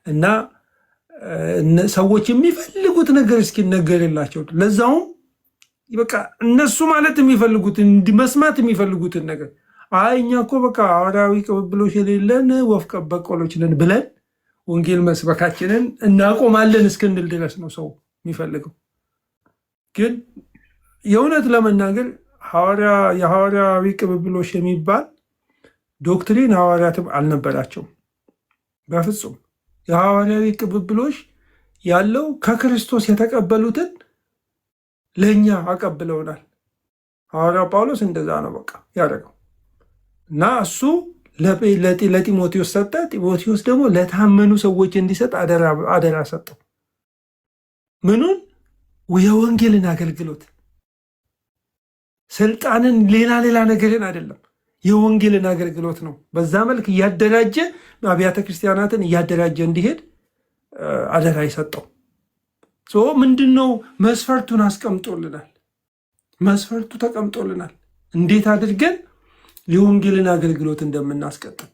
እና ሰዎች የሚፈልጉት ነገር እስኪነገርላቸው ለዛውም በቃ እነሱ ማለት የሚፈልጉትን መስማት የሚፈልጉትን ነገር እኛ እኮ በቃ ሐዋርያዊ ቅብብሎች የሌለን ወፍ በቆሎች ነን ብለን ወንጌል መስበካችንን እናቆማለን እስክንል ድረስ ነው ሰው የሚፈልገው። ግን የእውነት ለመናገር የሐዋርያዊ ቅብብሎች የሚባል ዶክትሪን ሐዋርያትም አልነበራቸውም በፍጹም። የሐዋርያዊ ቅብብሎሽ ያለው ከክርስቶስ የተቀበሉትን ለእኛ አቀብለውናል። ሐዋርያው ጳውሎስ እንደዛ ነው በቃ ያደረገው እና እሱ ለጢሞቴዎስ ሰጠ። ጢሞቴዎስ ደግሞ ለታመኑ ሰዎች እንዲሰጥ አደራ ሰጠው። ምኑን? የወንጌልን አገልግሎት፣ ስልጣንን፣ ሌላ ነገርን አይደለም፣ የወንጌልን አገልግሎት ነው። በዛ መልክ እያደራጀ አብያተ ክርስቲያናትን እያደራጀ እንዲሄድ አደራ ይሰጠው። ምንድነው? መስፈርቱን አስቀምጦልናል። መስፈርቱ ተቀምጦልናል። እንዴት አድርገን የወንጌልን አገልግሎት እንደምናስቀጥል፣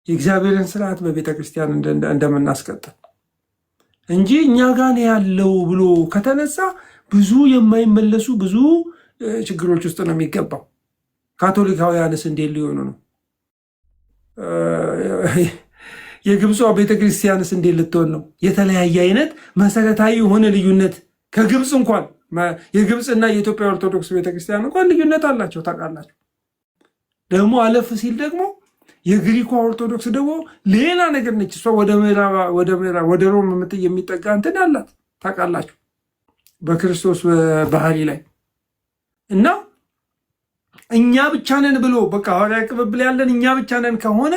የእግዚአብሔርን ስርዓት በቤተ ክርስቲያን እንደምናስቀጥል እንጂ እኛ ጋር ያለው ብሎ ከተነሳ ብዙ የማይመለሱ ብዙ ችግሮች ውስጥ ነው የሚገባው። ካቶሊካውያንስ እንዴት ሊሆኑ ነው? የግብጿ ቤተክርስቲያንስ እንዴት ልትሆን ነው? የተለያየ አይነት መሰረታዊ የሆነ ልዩነት ከግብፅ እንኳን የግብፅና የኢትዮጵያ ኦርቶዶክስ ቤተክርስቲያን እንኳን ልዩነት አላቸው ታውቃላችሁ። ደግሞ አለፍ ሲል ደግሞ የግሪኳ ኦርቶዶክስ ደግሞ ሌላ ነገር ነች። እሷ ወደ ሮም የሚጠጋ እንትን አላት ታውቃላችሁ፣ በክርስቶስ ባህሪ ላይ እና እኛ ብቻ ነን ብሎ በቃ ሐዋርያ ቅብብል ያለን እኛ ብቻ ነን ከሆነ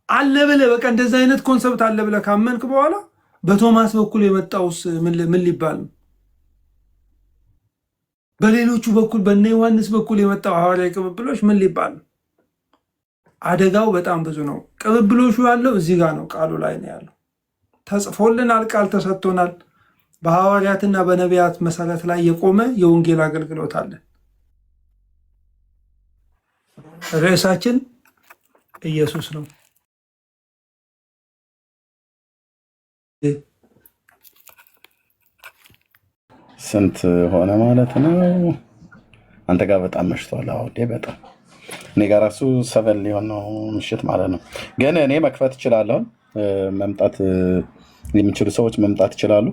አለ ብለህ በቃ እንደዛ አይነት ኮንሰፕት አለ ብለህ ካመንክ በኋላ በቶማስ በኩል የመጣውስ ምን ሊባል ነው? በሌሎቹ በኩል በእነ ዮሐንስ በኩል የመጣው ሐዋርያ ቅብብሎች ምን ሊባል ነው? አደጋው በጣም ብዙ ነው። ቅብብሎሹ ያለው እዚህ ጋር ነው፣ ቃሉ ላይ ነው ያለው። ተጽፎልናል፣ ቃል ተሰጥቶናል። በሐዋርያትና በነቢያት መሰረት ላይ የቆመ የወንጌል አገልግሎት አለ። ርዕሳችን ኢየሱስ ነው። ስንት ሆነ ማለት ነው? አንተ ጋር በጣም መሽቷል። አሁን በጣም እኔ ጋር ራሱ 7 ሊሆን ነው ምሽት ማለት ነው። ግን እኔ መክፈት እችላለሁ። መምጣት የሚችሉ ሰዎች መምጣት ይችላሉ።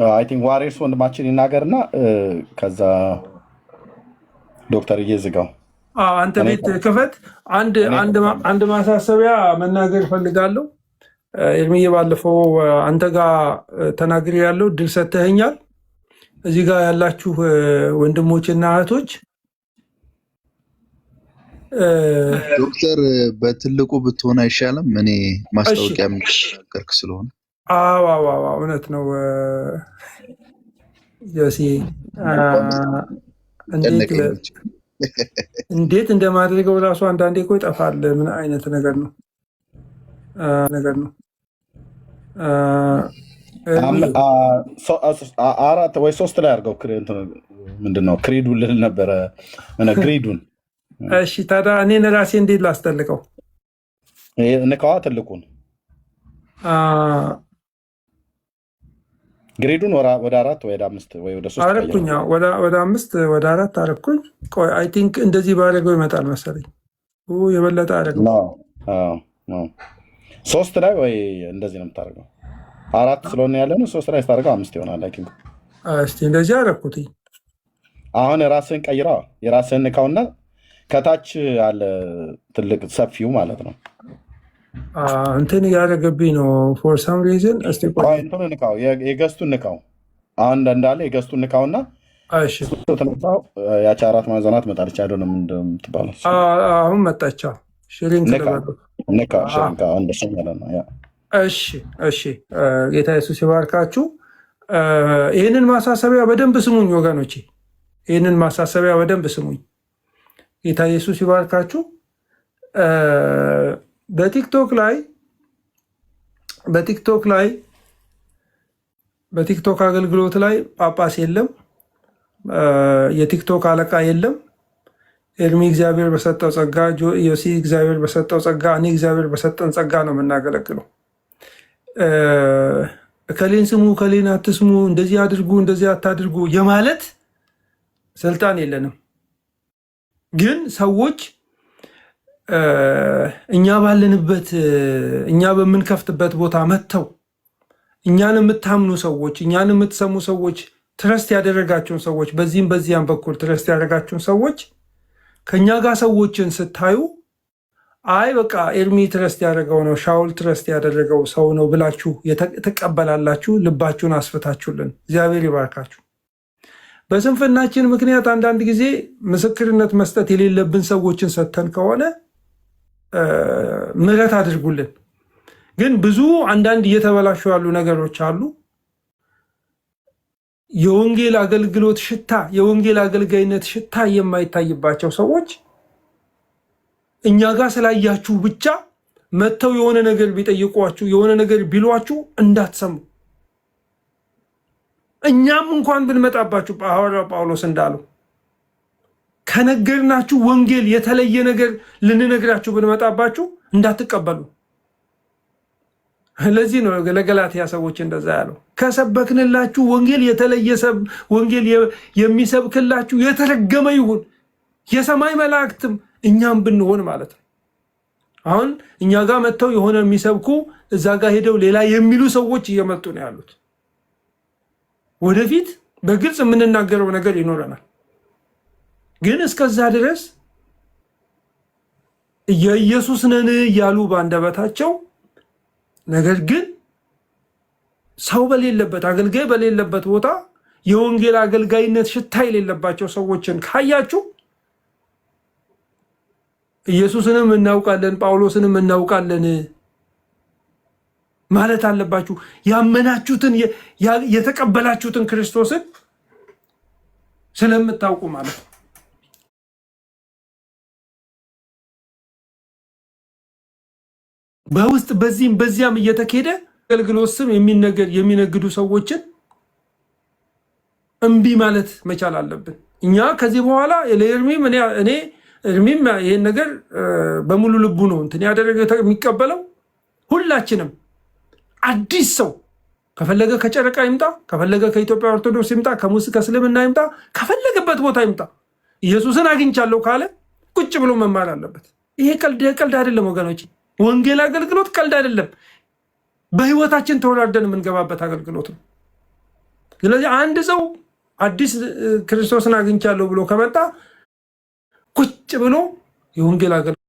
አይ ቲንክ ዋሪርስ ወንድማችን ይናገርና ከዛ ዶክተር እየዝጋው አንተ ቤት ክፈት። አንድ ማሳሰቢያ መናገር እፈልጋለሁ። ኤርሚዬ ባለፈው አንተ ጋር ተናግሬ ያለው ድል ሰጥተኸኛል። እዚህ ጋር ያላችሁ ወንድሞችና እህቶች ዶክተር በትልቁ ብትሆን አይሻልም? እኔ ማስታወቂያ የምናገርክ ስለሆነ። አዎ እውነት ነው። ጆሲ እንዴት እንደማድረገው ራሱ አንዳንዴ እኮ ይጠፋል። ምን አይነት ነገር ነው? 4 ወይ 3 ላይ አድርገው። ምንድነው ክሪዱን ልል ነበረ ግሪዱን። እሺ ታዲያ እኔን ራሴ እንዴት ላስጠልቀው? ንካዋ ትልቁን ግሪዱን ወደ 4 ወይ ወደ 5 ወይ ወደ 3 አረኩኝ። ወደ 5 ወደ 4 አረኩኝ። ቆይ አይ ቲንክ እንደዚህ ባደረገው ይመጣል መሰለኝ። የበለጠ አደረገው። 3 ላይ ወይ እንደዚህ ነው የምታደርገው። 4 ስለሆነ ያለ ነው። 3 ላይ ስታደርገው 5 ይሆናል። አይ ቲንክ እስቲ እንደዚህ አደረኩት። አሁን ራስህን ቀይራ። የራስህን ንካውና ከታች አለ ትልቅ ሰፊው ማለት ነው። እንትን እያደረገብኝ ነው ፎር ሳም ሪዝን። እስቲ ቆይ እንትኑ ንካው፣ የገስቱን ንካው። አሁን እንዳለ የገስቱን ንካውና እሺ ተነሳው። ያቺ 4 ማዕዘናት መጣለች። አይደል ነው እንደምትባለው። አሁን መጣቻ። ሽሪንክ ንካ ሽሪንክ እንደሱ ማለት ነው። ያ እሺ ጌታ ኢየሱስ ይባርካችሁ። ይህንን ማሳሰቢያ በደንብ ስሙኝ ወገኖቼ፣ ይህንን ማሳሰቢያ በደንብ ስሙኝ። ጌታ ኢየሱስ ይባርካችሁ። በቲክቶክ አገልግሎት ላይ ጳጳስ የለም፣ የቲክቶክ አለቃ የለም። ኤርሚ እግዚአብሔር በሰጠው ጸጋ፣ ዮሲ እግዚአብሔር በሰጠው ጸጋ፣ እኔ እግዚአብሔር በሰጠን ጸጋ ነው የምናገለግለው። እከሌን ስሙ እከሌን አትስሙ፣ እንደዚህ አድርጉ እንደዚህ አታድርጉ የማለት ስልጣን የለንም። ግን ሰዎች እኛ ባለንበት እኛ በምንከፍትበት ቦታ መጥተው እኛን የምታምኑ ሰዎች፣ እኛን የምትሰሙ ሰዎች፣ ትረስት ያደረጋችሁን ሰዎች፣ በዚህም በዚያም በኩል ትረስት ያደረጋችሁን ሰዎች ከእኛ ጋር ሰዎችን ስታዩ አይ በቃ ኤርሚ ትረስት ያደረገው ነው ሻውል ትረስት ያደረገው ሰው ነው ብላችሁ ተቀበላላችሁ። ልባችሁን አስፈታችሁልን። እግዚአብሔር ይባርካችሁ። በስንፍናችን ምክንያት አንዳንድ ጊዜ ምስክርነት መስጠት የሌለብን ሰዎችን ሰጥተን ከሆነ ምሕረት አድርጉልን። ግን ብዙ አንዳንድ እየተበላሹ ያሉ ነገሮች አሉ። የወንጌል አገልግሎት ሽታ፣ የወንጌል አገልጋይነት ሽታ የማይታይባቸው ሰዎች እኛ ጋር ስላያችሁ ብቻ መጥተው የሆነ ነገር ቢጠይቋችሁ የሆነ ነገር ቢሏችሁ እንዳትሰሙ። እኛም እንኳን ብንመጣባችሁ ሐዋርያው ጳውሎስ እንዳለው ከነገርናችሁ ወንጌል የተለየ ነገር ልንነግራችሁ ብንመጣባችሁ እንዳትቀበሉ። ለዚህ ነው ለገላትያ ሰዎች እንደዛ ያለው። ከሰበክንላችሁ ወንጌል የተለየ ወንጌል የሚሰብክላችሁ የተረገመ ይሁን፣ የሰማይ መላእክትም እኛም ብንሆን ማለት ነው። አሁን እኛ ጋር መጥተው የሆነ የሚሰብኩ እዛ ጋር ሄደው ሌላ የሚሉ ሰዎች እየመጡ ነው ያሉት። ወደፊት በግልጽ የምንናገረው ነገር ይኖረናል። ግን እስከዛ ድረስ የኢየሱስ ነን እያሉ ባንደበታቸው፣ ነገር ግን ሰው በሌለበት አገልጋይ በሌለበት ቦታ የወንጌል አገልጋይነት ሽታ የሌለባቸው ሰዎችን ካያችሁ ኢየሱስንም እናውቃለን ጳውሎስንም እናውቃለን ማለት አለባችሁ። ያመናችሁትን የተቀበላችሁትን ክርስቶስን ስለምታውቁ ማለት ነው። በውስጥ በዚህም በዚያም እየተካሄደ አገልግሎት ስም የሚነግዱ ሰዎችን እምቢ ማለት መቻል አለብን። እኛ ከዚህ በኋላ ለኤርሚም እኔ ኤርሚም ይሄን ነገር በሙሉ ልቡ ነው እንትን ያደረገ የሚቀበለው። ሁላችንም አዲስ ሰው ከፈለገ ከጨረቃ ይምጣ፣ ከፈለገ ከኢትዮጵያ ኦርቶዶክስ ይምጣ፣ ከእስልምና ይምጣ፣ ከፈለገበት ቦታ ይምጣ፣ ኢየሱስን አግኝቻለሁ ካለ ቁጭ ብሎ መማር አለበት። ይሄ ቀልድ አይደለም ወገኖች። ወንጌል አገልግሎት ቀልድ አይደለም። በህይወታችን ተወራርደን የምንገባበት አገልግሎት ነው። ስለዚህ አንድ ሰው አዲስ ክርስቶስን አግኝቻለሁ ብሎ ከመጣ ቁጭ ብሎ የወንጌል አገልግሎት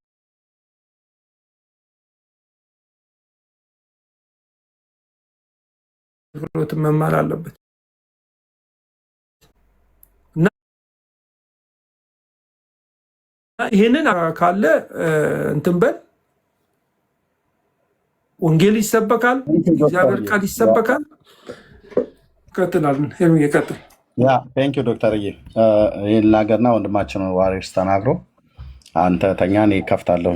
መማር አለበት እና ይሄንን ካለ እንትን በል ወንጌል ይሰበካል፣ እግዚአብሔር ቃል ይሰበካል። ቀጥላለን። ሄርሚ ይቀጥል። ያ ቴንኪው ዶክተርዬ። ይህን ላገርና ወንድማችን ዋሪስ ተናግሮ አንተ ተኛ እኔ ከፍታለሁ።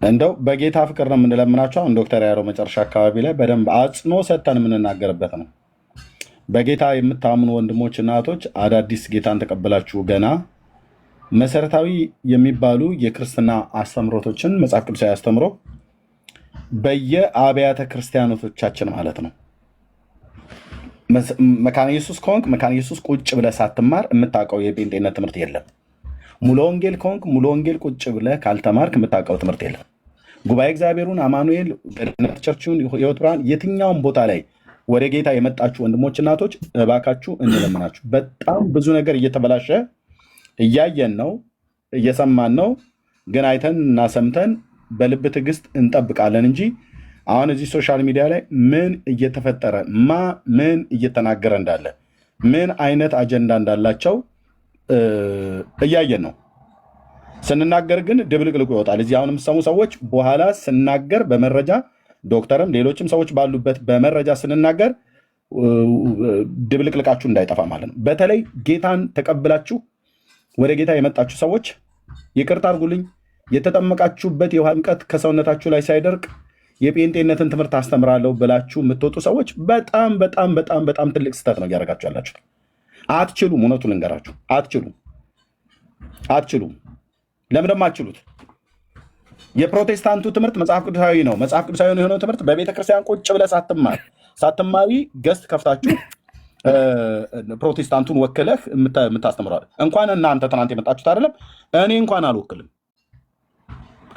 እንደው በጌታ ፍቅር ነው የምንለምናቸው። አሁን ዶክተር ያለው መጨረሻ አካባቢ ላይ በደንብ አጽኖ ሰጥተን የምንናገርበት ነው። በጌታ የምታምኑ ወንድሞች እናቶች፣ አዳዲስ ጌታን ተቀበላችሁ ገና መሰረታዊ የሚባሉ የክርስትና አስተምሮቶችን መጽሐፍ ቅዱሳዊ አስተምሮ በየአብያተ ክርስቲያኖቶቻችን ማለት ነው። መካነ ኢየሱስ ከሆንክ መካነ ኢየሱስ ቁጭ ብለህ ሳትማር የምታውቀው የጴንጤነት ትምህርት የለም። ሙሉ ወንጌል ከሆንክ ሙሉ ወንጌል ቁጭ ብለህ ካልተማርክ የምታውቀው ትምህርት የለም። ጉባኤ እግዚአብሔሩን፣ አማኑኤል፣ ገነት ቸርችን፣ ሕይወት ብርሃን የትኛውም ቦታ ላይ ወደ ጌታ የመጣችሁ ወንድሞች እናቶች እባካችሁ እንለምናችሁ። በጣም ብዙ ነገር እየተበላሸ እያየን ነው፣ እየሰማን ነው። ግን አይተን እና ሰምተን በልብ ትዕግስት እንጠብቃለን እንጂ አሁን እዚህ ሶሻል ሚዲያ ላይ ምን እየተፈጠረ ምን እየተናገረ እንዳለ ምን አይነት አጀንዳ እንዳላቸው እያየን ነው። ስንናገር ግን ድብልቅልቁ ይወጣል። እዚህ አሁን የምትሰሙ ሰዎች በኋላ ስናገር በመረጃ ዶክተርም ሌሎችም ሰዎች ባሉበት በመረጃ ስንናገር ድብልቅልቃችሁ እንዳይጠፋ ማለት ነው። በተለይ ጌታን ተቀብላችሁ ወደ ጌታ የመጣችሁ ሰዎች ይቅርታ አድርጉልኝ፣ የተጠመቃችሁበት የውሃ ጥምቀት ከሰውነታችሁ ላይ ሳይደርቅ የጴንጤነትን ትምህርት አስተምራለሁ ብላችሁ የምትወጡ ሰዎች በጣም በጣም በጣም በጣም ትልቅ ስህተት ነው እያደረጋችሁ ያላችሁ። አትችሉም። እውነቱን ልንገራችሁ፣ አትችሉም። ለምን ደግሞ አትችሉት? የፕሮቴስታንቱ ትምህርት መጽሐፍ ቅዱሳዊ ነው። መጽሐፍ ቅዱሳዊ የሆነው ትምህርት በቤተ ክርስቲያን ቁጭ ብለህ ሳትማሪ ገስት ከፍታችሁ ፕሮቴስታንቱን ወክለህ የምታስተምረዋል። እንኳን እናንተ ትናንት የመጣችሁት አይደለም፣ እኔ እንኳን አልወክልም።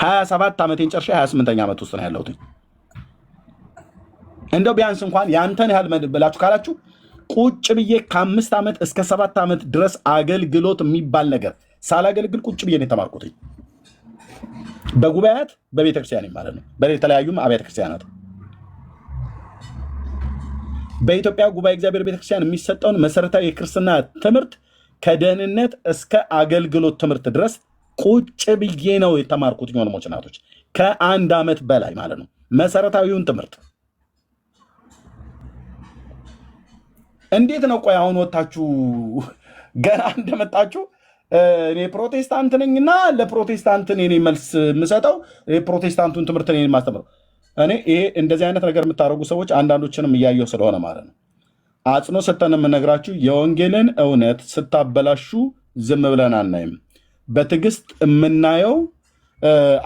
27 ዓመቴን ጨርሼ 28ኛ ዓመት ውስጥ ነው ያለሁት። እንደው ቢያንስ እንኳን ያንተን ያህል ብላችሁ ካላችሁ ቁጭ ብዬ ከ5 ዓመት እስከ 7 ዓመት ድረስ አገልግሎት የሚባል ነገር ሳላገልግል ቁጭ ብዬ ነው የተማርኩት። በጉባኤያት በቤተክርስቲያን ማለት ነው። በተለያዩም አብያተ ክርስቲያናት በኢትዮጵያ ጉባኤ እግዚአብሔር ቤተክርስቲያን የሚሰጠውን መሰረታዊ የክርስትና ትምህርት ከደህንነት እስከ አገልግሎት ትምህርት ድረስ ቁጭ ብዬ ነው የተማርኩት። ወንድሞች እናቶች ከ1 ዓመት በላይ ማለት ነው መሰረታዊውን ትምህርት። እንዴት ነው ቆይ አሁን ወጣችሁ ገና እንደመጣችሁ እኔ ፕሮቴስታንት ነኝና ለፕሮቴስታንት እኔ መልስ የምሰጠው የፕሮቴስታንቱን ትምህርት እኔ የማስተምረው? እኔ ይሄ እንደዚህ አይነት ነገር የምታደርጉ ሰዎች አንዳንዶችንም እያየሁ ስለሆነ ማለት ነው አጽኖ ሰተን የምነግራችሁ የወንጌልን እውነት ስታበላሹ ዝም ብለን አናይም። በትዕግስት የምናየው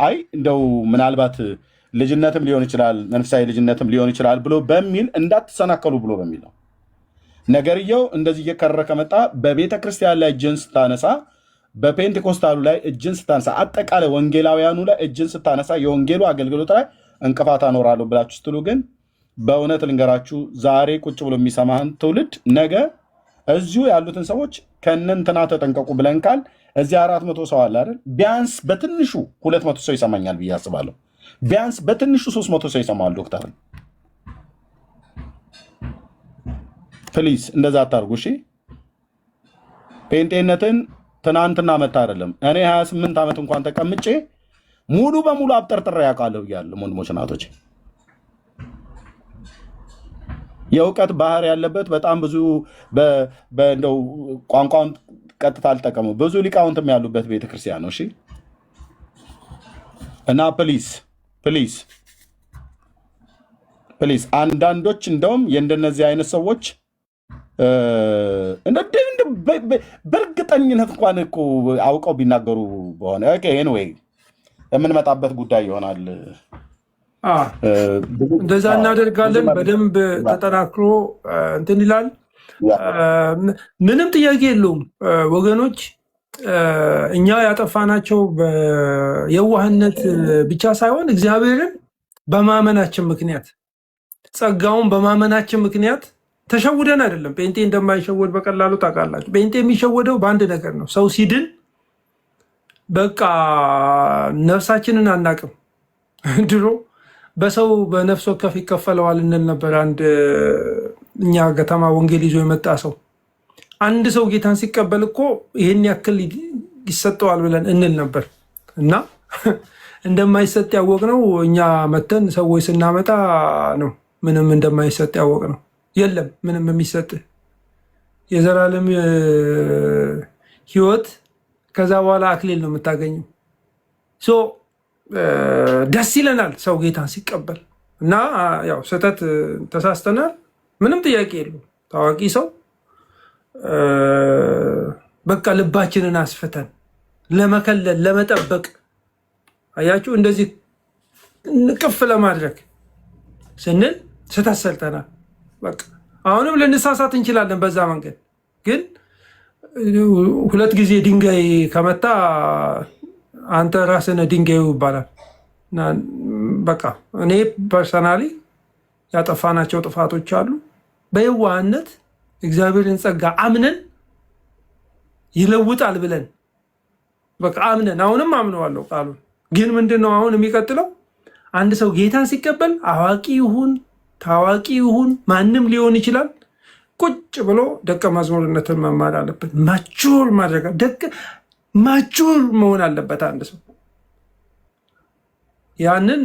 አይ እንደው ምናልባት ልጅነትም ሊሆን ይችላል መንፈሳዊ ልጅነትም ሊሆን ይችላል ብሎ በሚል እንዳትሰናከሉ ብሎ በሚል ነው። ነገርየው እንደዚህ እየከረረ ከመጣ በቤተ ክርስቲያን ላይ እጅን ስታነሳ፣ በፔንቴኮስታሉ ላይ እጅን ስታነሳ፣ አጠቃላይ ወንጌላውያኑ ላይ እጅን ስታነሳ የወንጌሉ አገልግሎት ላይ እንቅፋት አኖራለሁ ብላችሁ ስትሉ ግን በእውነት ልንገራችሁ ዛሬ ቁጭ ብሎ የሚሰማህን ትውልድ ነገ እዚሁ ያሉትን ሰዎች ከእነንትና ተጠንቀቁ ብለን ካል እዚህ 400 ሰው አለ አይደል? ቢያንስ በትንሹ 200 ሰው ይሰማኛል ብዬ አስባለሁ። ቢያንስ በትንሹ 300 ሰው ይሰማል ዶክተርን። ፕሊዝ እንደዛ አታርጉ እሺ። ጴንጤነትን ትናንትና መታ አይደለም። እኔ 28 ዓመት እንኳን ተቀምጬ ሙሉ በሙሉ አብጠርጥሬ ያውቃለሁ እያለ ወንድሞች እናቶች የእውቀት ባህር ያለበት በጣም ብዙ እንደው ቋንቋውን ቀጥታ አልጠቀሙ ብዙ ሊቃውንትም ያሉበት ቤተክርስቲያን ነው። እሺ እና ፕሊዝ አንዳንዶች እንደውም የእንደነዚህ አይነት ሰዎች በእርግጠኝነት እንኳን እኮ አውቀው ቢናገሩ በሆነ ይሄን ወይ የምንመጣበት ጉዳይ ይሆናል። እንደዛ እናደርጋለን። በደንብ ተጠናክሮ እንትን ይላል። ምንም ጥያቄ የለውም ወገኖች። እኛ ያጠፋናቸው በየዋህነት ብቻ ሳይሆን እግዚአብሔርን በማመናችን ምክንያት ጸጋውን በማመናችን ምክንያት ተሸውደን አይደለም። ጴንጤ እንደማይሸወድ በቀላሉ ታውቃላችሁ። ጴንጤ የሚሸወደው በአንድ ነገር ነው። ሰው ሲድን በቃ ነፍሳችንን አናቅም። ድሮ በሰው በነፍስ ወከፍ ይከፈለዋል እንል ነበር። አንድ እኛ ከተማ ወንጌል ይዞ የመጣ ሰው አንድ ሰው ጌታን ሲቀበል እኮ ይህን ያክል ይሰጠዋል ብለን እንል ነበር። እና እንደማይሰጥ ያወቅነው እኛ መተን ሰዎች ስናመጣ ነው። ምንም እንደማይሰጥ ያወቅነው የለም። ምንም የሚሰጥ የዘላለም ሕይወት ከዛ በኋላ አክሊል ነው የምታገኘው። ደስ ይለናል ሰው ጌታን ሲቀበል እና ያው ስህተት ተሳስተናል፣ ምንም ጥያቄ የለው። ታዋቂ ሰው በቃ ልባችንን አስፍተን ለመከለል ለመጠበቅ አያችሁ፣ እንደዚህ ንቅፍ ለማድረግ ስንል ስህተት ሰርተናል። በቃ አሁንም ልንሳሳት እንችላለን። በዛ መንገድ ግን 2 ጊዜ ድንጋይ ከመታ አንተ ራስነ ድንጋዩ ይባላል። በቃ እኔ ፐርሰናሊ ያጠፋናቸው ጥፋቶች አሉ። በየዋህነት እግዚአብሔርን ጸጋ አምነን ይለውጣል ብለን በቃ አምነን አሁንም አምነዋለሁ ቃሉን። ግን ምንድነው አሁን የሚቀጥለው? አንድ ሰው ጌታን ሲቀበል አዋቂ ይሁን ታዋቂ ይሁን ማንም ሊሆን ይችላል፣ ቁጭ ብሎ ደቀ መዝሙርነትን መማር አለበት። ማቹር ማድረግ ማቹር መሆን አለበት አንድ ሰው። ያንን